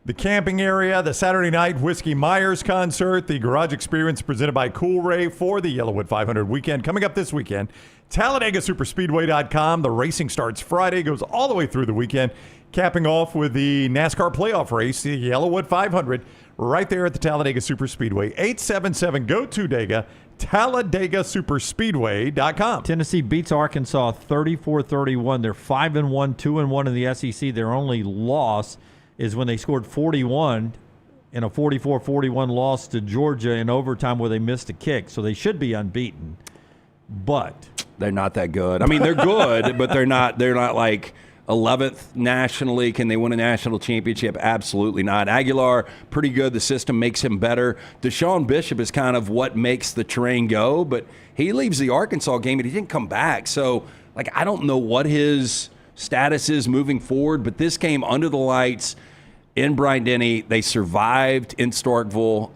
the camping area, the Saturday night Whiskey Myers concert, the garage experience presented by Cool Ray for the Yellowwood 500 weekend. Coming up this weekend, TalladegaSuperspeedway.com. The racing starts Friday, goes all the way through the weekend, capping off with the NASCAR playoff race, the Yellowwood 500, right there at the Talladega Superspeedway. 877-GO-TO-DAGA, TalladegaSuperspeedway.com. Tennessee beats Arkansas 34-31. They're 5-1, 2-1 in the SEC. Their only loss is when they scored 41 in a 44-41 loss to Georgia in overtime where they missed a kick. So they should be unbeaten. But they're not that good. I mean, they're good, but they're not like 11th nationally. Can they win a national championship? Absolutely not. Aguilar, pretty good. The system makes him better. Deshaun Bishop is kind of what makes the train go, but he leaves the Arkansas game and he didn't come back. So, I don't know what his status is moving forward, but this game under the lights in Bryant-Denny, they survived in Starkville,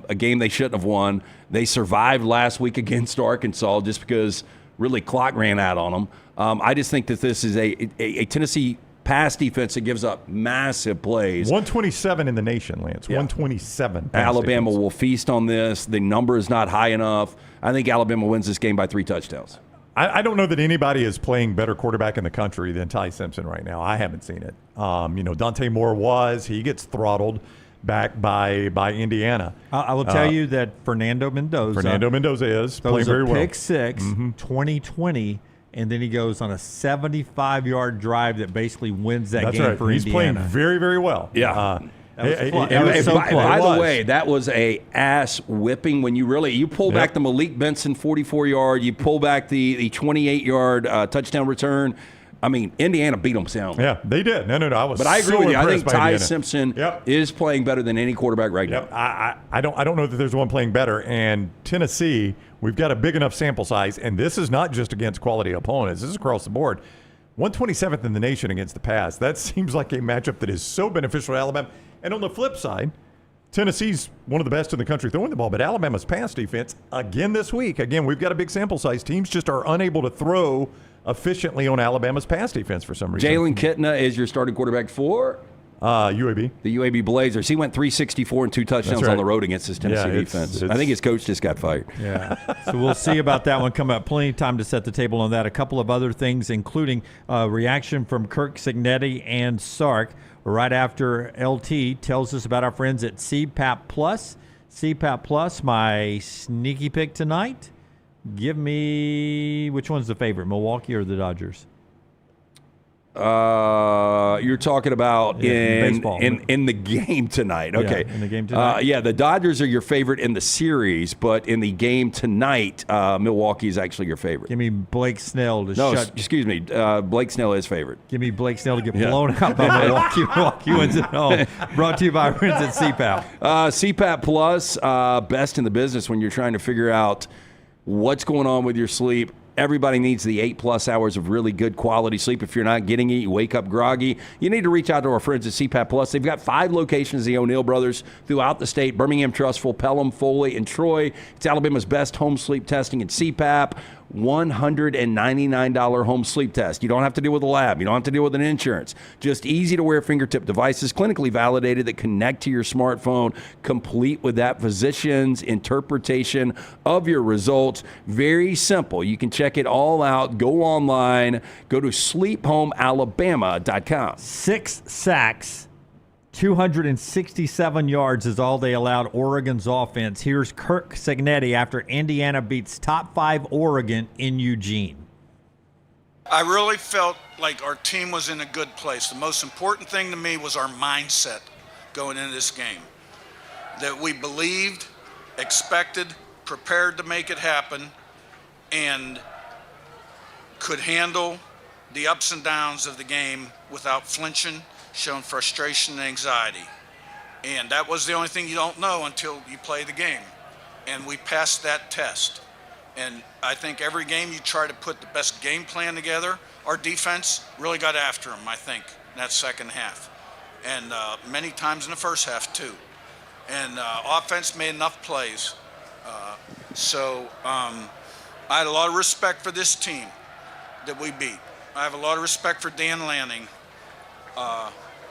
a game they shouldn't have won. They survived last week against Arkansas just because really clock ran out on them. I just think that this is a Tennessee pass defense that gives up massive plays. 127 in the nation, Lance. Yeah. 127. Alabama will feast on this. The number is not high enough. I think Alabama wins this game by 3 touchdowns. I don't know that anybody is playing better quarterback in the country than Ty Simpson right now. I haven't seen it. Dante Moore he gets throttled back by Indiana. I will tell you that Fernando Mendoza is playing very well. Pick 6, 2020, and then he goes on a 75-yard drive that basically wins that game for He's Indiana. Playing very, very well. Yeah. By the way, that was a ass whipping when you pull back the Malik Benson 44-yard, you pull back the 28-yard touchdown return. I mean, Indiana beat them sound. Yeah, they did. No. But I agree with you. I think Ty Simpson is playing better than any quarterback right now. I don't know that there's one playing better. And Tennessee, we've got a big enough sample size, and this is not just against quality opponents. This is across the board. 127th in the nation against the pass. That seems like a matchup that is so beneficial to Alabama. And on the flip side, Tennessee's one of the best in the country throwing the ball, but Alabama's pass defense, again this week, we've got a big sample size. Teams just are unable to throw efficiently on Alabama's pass defense for some reason. Jalen Kitna is your starting quarterback for UAB. The UAB Blazers. He went 364 and 2 touchdowns on the road against his Tennessee defense. I think his coach just got fired. Yeah. So we'll see about that one coming up. Plenty of time to set the table on that. A couple of other things, including reaction from Kirk Cignetti and Sark right after LT tells us about our friends at CPAP Plus. CPAP Plus, my sneaky pick tonight. Give me, which one's the favorite, Milwaukee or the Dodgers? You're talking about baseball. in the game tonight. Okay. In the game tonight. The Dodgers are your favorite in the series, but in the game tonight, Milwaukee is actually your favorite. Give me Blake Snell to shut. Excuse me. Blake Snell is favorite. Give me Blake Snell to get blown out by Milwaukee. Milwaukee wins it home. Brought to you by our friends at CPAP. CPAP Plus, best in the business when you're trying to figure out what's going on with your sleep. Everybody needs the 8+ hours of really good quality sleep. If you're not getting it, you wake up groggy. You need to reach out to our friends at CPAP Plus. They've got 5 locations, the O'Neill brothers, throughout the state: Birmingham, Trussville, Pelham, Foley, and Troy. It's Alabama's best home sleep testing at CPAP. $199 home sleep test. You don't have to deal with a lab. You don't have to deal with an insurance. Just easy-to-wear fingertip devices, clinically validated, that connect to your smartphone, complete with that physician's interpretation of your results. Very simple. You can check it all out. Go online. Go to sleephomealabama.com. 6 sacks. 267 yards is all they allowed Oregon's offense. Here's Kirk Cignetti after Indiana beats top 5 Oregon in Eugene. I really felt like our team was in a good place. The most important thing to me was our mindset going into this game. That we believed, expected, prepared to make it happen, and could handle the ups and downs of the game without flinching, showing frustration and anxiety. And that was the only thing you don't know until you play the game. And we passed that test. And I think every game you try to put the best game plan together. Our defense really got after them, I think, in that second half. And many times in the first half, too. And offense made enough plays. So I had a lot of respect for this team that we beat. I have a lot of respect for Dan Lanning.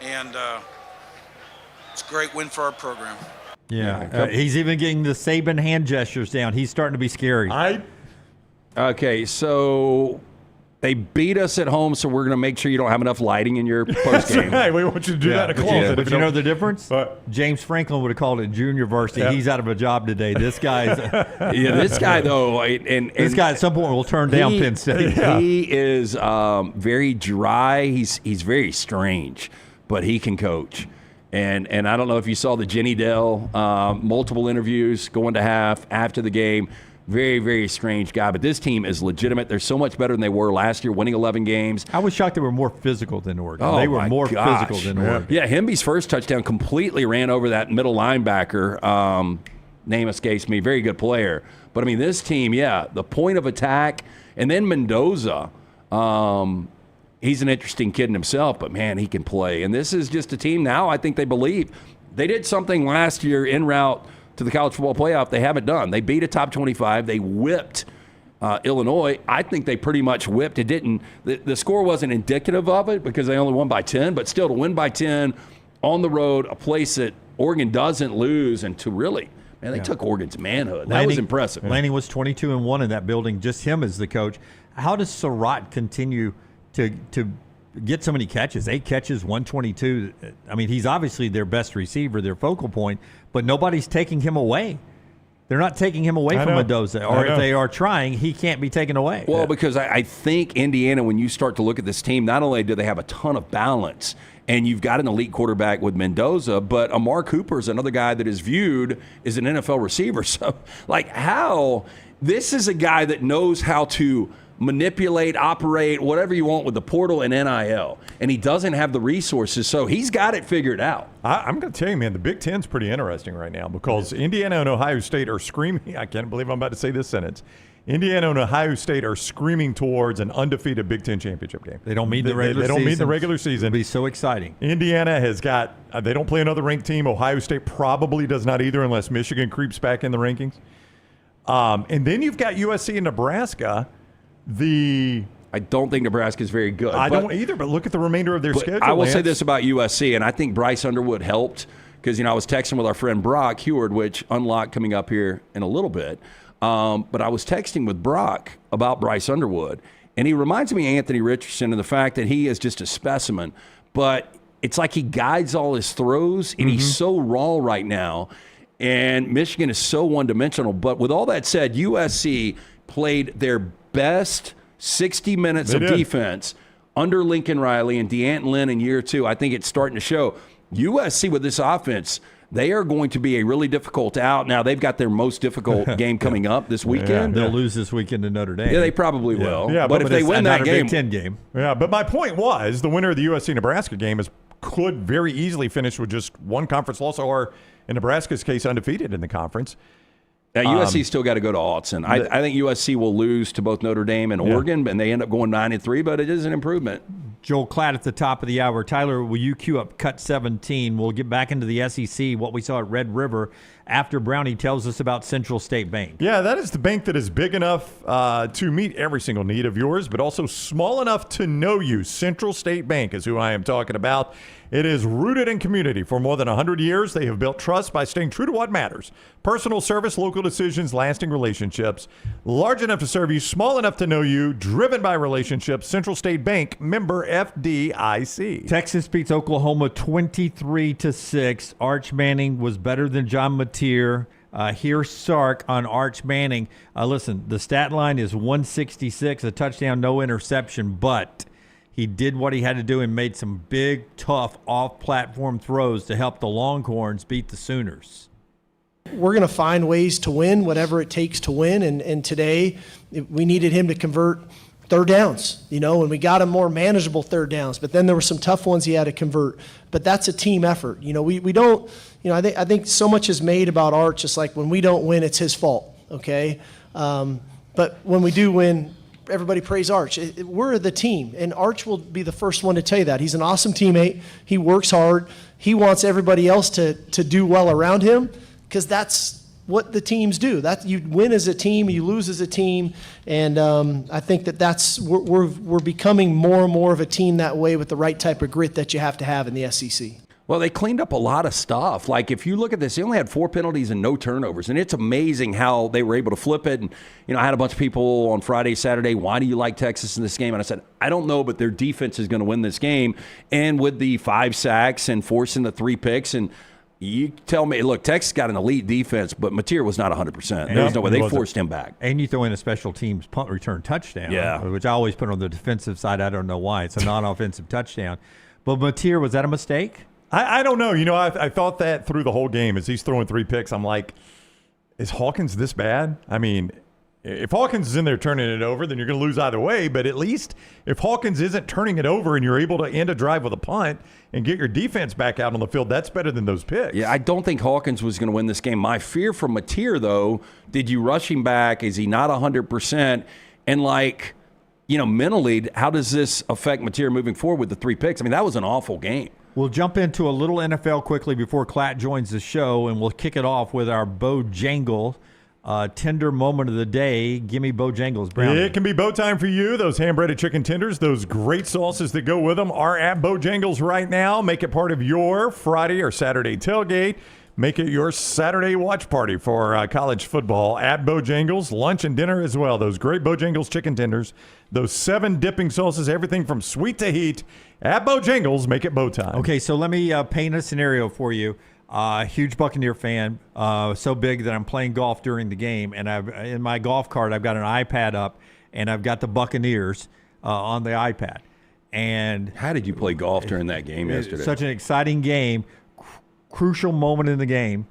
And it's a great win for our program. Yeah, he's even getting the Saban hand gestures down. He's starting to be scary. Okay, so they beat us at home, so we're going to make sure you don't have enough lighting in your postgame. Hey, we want you to do that in a closet. But you know the difference? James Franklin would have called it junior varsity. Yep. He's out of a job today. This guy's this guy though, and this guy at some point will turn down Penn State. He is very dry. He's very strange, but he can coach. And I don't know if you saw the Jenny Dell multiple interviews going to half after the game. Very, very strange guy. But this team is legitimate. They're so much better than they were last year, winning 11 games. I was shocked they were more physical than Oregon. Oh, they were more physical than Oregon. Yeah, Hemby's first touchdown completely ran over that middle linebacker. Name escapes me. Very good player. But, I mean, this team, the point of attack. And then Mendoza, he's an interesting kid in himself, but, man, he can play. And this is just a team now I think they believe. They did something last year en route to the college football playoff they haven't done. They beat a top 25. They whipped Illinois. I think they pretty much whipped. It didn't. The score wasn't indicative of it because they only won by 10, but still to win by 10 on the road, a place that Oregon doesn't lose, and to really, man, they took Oregon's manhood. That was impressive. Lanning was 22-1 in that building, just him as the coach. How does Surratt continue to get so many catches? 8 catches, 122. I mean, he's obviously their best receiver, their focal point, but nobody's taking him away. They're not taking him away from Mendoza, or if they are trying, he can't be taken away. Well, because I think Indiana, when you start to look at this team, not only do they have a ton of balance, and you've got an elite quarterback with Mendoza, but Amar Cooper is another guy that is viewed as an NFL receiver. So, this is a guy that knows how to manipulate, operate, whatever you want with the portal and NIL. And he doesn't have the resources, so he's got it figured out. I'm going to tell you, man, the Big Ten's pretty interesting right now because Indiana and Ohio State are screaming. I can't believe I'm about to say this sentence. Indiana and Ohio State are screaming towards an undefeated Big Ten championship game. They don't meet the regular season. They don't meet the regular season. It'll be so exciting. Indiana has got they don't play another ranked team. Ohio State probably does not either unless Michigan creeps back in the rankings. And then you've got USC and Nebraska. I don't think Nebraska is very good. I don't either, but look at the remainder of their schedule. I will say this about USC, and I think Bryce Underwood helped because, I was texting with our friend Brock Heward, which unlocked coming up here in a little bit. But I was texting with Brock about Bryce Underwood, and he reminds me of Anthony Richardson and the fact that he is just a specimen. But it's like he guides all his throws, and he's so raw right now. And Michigan is so one-dimensional. But with all that said, USC played their best 60 minutes of defense under Lincoln Riley and DeAnton Lynn in year 2. I think it's starting to show. USC with this offense, they are going to be a really difficult out. Now, they've got their most difficult game coming up this weekend. They'll lose this weekend to Notre Dame. Yeah, they probably will. Yeah, but if they win that game. Big Ten game. Yeah, but my point was the winner of the USC-Nebraska game could very easily finish with just one conference loss or, in Nebraska's case, undefeated in the conference. Now, USC still got to go to Autzen. I think USC will lose to both Notre Dame and Oregon, and they end up going 9-3, but it is an improvement. Joel Klatt at the top of the hour. Tyler, will you cue up Cut 17? We'll get back into the SEC, what we saw at Red River, after Brownie tells us about Central State Bank. Yeah, that is the bank that is big enough to meet every single need of yours, but also small enough to know you. Central State Bank is who I am talking about. It is rooted in community. For more than 100 years, they have built trust by staying true to what matters. Personal service, local decisions, lasting relationships. Large enough to serve you, small enough to know you, driven by relationships. Central State Bank, member FDIC. Texas beats Oklahoma 23-6. Arch Manning was better than John Mateer. Here's Sark on Arch Manning. Listen, the stat line is 166, a touchdown, no interception, but he did what he had to do and made some big, tough, off-platform throws to help the Longhorns beat the Sooners. We're going to find ways to win, whatever it takes to win. And today, we needed him to convert third downs, and we got him more manageable third downs. But then there were some tough ones he had to convert. But that's a team effort. We don't, I think so much is made about Arch. It's like when we don't win, it's his fault, okay? But when we do win, everybody praise Arch. We're the team, and Arch will be the first one to tell you that. He's an awesome teammate. He works hard. He wants everybody else to do well around him because that's what the teams do. That you win as a team, you lose as a team, and I think that's we're becoming more and more of a team that way with the right type of grit that you have to have in the SEC. Well, they cleaned up a lot of stuff. Like, if you look at this, they only had 4 penalties and no turnovers. And it's amazing how they were able to flip it. And, I had a bunch of people on Friday, Saturday, why do you like Texas in this game? And I said, I don't know, but their defense is going to win this game. And with the 5 sacks and forcing the 3 picks, and you tell me, look, Texas got an elite defense, but Mateer was not 100%. There was no way. They forced him back. And you throw in a special team's punt return touchdown, which I always put on the defensive side. I don't know why. It's a non-offensive touchdown. But Mateer, was that a mistake? I don't know. I thought that through the whole game as he's throwing 3 picks. I'm like, is Hawkins this bad? I mean, if Hawkins is in there turning it over, then you're going to lose either way. But at least if Hawkins isn't turning it over and you're able to end a drive with a punt and get your defense back out on the field, that's better than those picks. Yeah, I don't think Hawkins was going to win this game. My fear for Mateer, though, did you rush him back? Is he not 100%? And, mentally, how does this affect Mateer moving forward with the 3 picks? I mean, that was an awful game. We'll jump into a little NFL quickly before Klatt joins the show, and we'll kick it off with our Bojangle tender moment of the day. Give me Bojangles, Brownie. It can be bow time for you. Those hand-breaded chicken tenders, those great sauces that go with them are at Bojangles right now. Make it part of your Friday or Saturday tailgate. Make it your Saturday watch party for college football at Bojangles. Lunch and dinner as well. Those great Bojangles chicken tenders. Those 7 dipping sauces, everything from sweet to heat. At Bojangles, make it bow time. Okay, so let me paint a scenario for you. Huge Buccaneer fan, so big that I'm playing golf during the game, and in my golf cart I've got an iPad up, and I've got the Buccaneers on the iPad. And how did you play golf during that game yesterday? Such an exciting game, crucial moment in the game,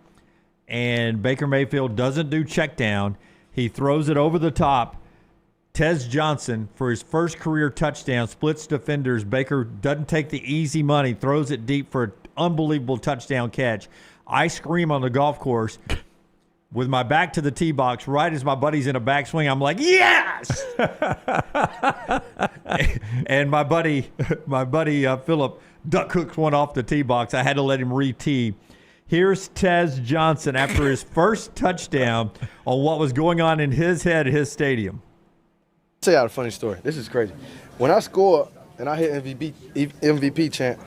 and Baker Mayfield doesn't do check down. He throws it over the top. Tez Johnson, for his first career touchdown, splits defenders. Baker doesn't take the easy money, throws it deep for an unbelievable touchdown catch. I scream on the golf course with my back to the tee box right as my buddy's in a backswing. I'm like, yes! And my buddy Philip duck hooks one off the tee box. I had to let him re-tee. Here's Tez Johnson after his first touchdown on what was going on in his head at his stadium. I'll tell you a funny story. This is crazy. When I score and I hit MVP chant,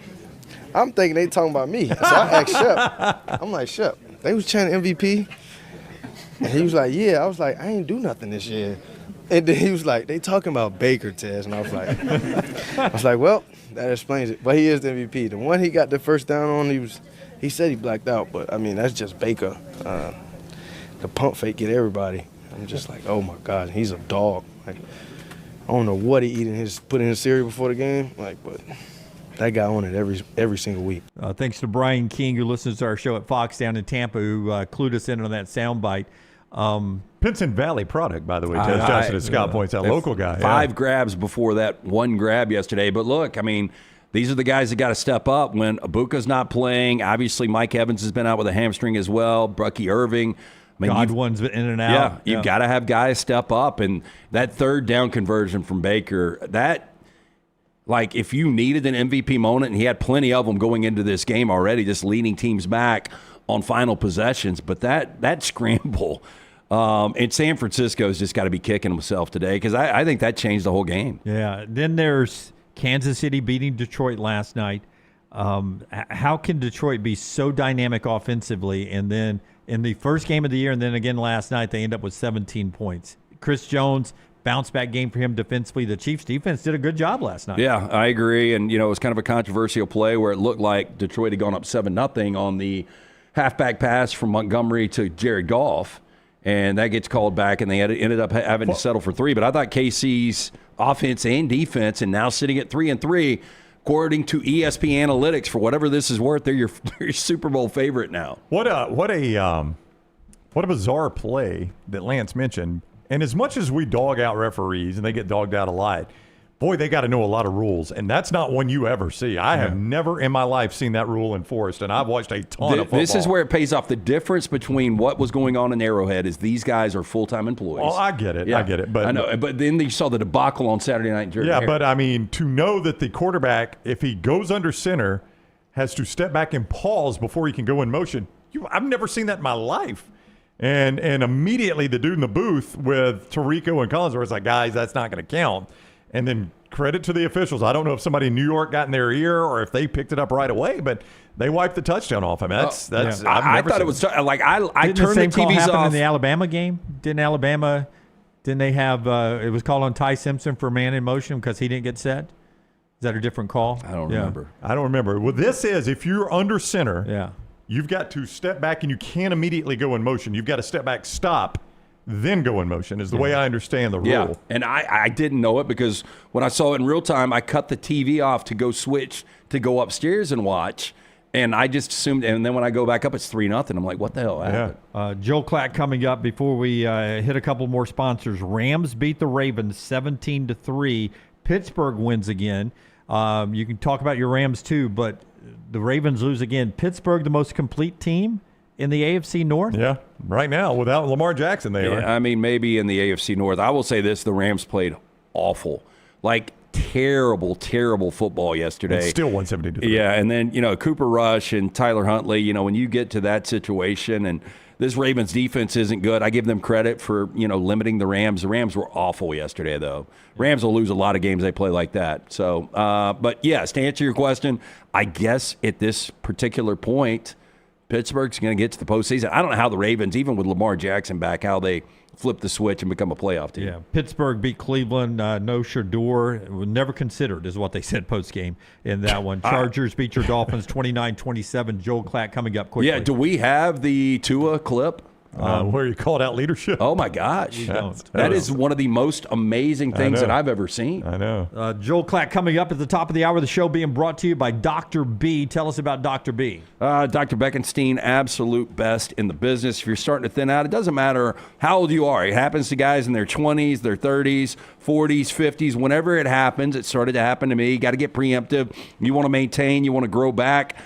I'm thinking they talking about me. So I asked Shep. I'm like, Shep, they was chanting MVP? And he was like, yeah. I was like, I ain't do nothing this year. And then he was like, they talking about Baker, Tez. And I was like, well, that explains it. But he is the MVP. The one he got the first down on, he said he blacked out. But, I mean, that's just Baker. The pump fake get everybody. I'm just like, oh, my God, he's a dog. Like, I don't know what he put in his cereal before the game, but that guy on it every single week. Thanks to Brian King, who listens to our show at Fox down in Tampa, who clued us in on that soundbite. Pinson Valley product, by the way. Tez Johnson, as Scott points out, local guy. 5 grabs before that one grab yesterday. But look, I mean, these are the guys that got to step up when Ibuka's not playing. Obviously, Mike Evans has been out with a hamstring as well. Bucky Irving. I mean, Godwin's in and out. Yeah, you've got to have guys step up. And that third down conversion from Baker, like, if you needed an MVP moment, and he had plenty of them going into this game already, just leading teams back on final possessions. But that scramble in San Francisco's just got to be kicking himself today, because I think that changed the whole game. Yeah. Then there's Kansas City beating Detroit last night. How can Detroit be so dynamic offensively, and then in the first game of the year and then again last night they end up with 17 points? Chris Jones, bounce back game for him defensively. The Chiefs defense did a good job last night. Yeah, I agree. And, it was kind of a controversial play where it looked like Detroit had gone up 7-0 on the halfback pass from Montgomery to Jared Goff. And that gets called back, and they ended up having to settle for 3. But I thought KC's offense and defense, and now sitting at 3-3, according to ESPN Analytics, for whatever this is worth, they're your Super Bowl favorite now. What a bizarre play that Lance mentioned. And as much as we dog out referees, and they get dogged out a lot, boy, they got to know a lot of rules. And that's not one you ever see. I have never in my life seen that rule enforced, and I've watched a ton of football. This is where it pays off. The difference between what was going on in Arrowhead is these guys are full-time employees. Oh, I get it. Yeah. I get it. But I know. But then you saw the debacle on Saturday night in Jersey. Yeah, but I mean, to know that the quarterback, if he goes under center, has to step back and pause before he can go in motion, I've never seen that in my life. And immediately the dude in the booth with Tirico and Collinsworth was like, guys, that's not going to count. And then credit to the officials. I don't know if somebody in New York got in their ear or if they picked it up right away, but they wiped the touchdown off him. I thought it was like I turned the TVs off in the Alabama game. Didn't they have it was called on Ty Simpson for man in motion because he didn't get set? Is that a different call? I don't remember. I don't remember. Well, this is if you're under center, you've got to step back and you can't immediately go in motion. You've got to step back, stop, then go in motion is the way I understand the rule. Yeah, and I didn't know it because when I saw it in real time, I cut the TV off to go switch to go upstairs and watch, and I just assumed, and then when I go back up, it's 3-0. I'm like, what the hell happened? Joel Klatt coming up before we hit a couple more sponsors. Rams beat the Ravens 17-3. Pittsburgh wins again. You can talk about your Rams too, but the Ravens lose again. Pittsburgh, the most complete team in the AFC North? Yeah, right now, without Lamar Jackson, they are. I mean, maybe in the AFC North. I will say this, the Rams played awful. Like, terrible, terrible football yesterday. It's still 170-3. Yeah, and then, Cooper Rush and Tyler Huntley, when you get to that situation, and this Ravens defense isn't good. I give them credit for, limiting the Rams. The Rams were awful yesterday, though. Rams will lose a lot of games they play like that. So, but yes, to answer your question, I guess at this particular point, Pittsburgh's going to get to the postseason. I don't know how the Ravens, even with Lamar Jackson back, how they flip the switch and become a playoff team. Yeah, Pittsburgh beat Cleveland. No Shador. Never considered is what they said post-game in that one. Chargers beat your Dolphins 29-27. Joel Klatt coming up quickly. Yeah, do we have the Tua clip? Where you called out leadership. Oh, my gosh. That is one of the most amazing things that I've ever seen. I know. Joel Klatt coming up at the top of the hour of the show, being brought to you by Dr. B. Tell us about Dr. B. Dr. Beckenstein, absolute best in the business. If you're starting to thin out, it doesn't matter how old you are. It happens to guys in their 20s, their 30s, 40s, 50s. Whenever it happens, it started to happen to me. You got to get preemptive. You want to maintain. You want to grow back.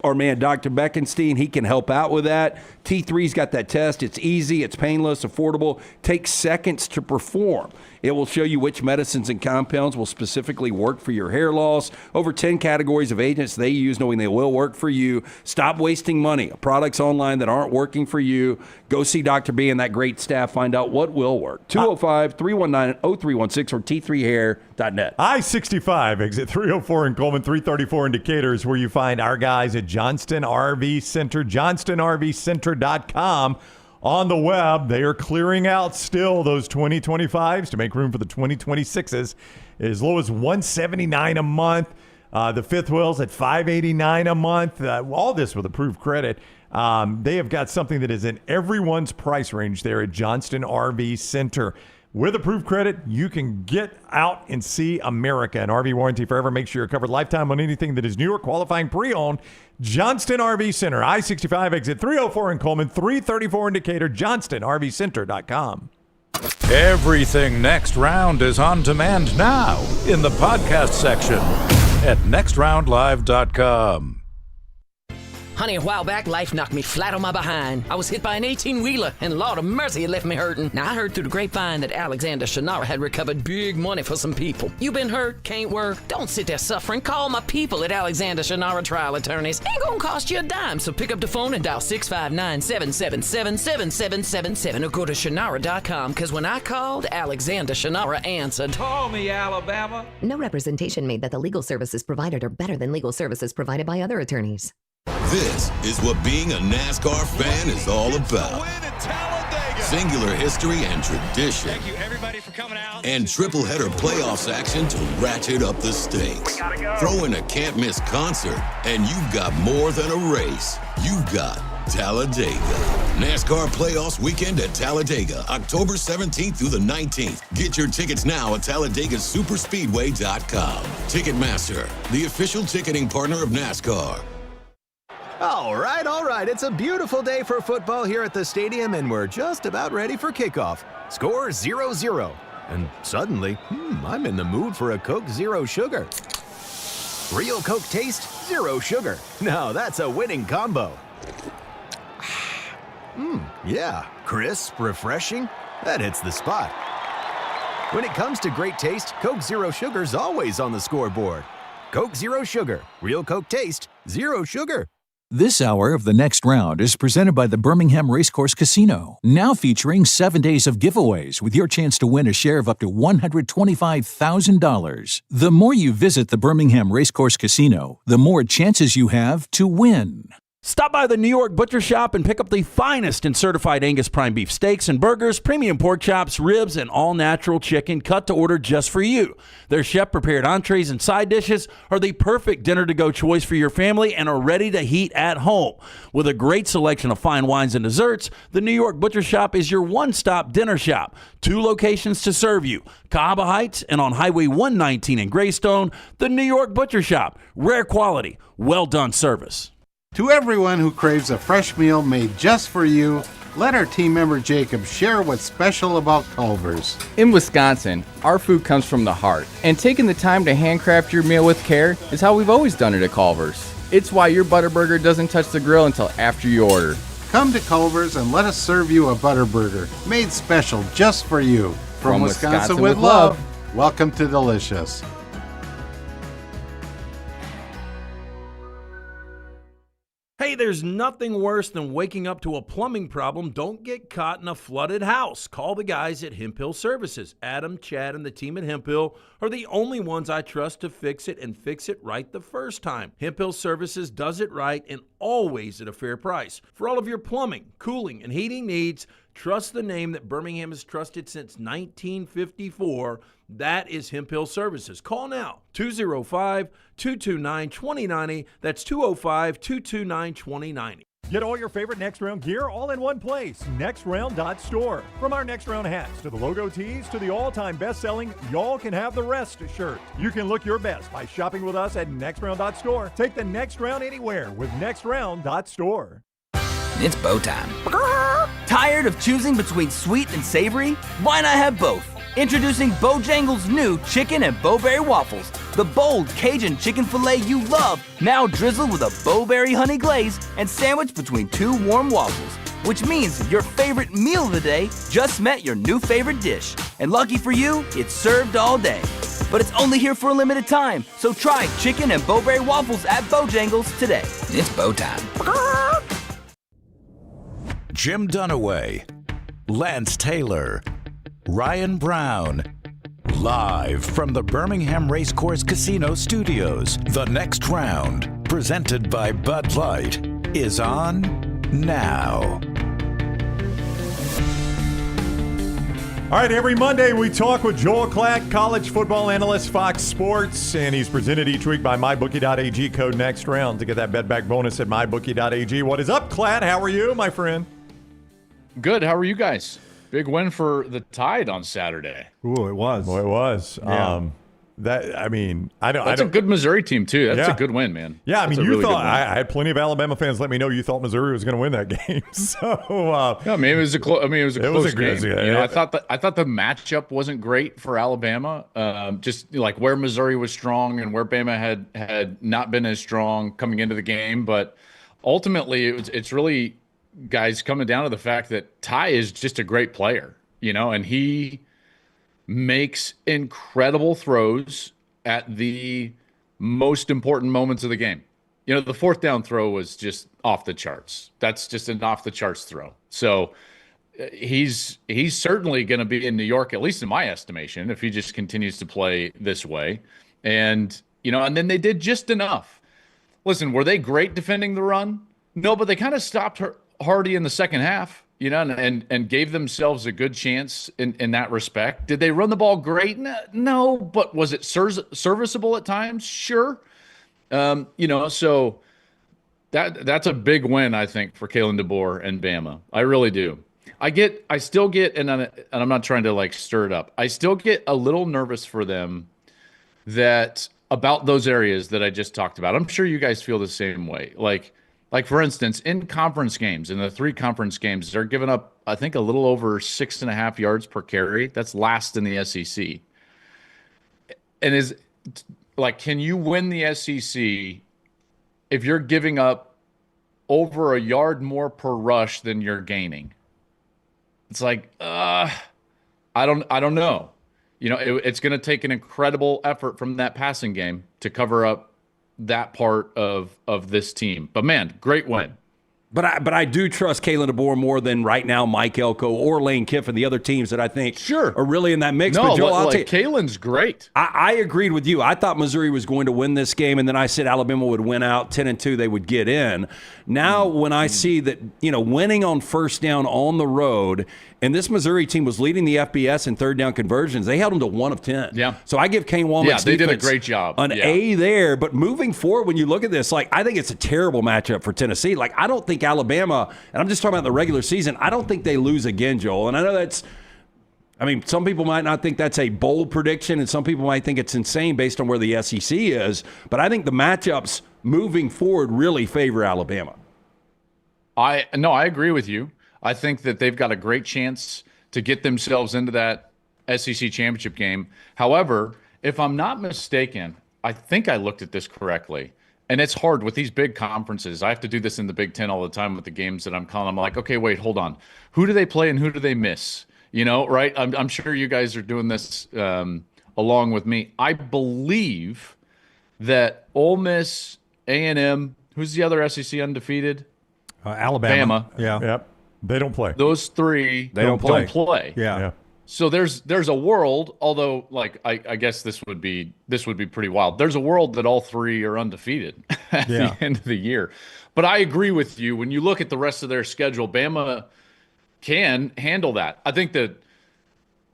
Our man, Dr. Beckenstein, he can help out with that. T3's got that test. It's easy, it's painless, affordable, takes seconds to perform. It will show you which medicines and compounds will specifically work for your hair loss. Over 10 categories of agents they use, knowing they will work for you. Stop wasting money. Products online that aren't working for you. Go see Dr. B and that great staff. Find out what will work. 205-319-0316 or t3hair.net. I-65, exit 304 in Coleman, 334 in Decatur is where you find our guys at Johnston RV Center, johnstonrvcenter.com. On the web, they are clearing out still those 2025s to make room for the 2026s. As low as $179 a month. The fifth wheels at $589 a month. All this with approved credit. They have got something that is in everyone's price range there at Johnston RV Center. With approved credit, you can get out and see America. An RV warranty forever. Make sure you're covered lifetime on anything that is new or qualifying pre-owned. Johnston RV Center, I-65 exit 304 in Coleman, 334 in Decatur, johnstonrvcenter.com. Everything Next Round is on demand now in the podcast section at nextroundlive.com. Honey, a while back, life knocked me flat on my behind. I was hit by an 18-wheeler, and Lord of mercy, it left me hurting. Now, I heard through the grapevine that Alexander Shannara had recovered big money for some people. You been hurt? Can't work? Don't sit there suffering. Call my people at Alexander Shannara Trial Attorneys. Ain't gonna cost you a dime, so pick up the phone and dial 659-777-7777 or go to Shannara.com, because when I called, Alexander Shannara answered. Call me, Alabama. No representation made that the legal services provided are better than legal services provided by other attorneys. This is what being a NASCAR fan is all about. Singular history and tradition. Thank you, everybody, for coming out. And triple header playoffs action to ratchet up the stakes. Throw in a can't miss concert, and you've got more than a race. You've got Talladega. NASCAR Playoffs Weekend at Talladega, October 17th through the 19th. Get your tickets now at TalladegaSuperspeedway.com. Ticketmaster, the official ticketing partner of NASCAR. All right. It's a beautiful day for football here at the stadium, and we're just about ready for kickoff. Score 0-0. And suddenly, I'm in the mood for a Coke Zero Sugar. Real Coke taste, zero sugar. Now that's a winning combo. Yeah, crisp, refreshing. That hits the spot. When it comes to great taste, Coke Zero Sugar's always on the scoreboard. Coke Zero Sugar. Real Coke taste, zero sugar. This hour of the Next Round is presented by the Birmingham Racecourse Casino, now featuring 7 days of giveaways with your chance to win a share of up to $125,000. The more you visit the Birmingham Racecourse Casino, the more chances you have to win. Stop by the New York Butcher Shop and pick up the finest in certified Angus prime beef steaks and burgers, premium pork chops, ribs, and all-natural chicken cut to order just for you. Their chef-prepared entrees and side dishes are the perfect dinner-to-go choice for your family and are ready to heat at home. With a great selection of fine wines and desserts, the New York Butcher Shop is your one-stop dinner shop. 2 locations to serve you, Cahaba Heights and on Highway 119 in Greystone. The New York Butcher Shop. Rare quality, well-done service. To everyone who craves a fresh meal made just for you, let our team member Jacob share what's special about Culver's. In Wisconsin, our food comes from the heart, and taking the time to handcraft your meal with care is how we've always done it at Culver's. It's why your Butterburger doesn't touch the grill until after you order. Come to Culver's and let us serve you a Butterburger, made special just for you. From Wisconsin with love, welcome to Delicious. Hey, there's nothing worse than waking up to a plumbing problem. Don't get caught in a flooded house. Call the guys at Hemp Hill Services. Adam, Chad, and the team at Hemp Hill are the only ones I trust to fix it and fix it right the first time. Hemp Hill Services does it right and always at a fair price. For all of your plumbing, cooling, and heating needs, Trust the name that Birmingham has trusted since 1954. That is Hemp Hill Services. Call now, 205-229-2090. That's 205-229-2090. Get all your favorite Next Round gear all in one place. NextRound.store. From our Next Round hats to the logo tees to the all-time best-selling Y'all Can Have the Rest shirt. You can look your best by shopping with us at NextRound.store. Take the next round anywhere with NextRound.store. It's bow time. Tired of choosing between sweet and savory? Why not have both? Introducing Bojangles' new chicken and bowberry waffles. The bold Cajun chicken filet you love, now drizzled with a bowberry honey glaze and sandwiched between two warm waffles. Which means your favorite meal of the day just met your new favorite dish. And lucky for you, it's served all day. But it's only here for a limited time, so try chicken and bowberry waffles at Bojangles today. It's bow time. Jim Dunaway, Lance Taylor, Ryan Brown. Live from the Birmingham Racecourse Casino Studios, the next round, presented by Bud Light, is on now. All right, every Monday we talk with Joel Klatt, college football analyst, Fox Sports, and he's presented each week by MyBookie.ag, code next round to get that bet back bonus at MyBookie.ag. What is up, Klatt? How are you, my friend? Good. How are you guys? Big win for the Tide on Saturday. Ooh, it was. Boy, it was. Yeah. That's a good Missouri team too. That's a good win, man. Yeah, That's you really thought I had plenty of Alabama fans let me know you thought Missouri was going to win that game. So yeah, it was a close game. Yeah. I thought the matchup wasn't great for Alabama. Just like where Missouri was strong and where Bama had not been as strong coming into the game, but ultimately it's really, guys, coming down to the fact that Ty is just a great player, and he makes incredible throws at the most important moments of the game. The fourth down throw was just off the charts. That's just an off the charts throw. So he's certainly going to be in New York, at least in my estimation, if he just continues to play this way. And, and then they did just enough. Listen, were they great defending the run? No, but they kind of stopped Hardy in the second half, and gave themselves a good chance in that respect. Did they run the ball great? No, but was it serviceable at times? Sure. So that's a big win, I think, for Kalen DeBoer and Bama. I really do. I still get, and I'm not trying to stir it up. I still get a little nervous for them about those areas that I just talked about. I'm sure you guys feel the same way. Like, for instance, in conference games, in the 3 conference games, they're giving up, I think, a little over 6.5 yards per carry. That's last in the SEC. And can you win the SEC if you're giving up over a yard more per rush than you're gaining? It's I don't know. It's going to take an incredible effort from that passing game to cover up that part of this team. But man, great win. But I do trust Kalen DeBoer more than right now Mike Elko or Lane Kiffin, the other teams that I think are really in that mix. No, but Joel, I'll tell you, Kalen's great. I agreed with you. I thought Missouri was going to win this game, and then I said Alabama would win out 10-2. They would get in. Now, when I see that winning on first down on the road, and this Missouri team was leading the FBS in third down conversions, they held them to 1 of 10. Yeah. So I give Kane Walmack's they did a great job. An A there. But moving forward, when you look at this, I think it's a terrible matchup for Tennessee. I don't think Alabama, and I'm just talking about the regular season, I don't think they lose again, Joel. And I know some people might not think that's a bold prediction, and some people might think it's insane based on where the SEC is. But I think the matchups moving forward really favor Alabama. I agree with you. I think that they've got a great chance to get themselves into that SEC championship game. However, if I'm not mistaken, I think I looked at this correctly. And it's hard with these big conferences. I have to do this in the Big Ten all the time with the games that I'm calling. I'm like, okay, wait, hold on. Who do they play and who do they miss? Right? I'm sure you guys are doing this along with me. I believe that Ole Miss, A&M, who's the other SEC undefeated? Alabama. Bama. Yeah. Yep. They don't play. Those 3 don't play. Yeah. So there's a world, although I guess this would be pretty wild. There's a world that all 3 are undefeated at the end of the year. But I agree with you. When you look at the rest of their schedule, Bama can handle that. I think that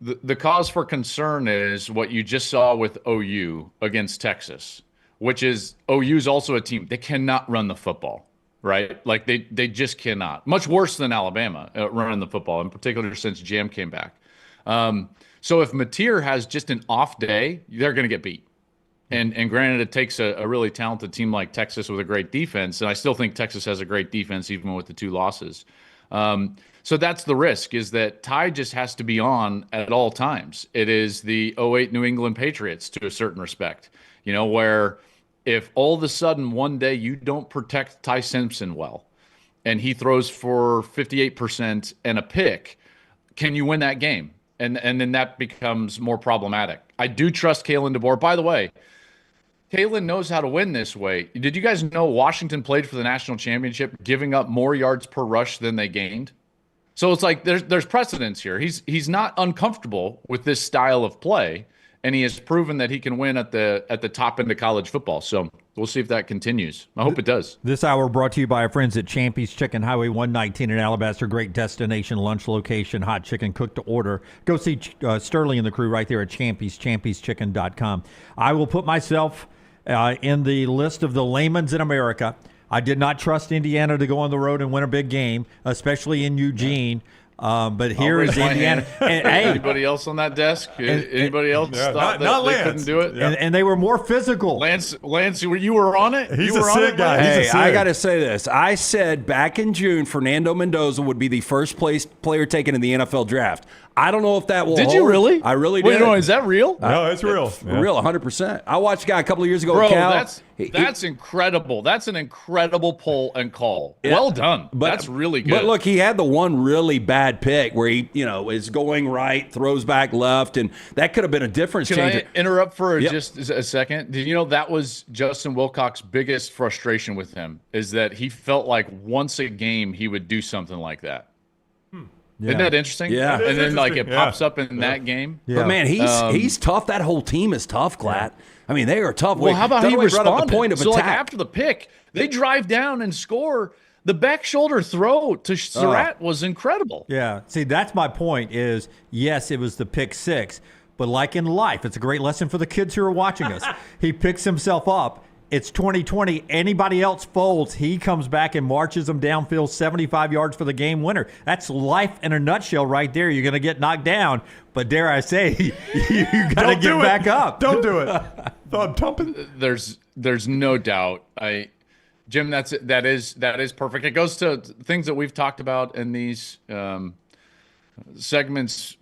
the cause for concern is what you just saw with OU against Texas, which is OU's also a team. They cannot run the football, right? Like they just cannot. Much worse than Alabama running the football, in particular since Jam came back. So if Mateer has just an off day, they're going to get beat. And granted, it takes a really talented team like Texas with a great defense, and I still think Texas has a great defense even with the 2 losses. So that's the risk, is that Ty just has to be on at all times. It is the 08 New England Patriots to a certain respect, where if all of a sudden one day you don't protect Ty Simpson well and he throws for 58% and a pick, can you win that game? And then that becomes more problematic. I do trust Kalen DeBoer. By the way, Kalen knows how to win this way. Did you guys know Washington played for the national championship, giving up more yards per rush than they gained? So it's like there's precedence here. He's not uncomfortable with this style of play, and he has proven that he can win at the top end of college football. So we'll see if that continues. I hope it does. This hour brought to you by our friends at Champy's Chicken, Highway 119 in Alabaster. Great destination lunch location, hot chicken cooked to order. Go see Sterling and the crew right there at champyschicken.com. I will put myself in the list of the layman's in America. I did not trust Indiana to go on the road and win a big game, especially in Eugene. But here is Indiana. And, hey, anybody else on that desk? Anybody else thought that they couldn't do it? Yeah. And they were more physical. Lance, you were on it? He's you were a sick guy. Hey, I got to say this. I said back in June, Fernando Mendoza would be the first place player taken in the NFL draft. I don't know if that will Did hold. you really? I really did. did. No, is that real? No, it's real. Real, 100%. I watched a guy a couple of years ago. Bro, at Cal. that's incredible. That's an incredible pull and call. Yeah. Well done. That's really good. But look, he had the one really bad pick where he, is going right, throws back left, and that could have been a difference changer. Can I interrupt for just a second? Did you know that was Justin Wilcox's biggest frustration with him, is that he felt like once a game he would do something like that. Yeah. Isn't that interesting? Yeah. And then it pops up in that game. Yeah. But man, he's tough. That whole team is tough, Klatt. I mean, they are tough. Well, how about he responded? The point of so attack. like after the pick, they drive down and score. The back shoulder throw to Surratt was incredible. Yeah. See, that's my point is, yes, it was the pick 6. But like in life, it's a great lesson for the kids who are watching us. He picks himself up. It's 2020. Anybody else folds, he comes back and marches them downfield 75 yards for the game winner. That's life in a nutshell right there. You're going to get knocked down, but dare I say, you got to get back up. Don't do it. Thumb tumping. There's no doubt. Jim, that is perfect. It goes to things that we've talked about in these segments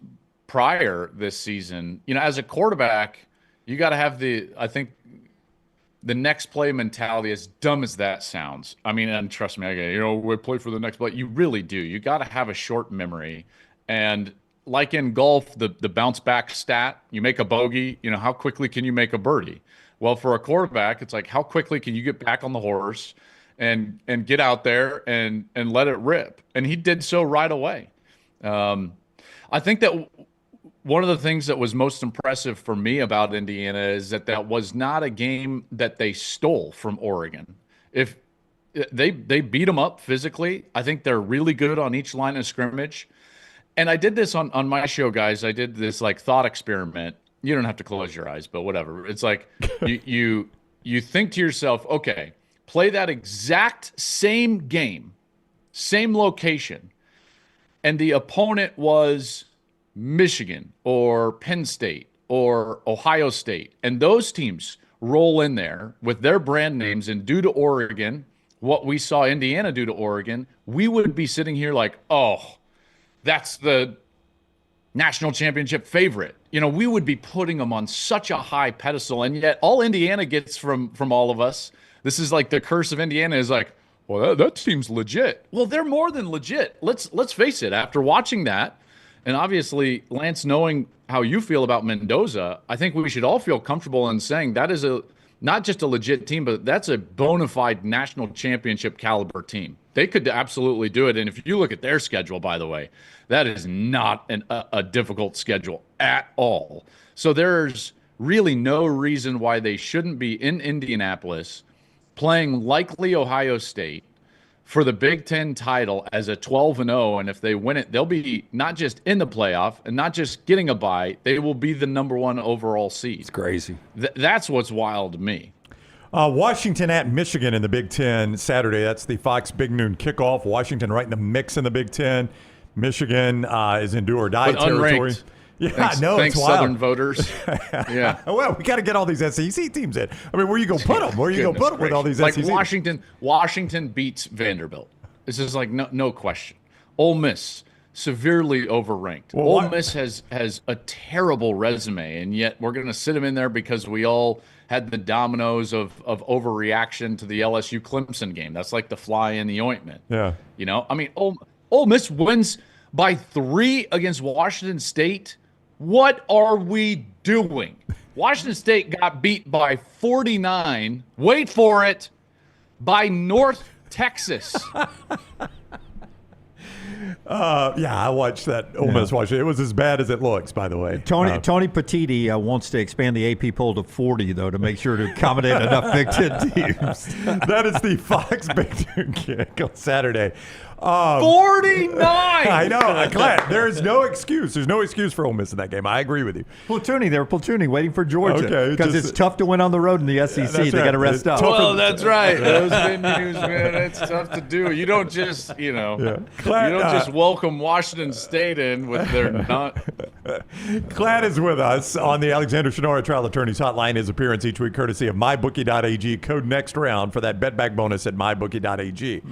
prior this season. As a quarterback, you got to have the next play mentality, as dumb as that sounds. I mean, and trust me, we play for the next play. You really do. You got to have a short memory. And like in golf, the bounce back stat, you make a bogey, how quickly can you make a birdie? Well, for a quarterback, it's like, how quickly can you get back on the horse and get out there and let it rip? And he did so right away. I think that one of the things that was most impressive for me about Indiana is that was not a game that they stole from Oregon. If they beat them up physically, I think they're really good on each line of scrimmage. And I did this on my show, guys. I did this thought experiment. You don't have to close your eyes, but whatever. It's like you think to yourself, okay, play that exact same game, same location, and the opponent was Michigan or Penn State or Ohio State, and those teams roll in there with their brand names and do to Oregon what we saw Indiana do to Oregon, we would be sitting here like, oh, that's the national championship favorite. We would be putting them on such a high pedestal, and yet all Indiana gets from all of us, this is like the curse of Indiana, is like, well, that team's legit. Well, they're more than legit. Let's face it. After watching that, and obviously, Lance, knowing how you feel about Mendoza, I think we should all feel comfortable in saying that is not just a legit team, but that's a bona fide national championship caliber team. They could absolutely do it. And if you look at their schedule, by the way, that is not a difficult schedule at all. So there's really no reason why they shouldn't be in Indianapolis playing likely Ohio State, for the Big Ten title as a 12-0, and if they win it, they'll be not just in the playoff and not just getting a bye, they will be the number 1 overall seed. It's crazy. That's what's wild to me. Washington at Michigan in the Big Ten Saturday. That's the Fox Big Noon kickoff. Washington right in the mix in the Big Ten. Michigan is in do or die territory. Unranked. Yeah, thanks, no, thanks it's wild. Southern voters. Yeah. Well, we got to get all these SEC teams in. I mean, where you going to put them? Where you going to put them with all these like SEC? Washington beats Vanderbilt. This is like no question. Ole Miss, severely overranked. Well, Ole Miss has a terrible resume, and yet we're going to sit them in there because we all had the dominoes of overreaction to the LSU Clemson game. That's like the fly in the ointment. Yeah. You know, I mean, Ole Miss wins by 3 against Washington State. What are we doing? Washington State got beat by 49. Wait for it. By North Texas. Yeah, I watched that. Ole Miss watched it. It was as bad as it looks, by the way. Tony Petiti wants to expand the AP poll to 40, though, to make sure to accommodate enough Big Ten teams. That is the Fox Big Noon kick on Saturday. 49! I know. I'm glad. There is no excuse. There's no excuse for Ole Miss in that game. I agree with you. Platooning. They were platooning, waiting for Georgia. Okay, because it's tough to win on the road in the SEC. They got to rest up. Well, that's right. Those venues, man, it's tough to do. You don't just, you don't just welcome Washington State in with their not. Klatt is with us on the Alexander Shannara Trial Attorneys Hotline. His appearance each week courtesy of MyBookie.ag. Code next round for that bet back bonus at MyBookie.ag.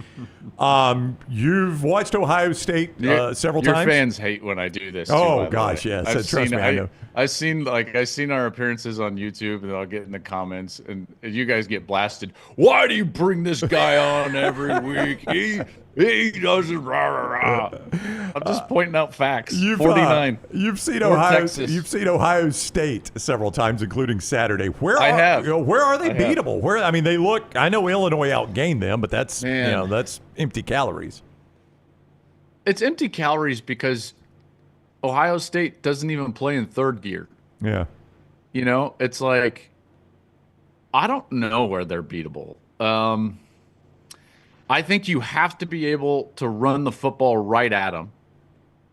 You've watched Ohio State several times. Your fans hate when I do this. Oh gosh, yes. Trust me, I know. I've seen our appearances on YouTube, and I'll get in the comments, and you guys get blasted. Why do you bring this guy on every week? He doesn't. Rah, rah, rah. I'm just pointing out facts. 49. You've seen North Ohio. Texas. You've seen Ohio State several times, including Saturday. Where I have. Where are they beatable? Where they look. I know Illinois outgained them, but that's that's empty calories. It's empty calories because Ohio State doesn't even play in third gear. Yeah. You know, it's like, I don't know where they're beatable. I think you have to be able to run the football right at them,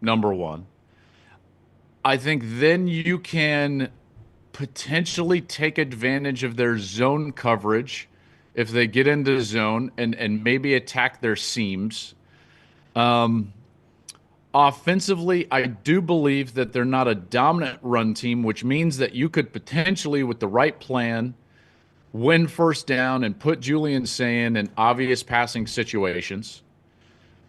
number one. I think then you can potentially take advantage of their zone coverage if they get into zone and maybe attack their seams. Offensively, I do believe that they're not a dominant run team, which means that you could potentially, with the right plan, win first down and put Julian Sayin in obvious passing situations.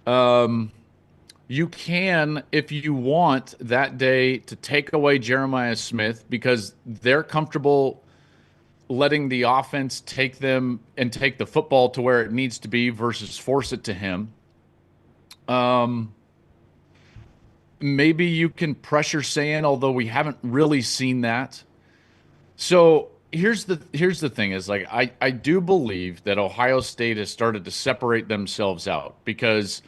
You can, if you want, that day to take away Jeremiah Smith because they're comfortable letting the offense take them and take the football to where it needs to be versus force it to him. Maybe you can pressure Sayin, although we haven't really seen that. So here's the thing is, like, I do believe that Ohio State has started to separate themselves out because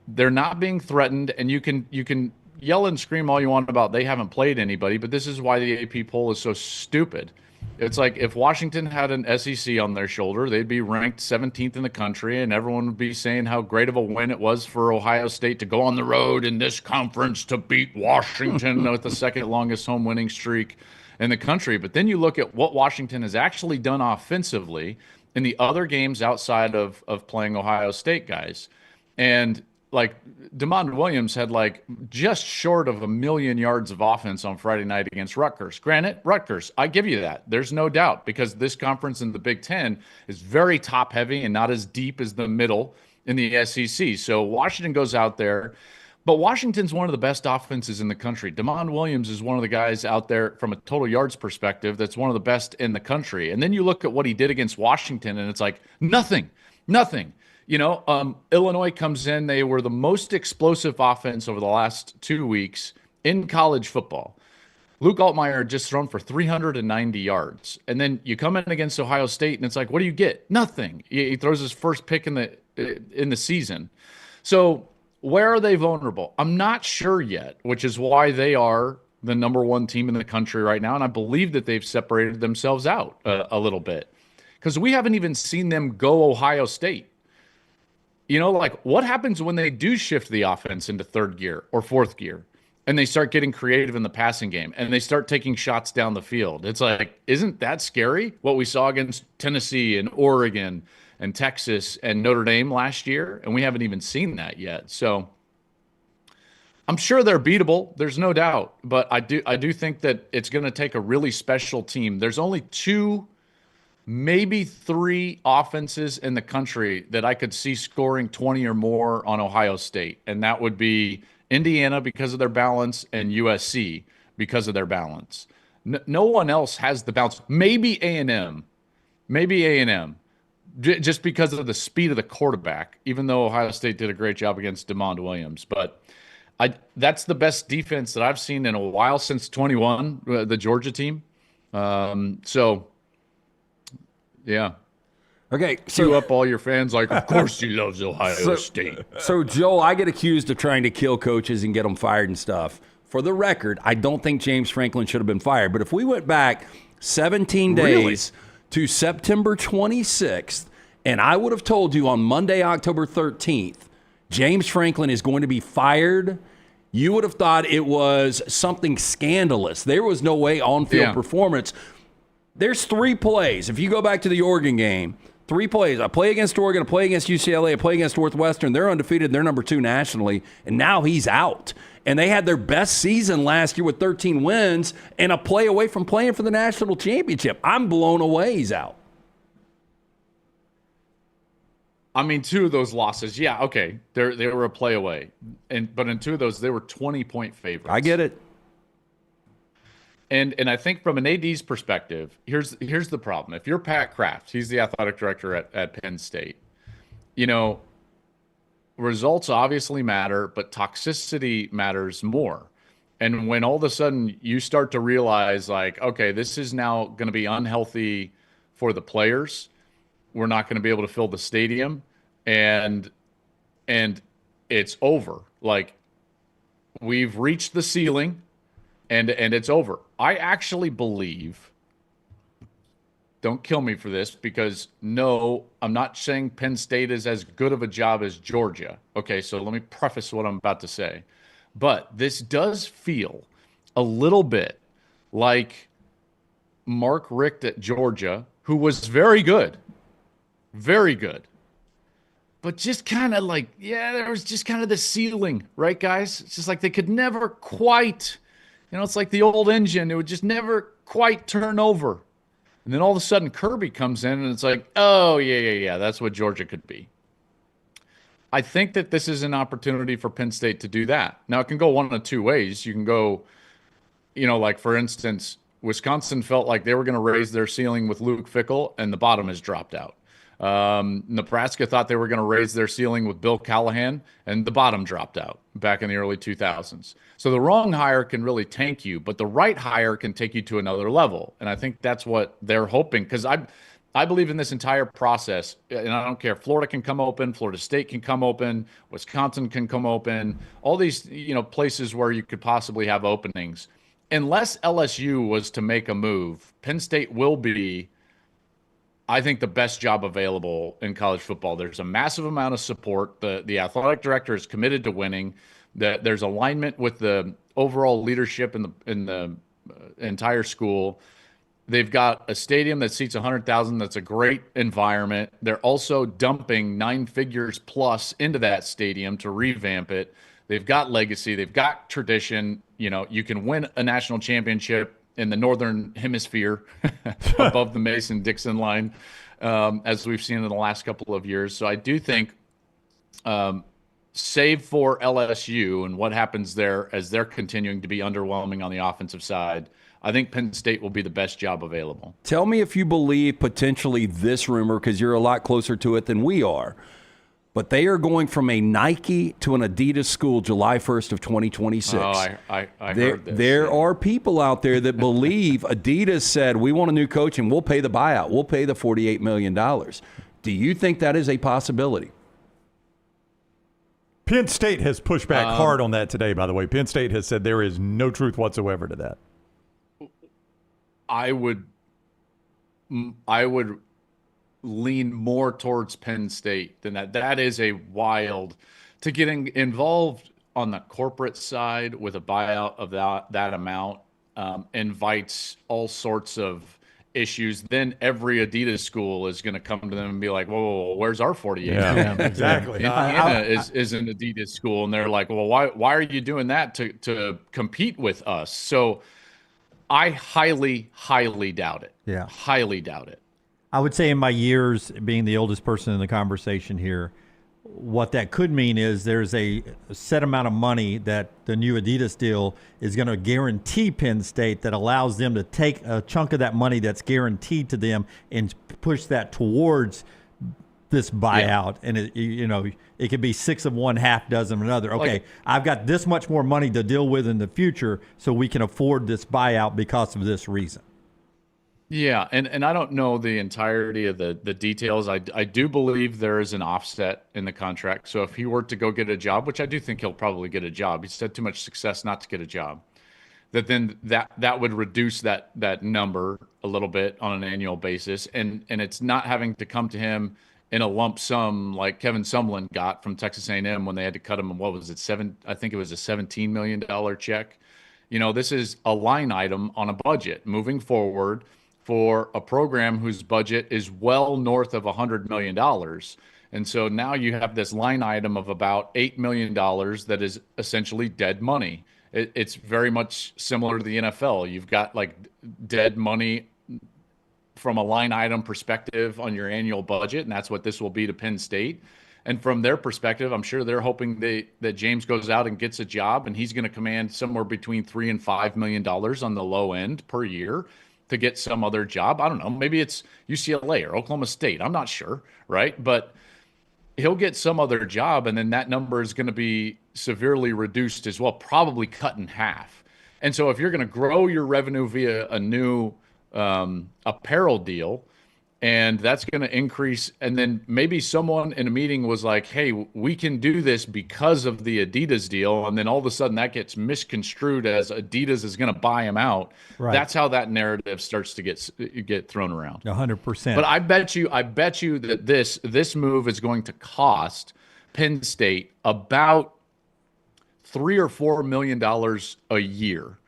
they're not being threatened, and you can yell and scream all you want about they haven't played anybody, but this is why the AP poll is so stupid. It's like if Washington had an SEC on their shoulder, they'd be ranked 17th in the country, and everyone would be saying how great of a win it was for Ohio State to go on the road in this conference to beat Washington with the second longest home winning streak in the country. But then you look at what Washington has actually done offensively in the other games outside of playing Ohio State guys. And like DeMond Williams had like just short of 1 million yards of offense on Friday night against Rutgers. Granted, Rutgers, I give you that. There's no doubt because this conference in the Big Ten is very top heavy and not as deep as the middle in the SEC. So Washington goes out there, but Washington's one of the best offenses in the country. DeMond Williams is one of the guys out there from a total yards perspective that's one of the best in the country. And then you look at what he did against Washington and it's like nothing. You know, Illinois comes in. They were the most explosive offense over the last 2 weeks in college football. Luke Altmaier had just thrown for 390 yards. And then you come in against Ohio State, and it's like, what do you get? Nothing. He throws his first pick in the season. So where are they vulnerable? I'm not sure yet, which is why they are the number one team in the country right now. And I believe that they've separated themselves out a little bit because we haven't even seen them go Ohio State. like what happens when they do shift the offense into third gear or fourth gear and they start getting creative in the passing game and they start taking shots down the field? It's like, isn't that scary? What we saw against Tennessee and Oregon and Texas and Notre Dame last year, and we haven't even seen that yet. So I'm sure they're beatable. There's no doubt, but I do think that it's going to take a really special team. There's only 2, maybe 3 offenses in the country that I could see scoring 20 or more on Ohio State, and that would be Indiana because of their balance and USC because of their balance. No one else has the balance. Maybe A&M, just because of the speed of the quarterback, even though Ohio State did a great job against DeMond Williams. But that's the best defense that I've seen in a while since 21, the Georgia team. So, yeah. Okay, cue up all your fans like, of course he loves Ohio State. So, Joel, I get accused of trying to kill coaches and get them fired and stuff. For the record, I don't think James Franklin should have been fired. But if we went back 17 days to September 26th, and I would have told you on Monday, October 13th, James Franklin is going to be fired, you would have thought it was something scandalous. There was no way on-field performance. There's 3 plays. If you go back to the Oregon game, 3 plays. I play against Oregon, I play against UCLA, I play against Northwestern. They're undefeated. They're number 2 nationally, and now he's out. And they had their best season last year with 13 wins and a play away from playing for the national championship. I'm blown away he's out. I mean, 2 of those losses, yeah, okay, they were a play away, but in 2 of those, they were 20-point favorites. I get it, and I think from an AD's perspective, here's the problem. If you're Pat Kraft, he's the athletic director at Penn State. Results obviously matter, but toxicity matters more. And when all of a sudden you start to realize, like, okay, this is now going to be unhealthy for the players. We're not going to be able to fill the stadium, and it's over. Like, we've reached the ceiling, and it's over. I actually believe, don't kill me for this, because no, I'm not saying Penn State is as good of a job as Georgia. Okay, so let me preface what I'm about to say. But this does feel a little bit like Mark Richt at Georgia, who was very good. Very good. But just kind of like, there was just kind of the ceiling, right, guys? It's just like they could never quite, it's like the old engine. It would just never quite turn over. And then all of a sudden Kirby comes in and it's like, oh, yeah, that's what Georgia could be. I think that this is an opportunity for Penn State to do that. Now, it can go one of 2 ways. You can go, like, for instance, Wisconsin felt like they were going to raise their ceiling with Luke Fickell, and the bottom has dropped out. Nebraska thought they were going to raise their ceiling with Bill Callahan, and the bottom dropped out back in the early 2000s. So the wrong hire can really tank you, but the right hire can take you to another level. And I think that's what they're hoping, because I believe in this entire process, and I don't care. Florida can come open, Florida State can come open, Wisconsin can come open, all these places where you could possibly have openings. Unless LSU was to make a move, Penn State will be, I think, the best job available in college football. There's a massive amount of support. The athletic director is committed to winning. There's alignment with the overall leadership in the entire school. They've got a stadium that seats 100,000. That's a great environment. They're also dumping 9 figures plus into that stadium to revamp it. They've got legacy. They've got tradition. You can win a national championship in the Northern Hemisphere above the Mason-Dixon line, as we've seen in the last couple of years. So I do think, save for LSU and what happens there as they're continuing to be underwhelming on the offensive side, I think Penn State will be the best job available. Tell me if you believe potentially this rumor, because you're a lot closer to it than we are. But they are going from a Nike to an Adidas school July 1st of 2026. Oh, I heard this. There are people out there that believe Adidas said, we want a new coach and we'll pay the buyout. We'll pay the $48 million. Do you think that is a possibility? Penn State has pushed back hard on that today, by the way. Penn State has said there is no truth whatsoever to that. lean more towards Penn State than that. That is a wild to getting involved on the corporate side with a buyout of that amount invites all sorts of issues. Then every Adidas school is going to come to them and be like, whoa, where's our 48? Yeah, exactly. Indiana is an Adidas school, and they're like, well, why are you doing that to compete with us? So I highly, highly doubt it. Yeah. Highly doubt it. I would say in my years being the oldest person in the conversation here, what that could mean is there's a set amount of money that the new Adidas deal is going to guarantee Penn State that allows them to take a chunk of that money that's guaranteed to them and push that towards this buyout. Yeah. And it could be 6 of one, half dozen of another. Okay, I've got this much more money to deal with in the future, so we can afford this buyout because of this reason. Yeah, and I don't know the entirety of the details. I do believe there is an offset in the contract. So if he were to go get a job, which I do think he'll probably get a job, he's had too much success not to get a job, that would reduce that number a little bit on an annual basis. And it's not having to come to him in a lump sum like Kevin Sumlin got from Texas A&M when they had to cut him. What was it? I think it was a $17 million check. This is a line item on a budget moving forward for a program whose budget is well north of $100 million. And so now you have this line item of about $8 million that is essentially dead money. It's very much similar to the NFL. You've got like dead money from a line item perspective on your annual budget, and that's what this will be to Penn State. And from their perspective, I'm sure they're hoping that James goes out and gets a job, and he's going to command somewhere between $3 and $5 million on the low end per year to get some other job. I don't know. Maybe it's UCLA or Oklahoma State. I'm not sure, right? But he'll get some other job, and then that number is going to be severely reduced as well, probably cut in half. And so if you're going to grow your revenue via a new apparel deal, and that's going to increase, and then maybe someone in a meeting was like, hey, we can do this because of the Adidas deal, and then all of a sudden that gets misconstrued as Adidas is going to buy him out. Right. That's how that narrative starts to get thrown around. 100%. But I bet you that this move is going to cost Penn State about $3 or $4 million a year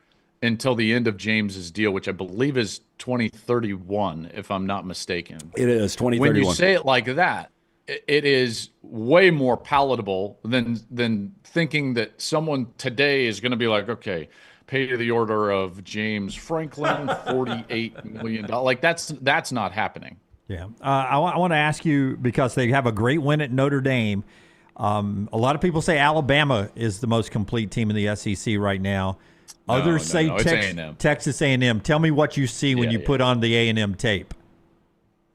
until the end of James's deal, which I believe is 2031, if I'm not mistaken. It is 2031. When you say it like that, it is way more palatable than thinking that someone today is going to be like, okay, pay to the order of James Franklin, $48 million. Like that's not happening. Yeah. I want to ask you, because they have a great win at Notre Dame. A lot of people say Alabama is the most complete team in the SEC right now. Others say Texas A&M. Tell me what you see when you put on the A&M tape.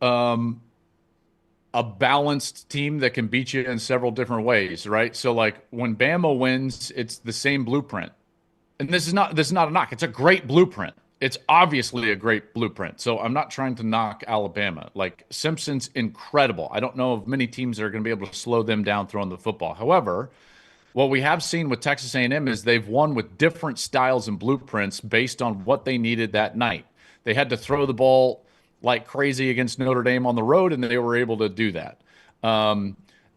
A balanced team that can beat you in several different ways, right? So like when Bama wins, it's the same blueprint. And this is not a knock. It's a great blueprint. It's obviously a great blueprint. So I'm not trying to knock Alabama. Like Simpson's incredible. I don't know of many teams that are going to be able to slow them down throwing the football. However, what we have seen with Texas A&M is they've won with different styles and blueprints based on what they needed that night. They had to throw the ball like crazy against Notre Dame on the road, and they were able to do that.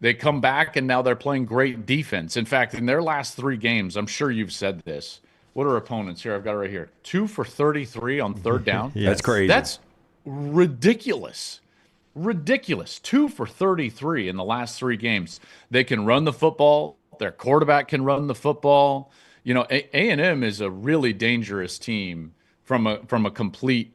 They come back, and now they're playing great defense. In fact, in their last 3 games, I'm sure you've said this. What are opponents here? I've got it right here. 2 for 33 on third down. Yes. That's crazy. That's ridiculous. Ridiculous. 2 for 33 in the last 3 games. They can run the football. Their quarterback can run the football. A&M is a really dangerous team from a complete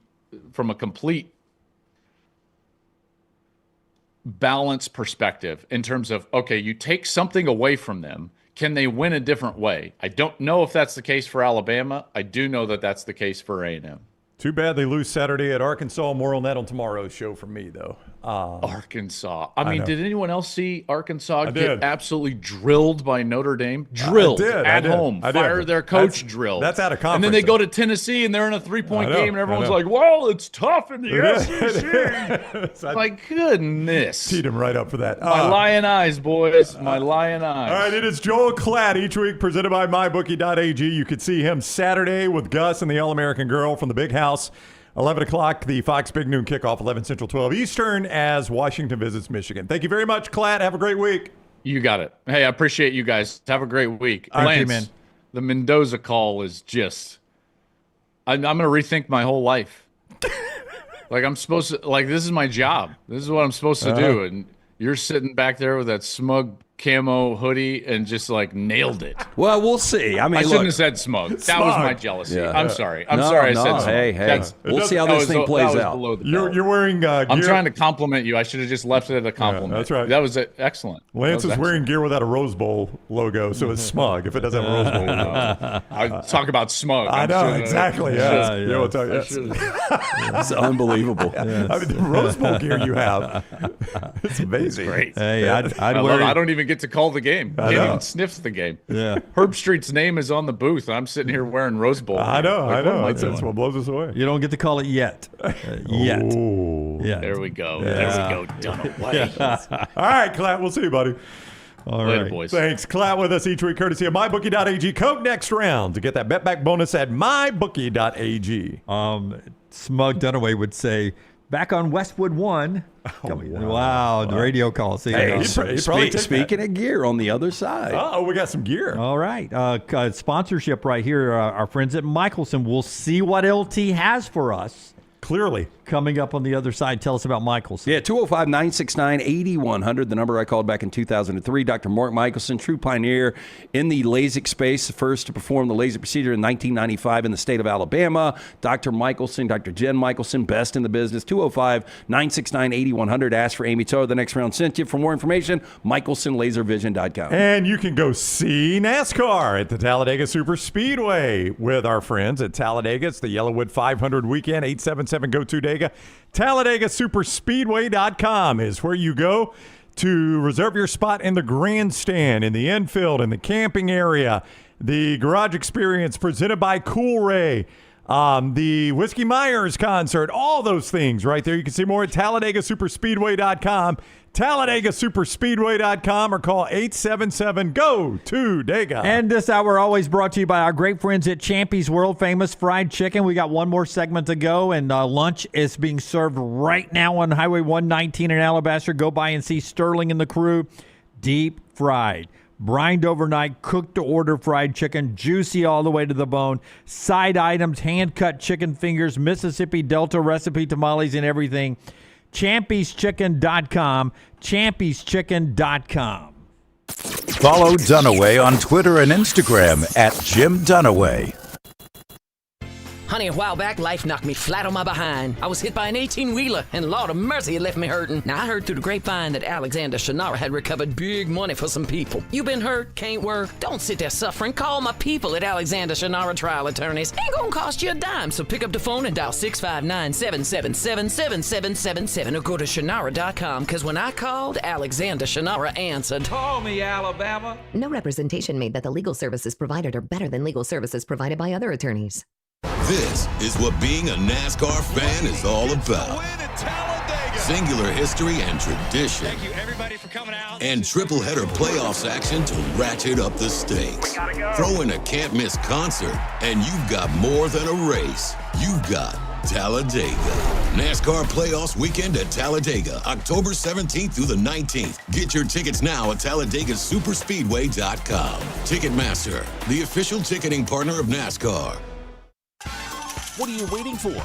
balance perspective in terms of, okay, you take something away from them. Can they win a different way? I don't know if that's the case for Alabama. I do know that that's the case for A&M. Too bad they lose Saturday at Arkansas. More on that on tomorrow's show from me, though. Arkansas. I mean, did anyone else see Arkansas get absolutely drilled by Notre Dame? Drilled at home. Fire their coach drilled. That's out of conference. And then they go to Tennessee, and they're in a 3-point game, and everyone's like, well, it's tough in the SEC. My goodness. Teed him right up for that. My lion eyes, boys. My lion eyes. All right, it is Joel Klatt each week, presented by MyBookie.ag. You could see him Saturday with Gus and the All-American Girl from the Big House 11 o'clock, the Fox Big Noon kickoff, 11 Central, 12 Eastern, as Washington visits Michigan. Thank you very much, Klatt. Have a great week. You got it. Hey, I appreciate you guys. Have a great week. All right, Lance, man. the Mendoza call is just I'm going to rethink my whole life. Like, I'm supposed to, like, this is my job. This is what I'm supposed to do. And you're sitting back there with that smug camo hoodie and just, like, nailed it. Well, we'll see. I mean, I look, shouldn't have said smug. That was my jealousy. Yeah. I'm sorry. I'm sorry I said smug. Hey. We'll see how this thing plays out. You're wearing gear. I'm trying to compliment you. I should have just left it at a compliment. that's right. That was excellent. Lance is wearing gear without a Rose Bowl logo, so it's smug if it doesn't have a Rose Bowl logo. I talk about smug. I know, exactly. Yeah. We'll talk, It's unbelievable. I mean, the Rose Bowl gear you have, it's amazing. Great. Hey, I'd I wear. don't even get to call the game. Can't even sniff the game. Yeah. Herb Street's name is on the booth. I'm sitting here wearing Rose Bowl. I know. Like, what am I That's doing? what blows us away. You don't get to call it yet. Yet. Ooh. Yeah. There we go. Yeah. There we go. Done away. All right, Klatt. We'll see you, buddy. All Later, right. boys. Thanks. Klatt with us each week, courtesy of MyBookie.ag. Code next round to get that bet back bonus at MyBookie.ag. Smug Dunaway would say, back on Westwood 1. Wow, the radio call. See, Hey, he'd probably take speaking of gear on the other side. Oh, we got some gear. All right. Sponsorship right here. Our friends at Michelson. We'll see what LT has for us. Clearly. Coming up on the other side. Tell us about Michelson. Yeah, 205-969-8100, the number I called back in 2003. Dr. Mark Michelson, true pioneer in the LASIK space, the first to perform the laser procedure in 1995 in the state of Alabama. Dr. Michelson, Dr. Jen Michelson, best in the business. 205-969-8100. Ask for Amy Toa. The next round sent you. For more information, michelsonlaservision.com. And you can go see NASCAR at the Talladega Super Speedway with our friends at Talladega. It's the Yellowwood 500 weekend, 877-GO-TO-DAGA. TalladegaSuperspeedway.com is where you go to reserve your spot in the grandstand, in the infield, in the camping area, the garage experience presented by Cool Ray, the Whiskey Myers concert, all those things right there. You can see more at TalladegaSuperspeedway.com, TalladegaSuperspeedway.com, or call 877-GO-TO-DAGA. And this hour always brought to you by our great friends at Champy's World Famous Fried Chicken. We got one more segment to go, and lunch is being served right now on Highway 119 in Alabaster. Go by and see Sterling and the crew. Deep fried, brined overnight, cooked to order fried chicken, juicy all the way to the bone, side items, hand-cut chicken fingers, Mississippi Delta recipe tamales, and everything. Champy'sChicken.com, Champy'sChicken.com. Follow Dunaway on Twitter and Instagram at Jim Dunaway. Honey, a while back, life knocked me flat on my behind. I was hit by an 18-wheeler, and Lord of mercy, it left me hurting. Now, I heard through the grapevine that Alexander Shannara had recovered big money for some people. You been hurt? Can't work? Don't sit there suffering. Call my people at Alexander Shannara Trial Attorneys. Ain't gonna cost you a dime, so pick up the phone and dial 659-777-7777 or go to Shannara.com, because when I called, Alexander Shannara answered. Call me, Alabama. No representation made that the legal services provided are better than legal services provided by other attorneys. This is what being a NASCAR fan is all about. Singular history and tradition. Thank you, everybody, for coming out. And triple header playoffs action to ratchet up the stakes. Throw in a can't miss concert, and you've got more than a race. You've got Talladega. NASCAR playoffs weekend at Talladega, October 17th through the 19th. Get your tickets now at TalladegaSuperspeedway.com. Ticketmaster, the official ticketing partner of NASCAR. What are you waiting for?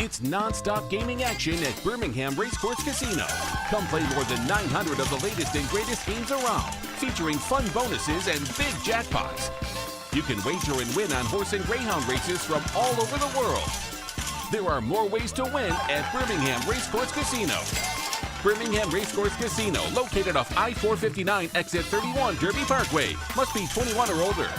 It's non-stop gaming action at Birmingham Racecourse Casino. Come play more than 900 of the latest and greatest games around, featuring fun bonuses and big jackpots. You can wager and win on horse and greyhound races from all over the world. There are more ways to win at Birmingham Racecourse Casino. Birmingham Racecourse Casino, located off I-459, exit 31, Germie Parkway. Must be 21 or older.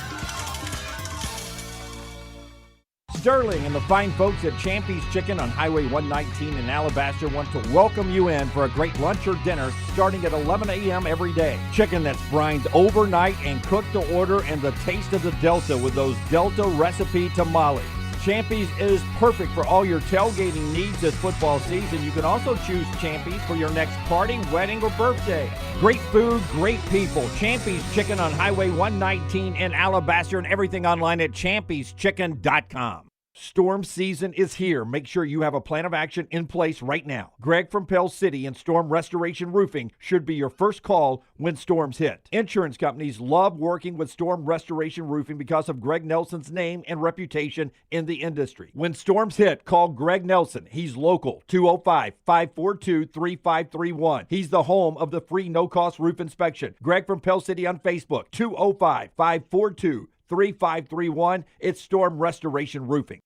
Sterling and the fine folks at Champy's Chicken on Highway 119 in Alabaster want to welcome you in for a great lunch or dinner starting at 11 a.m. every day. Chicken that's brined overnight and cooked to order, and the taste of the Delta with those Delta recipe tamales. Champy's is perfect for all your tailgating needs this football season. You can also choose Champy's for your next party, wedding, or birthday. Great food, great people. Champy's Chicken on Highway 119 in Alabaster, and everything online at champy'schicken.com. Storm season is here. Make sure you have a plan of action in place right now. Greg from Pell City and Storm Restoration Roofing should be your first call when storms hit. Insurance companies love working with Storm Restoration Roofing because of Greg Nelson's name and reputation in the industry. When storms hit, call Greg Nelson. He's local, 205-542-3531. He's the home of the free no-cost roof inspection. Greg from Pell City on Facebook, 205-542-3531. It's Storm Restoration Roofing.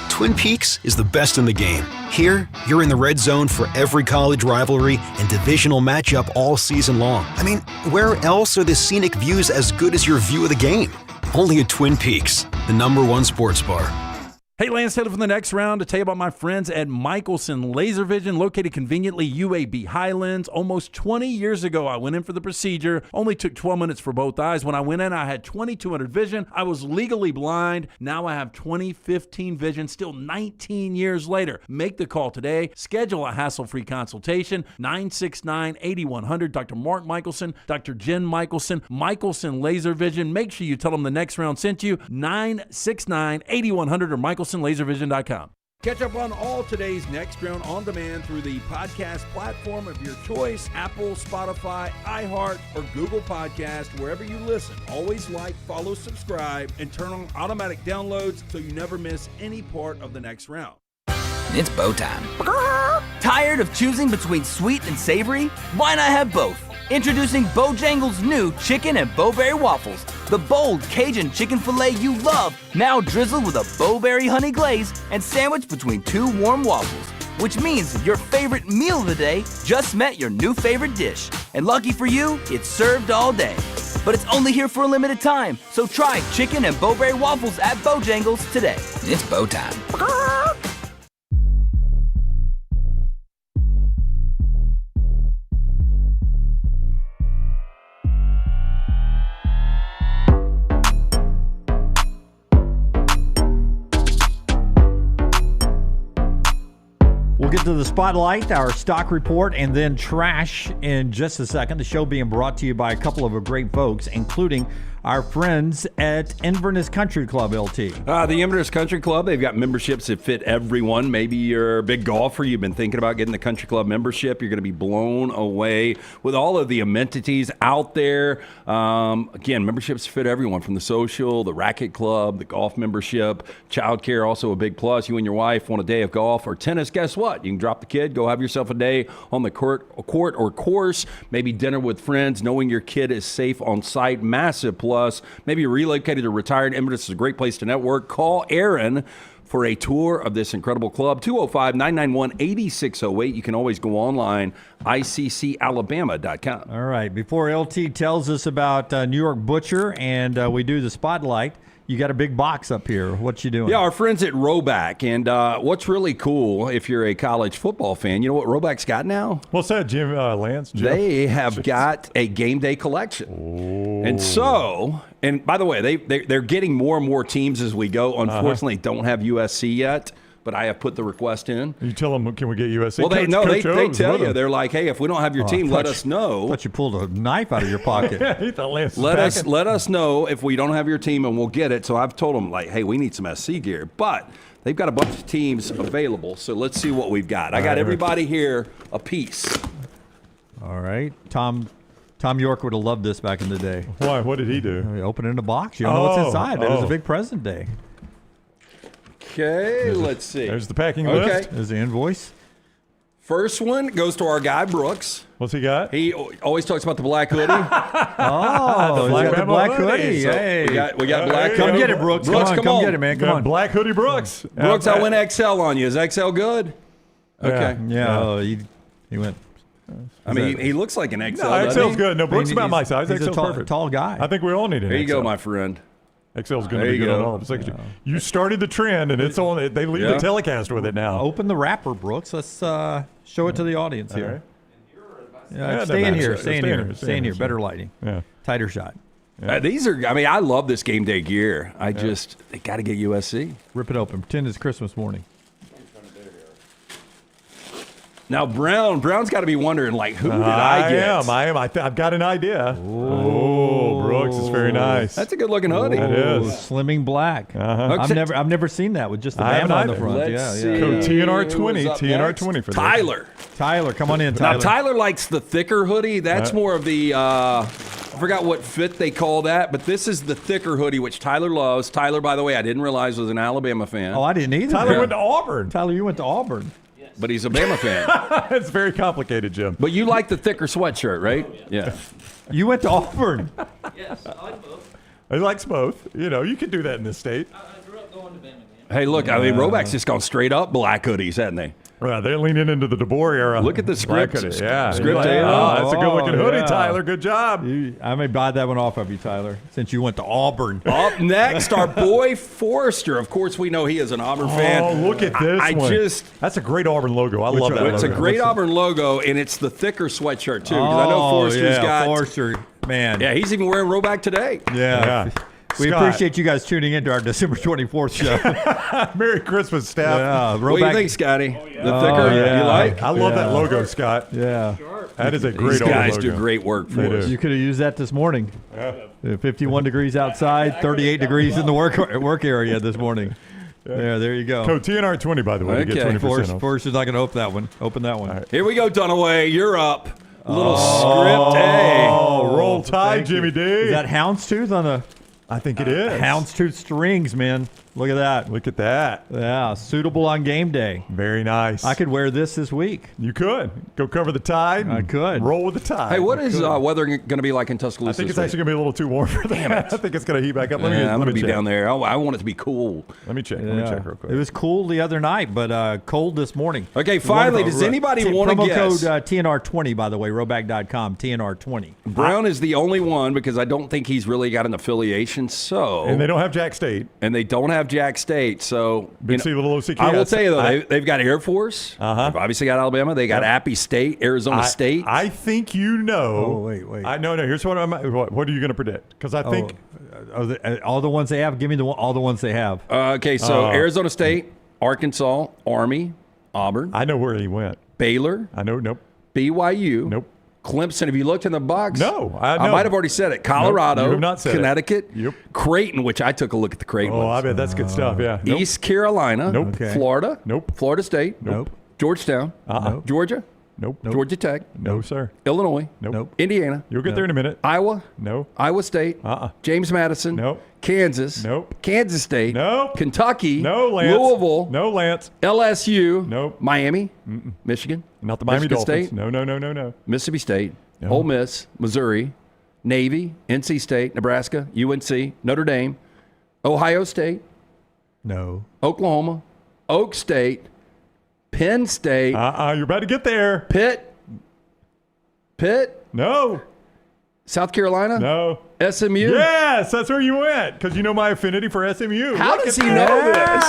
Twin Peaks is the best in the game. Here, you're in the red zone for every college rivalry and divisional matchup all season long. I mean, where else are the scenic views as good as your view of the game? Only at Twin Peaks, the #1 sports bar. Hey, Lance Taylor from the next round to tell you about my friends at Michelson Laser Vision, located conveniently UAB Highlands. Almost 20 years ago, I went in for the procedure. Only took 12 minutes for both eyes. When I went in, I had 2200 vision. I was legally blind. Now I have 20/15 vision, still 19 years later. Make the call today. Schedule a hassle-free consultation, 969-8100. Dr. Mark Michelson, Dr. Jen Michelson, Michelson Laser Vision. Make sure you tell them the next round sent you, 969-8100 or MichelsonLaserVision.com. Catch up on all today's Next Round on demand through the podcast platform of your choice, Apple, Spotify, iHeart, or Google Podcast, wherever you listen. Always like, follow, subscribe, and turn on automatic downloads so you never miss any part of the next round. It's bow time. Tired of choosing between sweet and savory? Why not have both? Introducing Bojangles' new chicken and bowberry waffles. The bold Cajun chicken filet you love, now drizzled with a bowberry honey glaze and sandwiched between two warm waffles. Which means your favorite meal of the day just met your new favorite dish. And lucky for you, it's served all day. But it's only here for a limited time, so try chicken and bowberry waffles at Bojangles today. It's bow time. We'll get to the spotlight, our stock report, and then trash in just a second. The show being brought to you by a couple of great folks, including our friends at Inverness Country Club, LT. The Inverness Country Club, they've got memberships that fit everyone. Maybe you're a big golfer. You've been thinking about getting the Country Club membership. You're going to be blown away with all of the amenities out there. Again, memberships fit everyone, from the social, the racket club, the golf membership, childcare, also a big plus. You and your wife want a day of golf or tennis, guess what? You can drop the kid, go have yourself a day on the court or course, maybe dinner with friends, knowing your kid is safe on site, massive plus. Maybe you're relocated or retired. Inverness is a great place to network. Call Aaron for a tour of this incredible club, 205-991-8608. You can always go online, iccalabama.com. All right. Before LT tells us about New York Butcher and we do the spotlight, you got a big box up here. What you doing? Yeah, our friends at Roback. And what's really cool, if you're a college football fan, you know what Roback's got now? What's that, Jim, Lance? Jim? They have got a game day collection. Oh. And so, and by the way, they're getting more and more teams as we go. Unfortunately, don't have USC yet, but I have put the request in. You tell them, can we get USC? Well, they tell you. They're like, hey, if we don't have your team, let us know. I thought you pulled a knife out of your pocket. He thought Lance was let us know if we don't have your team, and we'll get it. So I've told them, like, hey, we need some SC gear. But they've got a bunch of teams available, so let's see what we've got. I got everybody here a piece. All right. Tom York would have loved this back in the day. Why? What did he do? He opened in a box. You don't know what's inside. It was a big present day. Okay, let's see. There's the packing list. There's the invoice. First one goes to our guy, Brooks. What's he got? He always talks about the black hoodie. the black hoodie. So hey. we got black hoodie. Come get it, Brooks. Come on. Get it, man. Come on. Black hoodie Brooks. Brooks, I went XL on you. Is XL good? Okay. Yeah. Oh, he went. I mean, he looks like an XL. No, XL's good. No, Brooks is about my size. He's XL's a perfect. tall guy. I think we all need an XL. There you go, my friend. XL's going to be good on all of us. You started the trend, and it's on. They lead the telecast with it now. Open the wrapper, Brooks. Let's show it to the audience here. Right. Stay in here. Stay in here. Better lighting. Yeah. Tighter shot. These are. I mean, I love this game day gear. They got to get USC. Rip it open. Pretend it's Christmas morning. Now Brown's got to be wondering, like, who did I get? I am. I've got an idea. Oh, Brooks. looks. It's very nice. That's a good-looking hoodie. It is. Slimming black. Uh-huh. I've never seen that with just the Bama on the front. Let's see. Code TNR 20. Who's up TNR next? 20 for this. Tyler, come on in, Tyler. Now, Tyler likes the thicker hoodie. That's more of the, I forgot what fit they call that, but this is the thicker hoodie, which Tyler loves. Tyler, by the way, I didn't realize was an Alabama fan. Oh, I didn't either. Tyler went to Auburn. Tyler, you went to Auburn. But he's a Bama fan. It's very complicated, Jim. But you like the thicker sweatshirt, right? Yeah. You went to Auburn. Yes, I like both. He likes both. You know, you can do that in this state. I grew up going to Bama. Hey, look, I mean, Roback's just gone straight up black hoodies, haven't they? Well, they're leaning into the DeBoer era. Look at the script. Black hoodie. Yeah. Script. That's a good-looking hoodie, yeah. Tyler. Good job. I may buy that one off of you, Tyler, since you went to Auburn. Up next, our boy Forrester. Of course, we know he is an Auburn fan. Oh, look at this one. That's a great Auburn logo. I love that logo. It's a great Auburn logo, and it's the thicker sweatshirt, too. Because I know Forrester's got... Forrester, man. Yeah, he's even wearing Roback today. Yeah. We Scott. appreciate you guys tuning into our December 24th show. Merry Christmas, staff. Yeah, what do you think, Scotty? The thicker? Yeah. You like? I love that logo, Scott. Yeah. That is a great These Auburn guys logo. do great work for us. You could have used that this morning. Yeah. 51 degrees outside, 38 degrees in the work area this morning. Yeah, there you go. Code TNR 20, by the way, to get 20% off. Forrester's not going to open that one. Open that one. Here we go, Dunaway. You're up. Little script A. Oh, roll Tide, Jimmy D. Is that houndstooth on the... I think it is. Houndstooth strings, man. Look at that. Look at that. Yeah, suitable on game day. Very nice. I could wear this week. You could. Go cover the Tide. I could. Roll with the Tide. Hey, what is weather going to be like in Tuscaloosa? I think it's this actually going to be a little too warm for that. Damn it. I think it's going to heat back up. I'm going to be check. down there. I want it to be cool. Let me check. Let me check real quick. It was cool the other night, but cold this morning. Okay, finally, does anybody want to guess? Promo code TNR20, by the way, roback.com, TNR20. Brown is the only one because I don't think he's really got an affiliation. So And they don't have Jack State. So Big C, little OCK. I will tell you, though, they've got Air Force. They've obviously got Alabama. They got Appy State, Arizona State. I think you know. Oh, wait. No. Here's what what are you going to predict? Because I think all the ones they have. Give me all the ones they have. Okay, so Arizona State, Arkansas, Army, Auburn. I know where he went. Baylor. I know. Nope. BYU. Nope. Clemson. Have you looked in the box? No. I might have already said it. Colorado. Nope, you have not said Connecticut. Yep. Creighton, which I took a look at the Creighton Oh, ones. I bet that's good stuff. Yeah. Nope. East Carolina. Nope. Okay. Florida. Nope. Florida State. Nope. Georgetown. Nope. Georgia. Nope. Georgia Tech. No, sir. Illinois. Nope. Indiana. You'll get there in a minute. Iowa. No. Iowa State. James Madison. Nope. Kansas. Nope. Kansas State. Nope. Kentucky. No, Lance. Louisville. No, Lance. LSU. Nope. Miami. Michigan. Not the Miami Michigan Dolphins. State. No. Mississippi State. No. Ole Miss. Missouri. Navy. NC State. Nebraska. UNC. Notre Dame. Ohio State. No. Oklahoma. Oak State. Penn State. You're about to get there. Pitt. No. South Carolina. No. SMU. Yes, that's where you went because you know my affinity for SMU. How does he know this?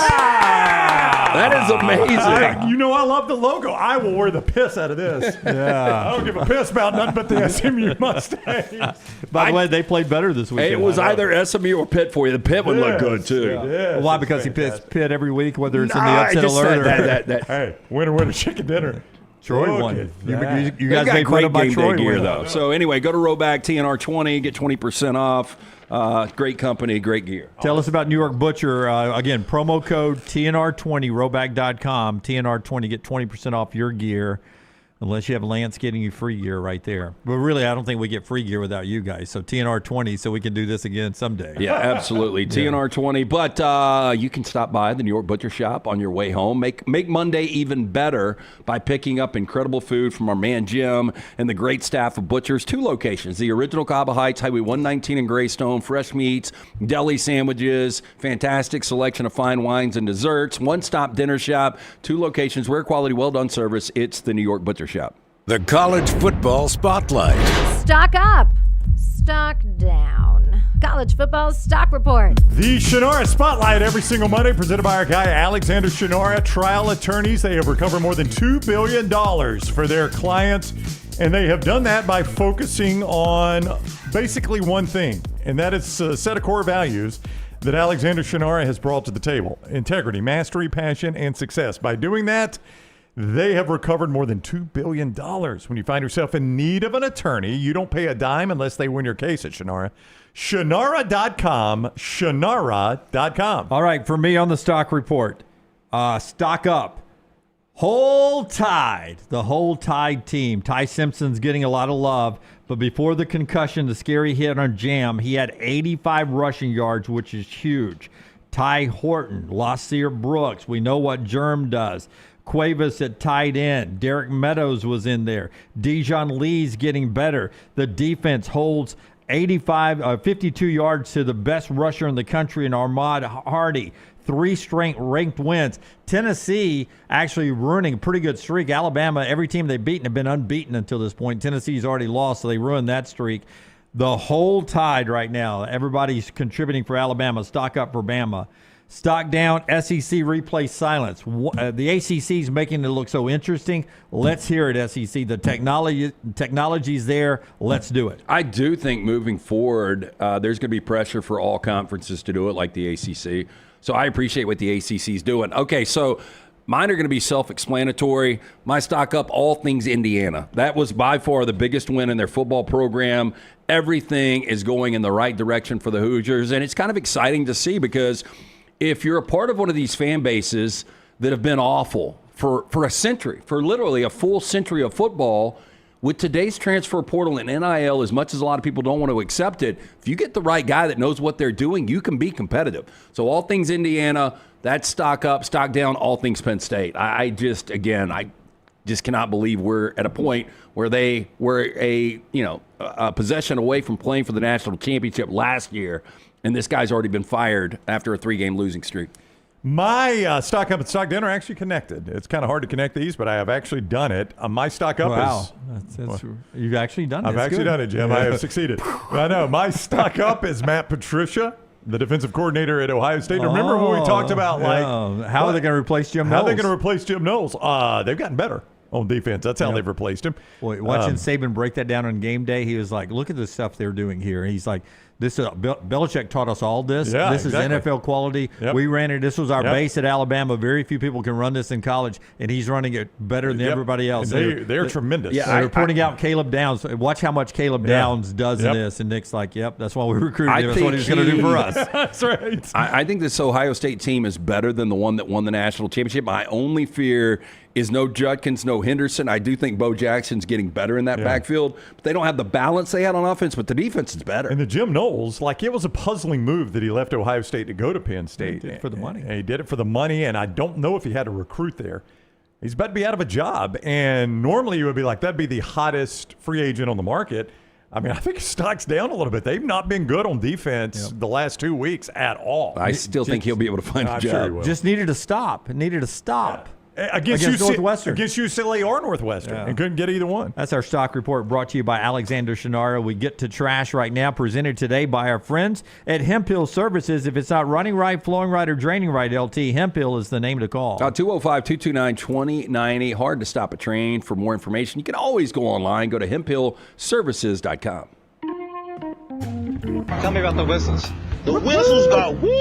That is amazing. You know I love the logo. I will wear the piss out of this. Yeah. I don't give a piss about nothing but the SMU Mustangs. By the way, they played better this week. It was either SMU or Pitt for you. The Pitt would look good, too. Well, why? Because he pits Pitt every week, whether it's in the upset alert or... Hey, winner, chicken dinner. Troy won. You guys got made fun great of my game Troy day gear, win. though. So anyway, go to Roback, TNR20, get 20% off. Great company, great gear. Tell us about New York Butcher. Again, promo code TNR20, roback.com, TNR20, get 20% off your gear. Unless you have Lance getting you free gear right there. But really, I don't think we get free gear without you guys. So TNR20 so we can do this again someday. Yeah, absolutely. TNR20. But you can stop by the New York Butcher Shop on your way home. Make Monday even better by picking up incredible food from our man Jim and the great staff of Butchers. 2 locations. The original Cabo Heights, Highway 119 in Greystone. Fresh meats, deli sandwiches, fantastic selection of fine wines and desserts. One-stop dinner shop. 2 locations, rare quality, well-done service. It's the New York Butcher Shop. The College Football Spotlight. Stock up, stock down. College football stock report. The Shannara Spotlight every single Monday, presented by our guy Alexander Shannara, trial attorneys. They have recovered more than $2 billion for their clients, and they have done that by focusing on basically one thing, and that is a set of core values that Alexander Shannara has brought to the table: integrity, mastery, passion, and success. By doing that, They have recovered more than $2 billion. When you find yourself in need of an attorney, you don't pay a dime unless they win your case at Shannara. Shannara.com. Shannara.com. All right, for me on the stock report, stock up. Whole Tide, the Whole Tide team. Ty Simpson's getting a lot of love, but before the concussion, the scary hit on Jam, he had 85 rushing yards, which is huge. Ty Horton, Lasir Brooks, we know what Germ does. Cuevas at tight end. Derek Meadows was in there. Dijon Lee's getting better. The defense holds 52 yards to the best rusher in the country in Ahmad Hardy. 3 straight ranked wins. Tennessee actually ruining a pretty good streak. Alabama, every team they've beaten have been unbeaten until this point. Tennessee's already lost, so they ruined that streak. The Whole Tide right now. Everybody's contributing for Alabama. Stock up for Bama. Stock down, SEC replay silence. The ACC's making it look so interesting. Let's hear it, SEC. The technology's there. Let's do it. I do think moving forward, there's going to be pressure for all conferences to do it like the ACC. So I appreciate what the ACC's doing. Okay, so mine are going to be self-explanatory. My stock up, all things Indiana. That was by far the biggest win in their football program. Everything is going in the right direction for the Hoosiers, and it's kind of exciting to see because if you're a part of one of these fan bases that have been awful for a century, for literally a full century of football, with today's transfer portal and NIL, as much as a lot of people don't want to accept it, if you get the right guy that knows what they're doing, you can be competitive. So all things Indiana, that's stock up, stock down, all things Penn State. I just cannot believe we're at a point where they were a possession away from playing for the national championship last year, and this guy's already been fired after a 3-game losing streak. My stock up and stock down are actually connected. It's kind of hard to connect these, but I have actually done it. My stock up is... You've actually done it. I've actually done it, Jim. I have succeeded. I know. My stock up is Matt Patricia, the defensive coordinator at Ohio State. Remember when we talked about how are they going to replace Jim Knowles? How are they going to replace Jim Knowles? They've gotten better on defense. That's how they've replaced him. Boy, watching Saban break that down on game day, he was like, look at the stuff they're doing here. He's like, this is Belichick taught us all this. Yeah, this exactly. is NFL quality. Yep. We ran it. This was our base at Alabama. Very few people can run this in college, and he's running it better than everybody else. They're tremendous. Yeah, they're reporting out Caleb Downs. Watch how much Caleb Downs does in this. And Nick's like, yep, that's why we recruited him. That's what he was going to do for us. That's right. I think this Ohio State team is better than the one that won the national championship. My only fear is no Judkins, no Henderson. I do think Bo Jackson's getting better in that backfield, but they don't have the balance they had on offense, but the defense is better. And the Jim Knowles, it was a puzzling move that he left Ohio State to go to Penn State. He did it for the money. And he did it for the money, and I don't know if he had to recruit there. He's about to be out of a job, and normally you would be like, that'd be the hottest free agent on the market. I mean, I think his stock's down a little bit. They've not been good on defense the last 2 weeks at all. I still think he'll be able to find a job. Sure he will. Just needed to stop. Against Northwestern. Against UCLA or Northwestern. And couldn't get either one. That's our stock report brought to you by Alexander Shannara. We get to trash right now, presented today by our friends at Hemphill Services. If it's not running right, flowing right, or draining right, LT, Hemphill is the name to call. 205-229-2090. Hard to stop a train. For more information, you can always go online. Go to hemphillservices.com. Tell me about the whistles. The whistles got woo.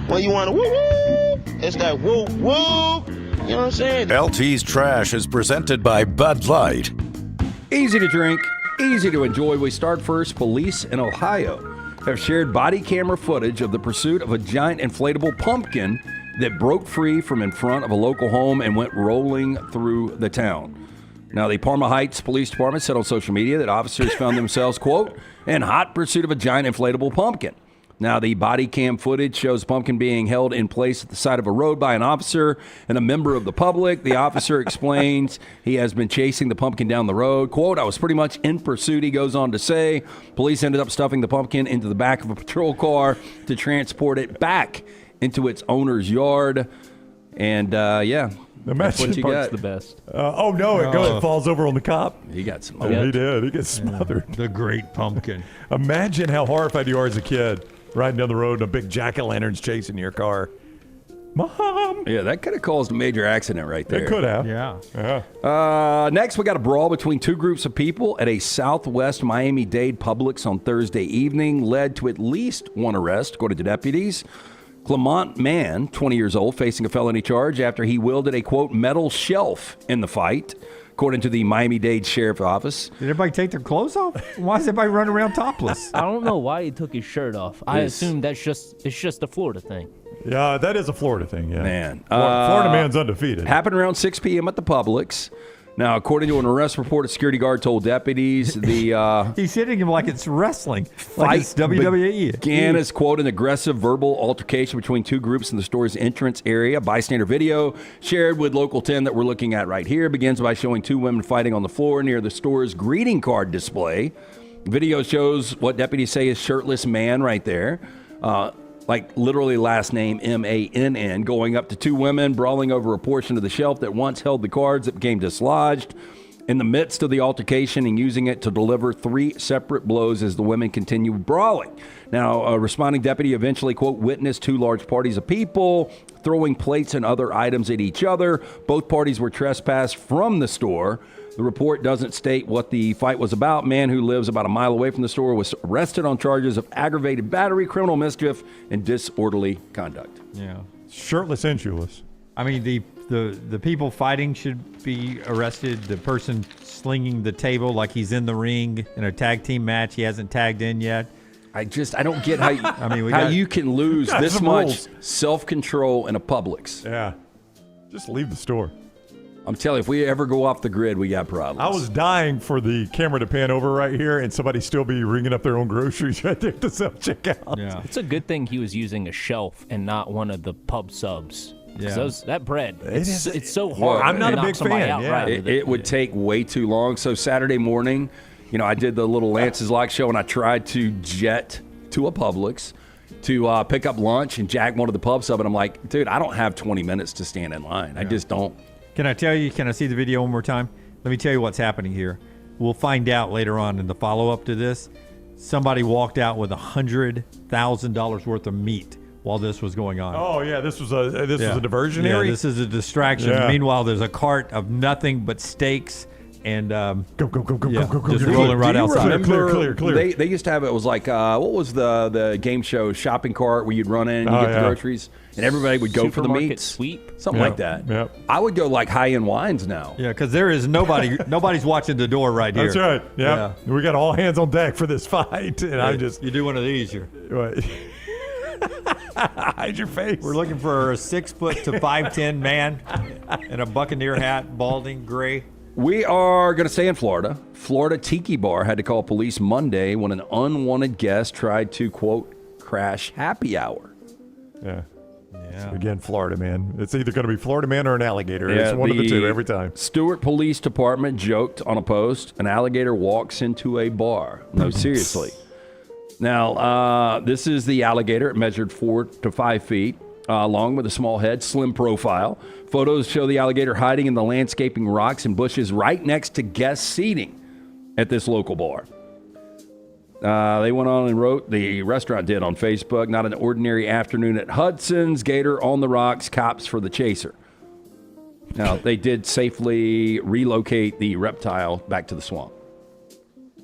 When you want to woo woo, it's that woo woo. You know what I'm saying? LT's Trash is presented by Bud Light. Easy to drink, easy to enjoy. We start first. Police in Ohio have shared body camera footage of the pursuit of a giant inflatable pumpkin that broke free from in front of a local home and went rolling through the town. Now, the Parma Heights Police Department said on social media that officers found themselves, quote, in hot pursuit of a giant inflatable pumpkin. Now, the body cam footage shows the pumpkin being held in place at the side of a road by an officer and a member of the public. The officer explains he has been chasing the pumpkin down the road. Quote, I was pretty much in pursuit, he goes on to say. Police ended up stuffing the pumpkin into the back of a patrol car to transport it back into its owner's yard. And, that's what you got. The best. It falls over on the cop. He got some. He did. He gets smothered. The great pumpkin. Imagine how horrified you are as a kid riding down the road and a big jack-o'-lantern's chasing your car. Mom! Yeah, that could have caused a major accident right there. It could have. Yeah. Next, we got a brawl between two groups of people at a Southwest Miami-Dade Publix on Thursday evening, led to at least one arrest, according to deputies. Clement Mann, 20 years old, facing a felony charge after he wielded a, quote, metal shelf in the fight, according to the Miami-Dade Sheriff's Office. Did everybody take their clothes off? Why is everybody running around topless? I don't know why he took his shirt off. I assume it's just a Florida thing. Yeah, that is a Florida thing, yeah. Man. Florida man's undefeated. Happened around 6 p.m. at the Publix. Now, according to an arrest report, a security guard told deputies he's hitting him like it's wrestling, like it's WWE. Began as, quote, an aggressive verbal altercation between two groups in the store's entrance area. Bystander video shared with Local 10 that we're looking at right here begins by showing two women fighting on the floor near the store's greeting card display. Video shows what deputies say is shirtless man right there. Like literally last name M-A-N-N, going up to two women, brawling over a portion of the shelf that once held the cards that became dislodged. In the midst of the altercation and using it to deliver 3 separate blows as the women continued brawling. Now, a responding deputy eventually, quote, witnessed 2 large parties of people throwing plates and other items at each other. Both parties were trespassed from the store. The report doesn't state what the fight was about. Man who lives about a mile away from the store was arrested on charges of aggravated battery, criminal mischief, and disorderly conduct. Yeah. Shirtless and shoeless. I mean, the people fighting should be arrested. The person slinging the table like he's in the ring in a tag team match, he hasn't tagged in yet. I don't get how you can lose this much self-control in a Publix. Yeah. Just leave the store. I'm telling you, if we ever go off the grid, we got problems. I was dying for the camera to pan over right here and somebody still be ringing up their own groceries right there at the self-checkout. Yeah. It's a good thing he was using a shelf and not one of the pub subs. Yeah. That bread, it's so hard. I'm not to a big knock somebody fan. out Yeah. right with It would take way too long. So Saturday morning, I did the little Lance's Lock show, and I tried to jet to a Publix to pick up lunch, and Jack wanted the pub sub, and I'm like, dude, I don't have 20 minutes to stand in line. Yeah. I just don't. Can I see the video one more time? Let me tell you what's happening here. We'll find out later on in the follow-up to this. Somebody walked out with $100,000 worth of meat while this was going on. Oh, yeah, this was a diversionary? Yeah, this is a distraction. Yeah. Meanwhile, there's a cart of nothing but steaks and go, just rolling right outside. Clear. They used to have it was like what was the game show shopping cart where you'd run in and get the groceries and everybody would go for the meats, sweep, something like that. Yep. I would go like high-end wines now. Yeah, because there is nobody's watching the door right here. That's right. Yeah, we got all hands on deck for this fight, and you do one of these, hide your face. We're looking for a 6' to 5'10" man in a Buccaneer hat, balding, gray. We are going to stay in Florida. Florida Tiki Bar had to call police Monday when an unwanted guest tried to, quote, crash happy hour. Yeah. Again, Florida man. It's either going to be Florida man or an alligator. It's one of the two every time. Stewart Police Department joked on a post, an alligator walks into a bar. No, seriously. Now, this is the alligator. It measured 4 to 5 feet. Long with a small head, slim profile. Photos show the alligator hiding in the landscaping rocks and bushes right next to guest seating at this local bar. They went on and wrote, the restaurant did on Facebook, not an ordinary afternoon at Hudson's, gator on the rocks, cops for the chaser. Now, they did safely relocate the reptile back to the swamp.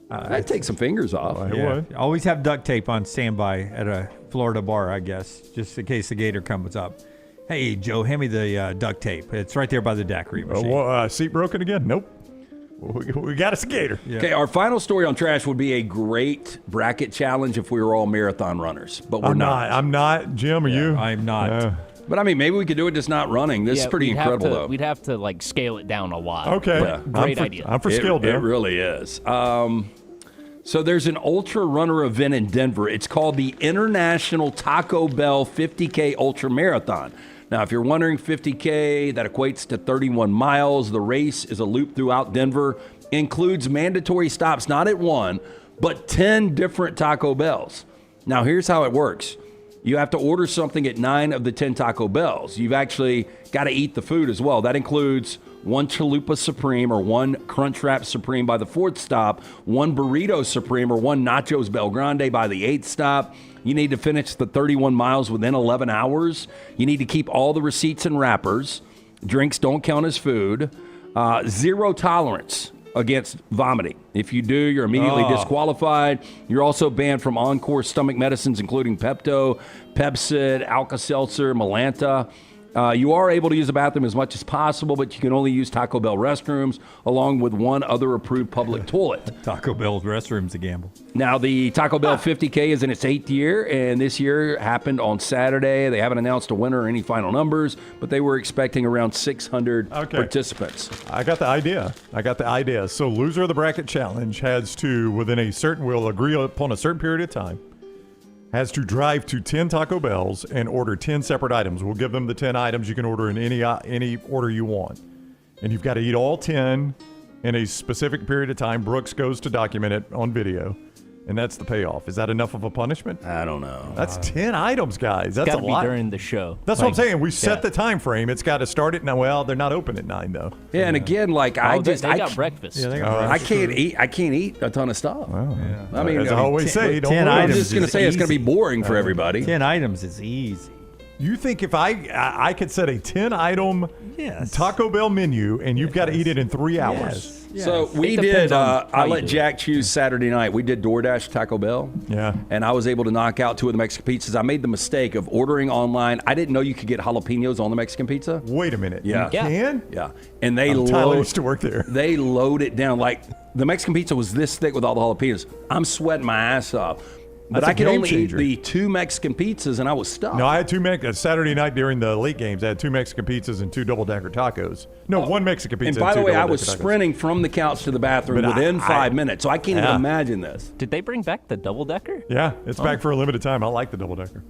I'd take some fingers off. Always have duct tape on standby at a Florida bar, I guess, just in case the gator comes up. Hey, Joe, hand me the duct tape. It's right there by the daiquiri machine. Seat broken again? Nope. We got us a gator. Yeah. Okay, our final story on trash would be a great bracket challenge if we were all marathon runners, but we're not. I'm not. Jim, are you? I'm not. But I mean, maybe we could do it just not running. This is pretty incredible, though. We'd have to scale it down a lot. Okay. Great idea. I'm for skill, It really is. So there's an ultra runner event in Denver. It's called the International Taco Bell 50K Ultra Marathon. Now, if you're wondering, 50K, that equates to 31 miles. The race is a loop throughout Denver, includes mandatory stops, not at one, but 10 different Taco Bells. Now, here's how it works. You have to order something at 9 of the 10 Taco Bells. You've actually got to eat the food as well. That includes one Chalupa Supreme or one Crunchwrap Supreme by the 4th stop, one Burrito Supreme or one Nachos Bel Grande by the 8th stop. You need to finish the 31 miles within 11 hours. You need to keep all the receipts and wrappers. Drinks don't count as food. Zero tolerance against vomiting. If you do, you're immediately disqualified. You're also banned from on-course stomach medicines, including Pepto, Pepcid, Alka-Seltzer, Melanta. You are able to use the bathroom as much as possible, but you can only use Taco Bell restrooms along with one other approved public toilet. Taco Bell's restrooms a gamble. Now, the Taco Bell 50K is in its 8th year, and this year happened on Saturday. They haven't announced a winner or any final numbers, but they were expecting around 600 participants. I got the idea. So loser of the bracket challenge has to, will agree upon a certain period of time, has to drive to 10 Taco Bells and order 10 separate items. We'll give them the 10 items. You can order in any order you want. And you've got to eat all 10 in a specific period of time. Brooks goes to document it on video. And that's the payoff. Is that enough of a punishment? I don't know. That's 10 items, guys. That's a lot. It's got to be during the show. That's what I'm saying. We set the time frame. It's got to start at 9. Well, they're not open at 9 though. Yeah, and again, they got breakfast. Yeah, they got breakfast. I can't eat a ton of stuff. Wow. Yeah. I mean, as I always say, 10 I'm items just going to say it's going to be boring for everybody. 10 items is easy. You think if I could set a 10-item Taco Bell menu and you've got to eat it in 3 hours? Yes. So we did, I let Jack choose Saturday night. We did DoorDash Taco Bell. Yeah. And I was able to knock out 2 of the Mexican pizzas. I made the mistake of ordering online. I didn't know you could get jalapenos on the Mexican pizza. Wait a minute. Yeah. You can? Yeah. And they Tyler used to work there. They load it down. Like the Mexican pizza was this thick with all the jalapenos. I'm sweating my ass off. But That's I could only changer. eat the 2 Mexican pizzas, and I was stuck. No, I had 2 Saturday night during the late games. I had 2 Mexican pizzas and 2 double-decker tacos. No, 1 Mexican pizza. And by the way, I was tacos. sprinting from the couch to the bathroom But within 5 minutes, so I can't even imagine this. Did they bring back the double-decker? Yeah, it's back for a limited time. I like the double-decker.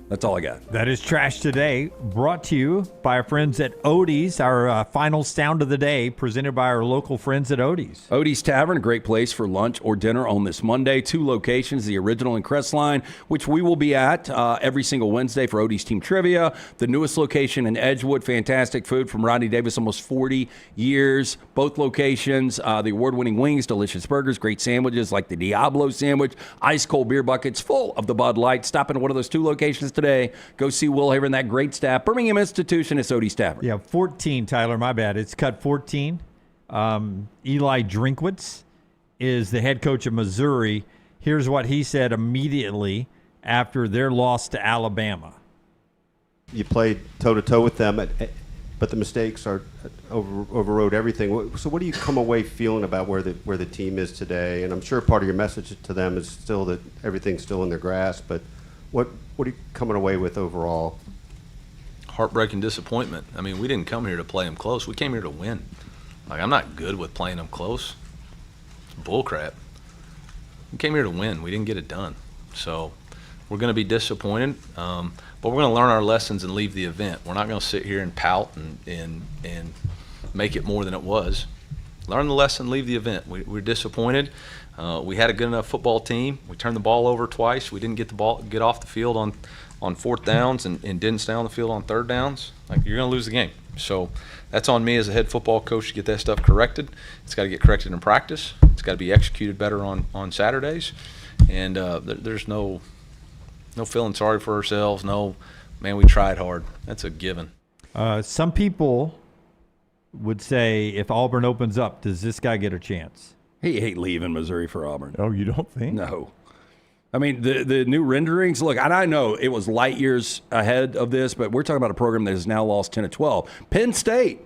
That's all I got. That is Trash Today, brought to you by our friends at Odie's, our final sound of the day, presented by our local friends at Odie's. Odie's Tavern, a great place for lunch or dinner on this Monday. 2 locations, the original and Crestline, which we will be at every single Wednesday for Odie's Team Trivia. The newest location in Edgewood, fantastic food from Rodney Davis, almost 40 years. Both locations, the award-winning wings, delicious burgers, great sandwiches like the Diablo sandwich, ice-cold beer buckets full of the Bud Light. Stop into one of those 2 locations today. Go see Will Haver and that great staff. Birmingham Institution is Odie's Tavern. Yeah, 14, Tyler, my bad. It's cut 14. Eli Drinkwitz is the head coach of Missouri. Here's what he said immediately after their loss to Alabama. You played toe-to-toe with them, but the mistakes overrode everything. So what do you come away feeling about where the team is today? And I'm sure part of your message to them is still that everything's still in their grasp, but what are you coming away with overall? Heartbreaking disappointment. I mean, we didn't come here to play them close. We came here to win. Like, I'm not good with playing them close. It's bullcrap. We came here to win. We didn't get it done. So we're going to be disappointed, but we're going to learn our lessons and leave the event. We're not going to sit here and pout and make it more than it was. Learn the lesson, leave the event. We're disappointed. We had a good enough football team. We turned the ball over twice. We didn't get off the field on 4th downs and didn't stay on the field on 3rd downs. Like, you're going to lose the game. So that's on me as a head football coach to get that stuff corrected. It's got to get corrected in practice. It's got to be executed better on Saturdays. And there's no feeling sorry for ourselves. No, man, we tried hard. That's a given. Some people would say if Auburn opens up, does this guy get a chance? He hate leaving Missouri for Auburn. Oh, you don't think? No. I mean, the new renderings, look, and I know it was light years ahead of this, but we're talking about a program that has now lost 10 to 12. Penn State.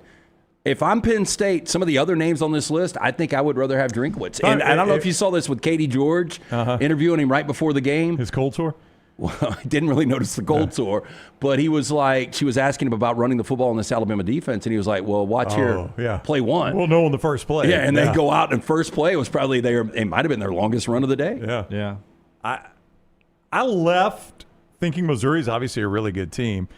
If I'm Penn State, some of the other names on this list, I think I would rather have Drinkwitz. And I don't know if you saw this with Katie George interviewing him right before the game. His cold sore? Well, I didn't really notice the cold sore, but he was like, she was asking him about running the football in this Alabama defense, and he was like, well, watch here, play 1. We'll know on the first play. Yeah, and they go out, and first play was probably it might have been their longest run of the day. Yeah. I left thinking Missouri's obviously a really good team.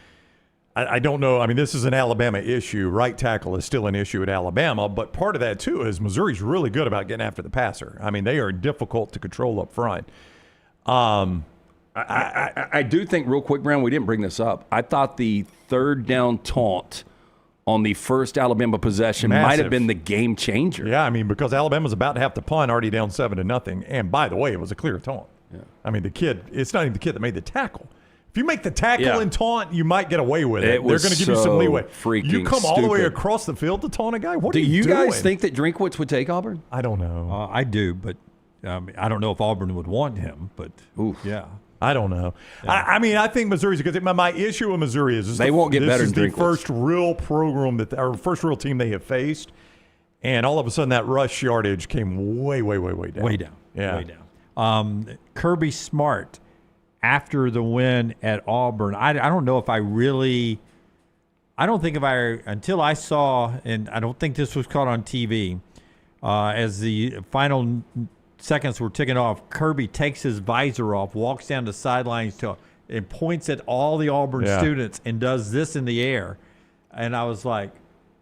I don't know. I mean, this is an Alabama issue. Right tackle is still an issue at Alabama, but part of that, too, is Missouri's really good about getting after the passer. I mean, they are difficult to control up front. I do think, real quick, Brown, we didn't bring this up. I thought the 3rd down taunt on the first Alabama possession might have been the game changer. Yeah, I mean, because Alabama's about to have to punt, already down 7-0. And by the way, it was a clear taunt. Yeah. I mean, it's not even the kid that made the tackle. If you make the tackle Yeah. and taunt, you might get away with it. They're was going to give you so some leeway. freaking You come all the way stupid. across the field to taunt a guy? What Do are you guys doing? think that Drinkwitz would take Auburn? I don't know. I do, but I don't know if Auburn would want him. But yeah. I don't know. I mean, I think Missouri's good. My issue with Missouri is They won't get better This than is the Drinkwitz. first real program or first real team they have faced, and all of a sudden that rush yardage came way down. Way down. Yeah. Way down. Kirby Smart, after the win at Auburn, I don't know if I really – I don't think until I saw, and I don't think this was caught on TV, as the final seconds were ticking off, Kirby takes his visor off, walks down the sidelines and points at all the Auburn students and does this in the air. And I was like,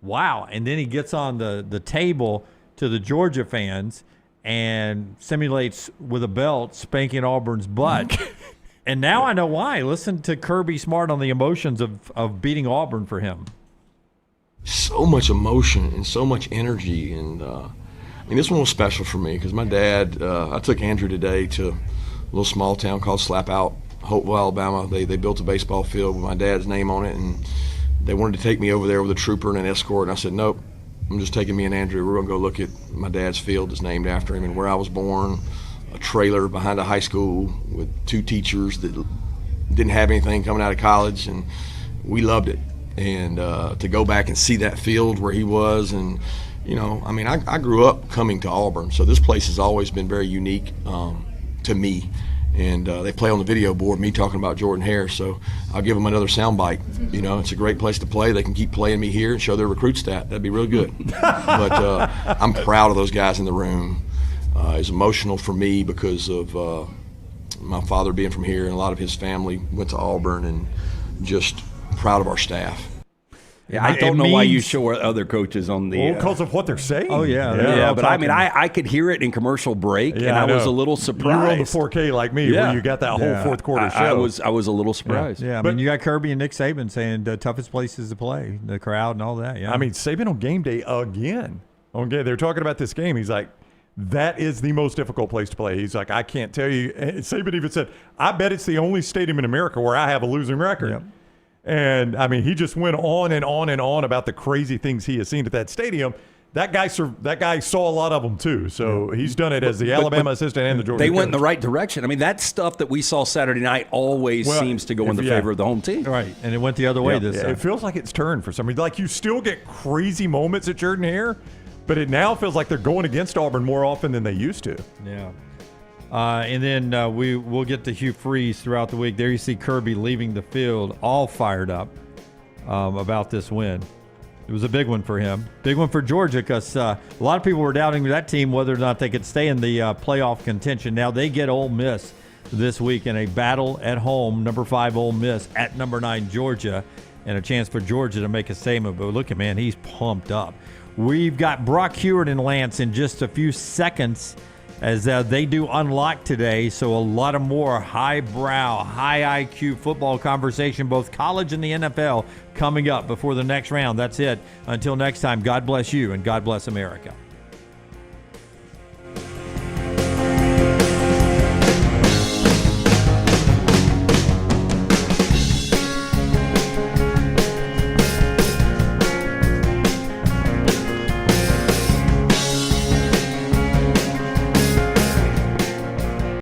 wow. And then he gets on the table to the Georgia fans and simulates with a belt spanking Auburn's butt. And now I know why. Listen to Kirby Smart on the emotions of beating Auburn for him. So much emotion and so much energy. And I mean, this one was special for me because my dad, I took Andrew today to a little small town called Slapout, Hopeville, Alabama. They built a baseball field with my dad's name on it, and they wanted to take me over there with a trooper and an escort. And I said, nope, I'm just taking me and Andrew. We're going to go look at my dad's field that's named after him and where I was born, a trailer behind a high school with 2 teachers that didn't have anything coming out of college, and we loved it. And to go back and see that field where he was, and you know, I mean, I grew up coming to Auburn, so this place has always been very unique to me. And they play on the video board, me talking about Jordan Hare, so I'll give them another soundbite. You know, it's a great place to play. They can keep playing me here and show their recruit stat. That'd be real good. But I'm proud of those guys in the room. It's emotional for me because of my father being from here, and a lot of his family went to Auburn, and just proud of our staff. Yeah, I don't know why you show other coaches on the because of what they're saying. Oh yeah, yeah. But I mean, I could hear it in commercial break, and I was a little surprised. You were on the 4K like me, where you got that whole fourth quarter show. I was a little surprised. Yeah, I mean, you got Kirby and Nick Saban saying the toughest places to play, the crowd and all that. Yeah, I mean, Saban on game day again. Okay, they're talking about this game. He's like, that is the most difficult place to play. He's like, I can't tell you. And Saban even said, I bet it's the only stadium in America where I have a losing record. Yep. And, I mean, he just went on and on and on about the crazy things he has seen at that stadium. That guy saw a lot of them, too. So he's done it as the Alabama assistant and the Georgia They went in coach. the right direction. I mean, that stuff that we saw Saturday night always seems to go in the favor of the home team. Right, and it went the other way this time. It feels like it's turned for some reason. Like, you still get crazy moments at Jordan Hare, but it now feels like they're going against Auburn more often than they used to. Yeah. And then we'll get to Hugh Freeze throughout the week. There you see Kirby leaving the field all fired up about this win. It was a big one for him. Big one for Georgia because a lot of people were doubting that team whether or not they could stay in the playoff contention. Now they get Ole Miss this week in a battle at home, number 5 Ole Miss at number 9 Georgia, and a chance for Georgia to make a statement. But look at, man, he's pumped up. We've got Brock Hewitt and Lance in just a few seconds as they do unlock today. So a lot of more highbrow, high IQ football conversation, both college and the NFL, coming up before the next round. That's it. Until next time, God bless you and God bless America.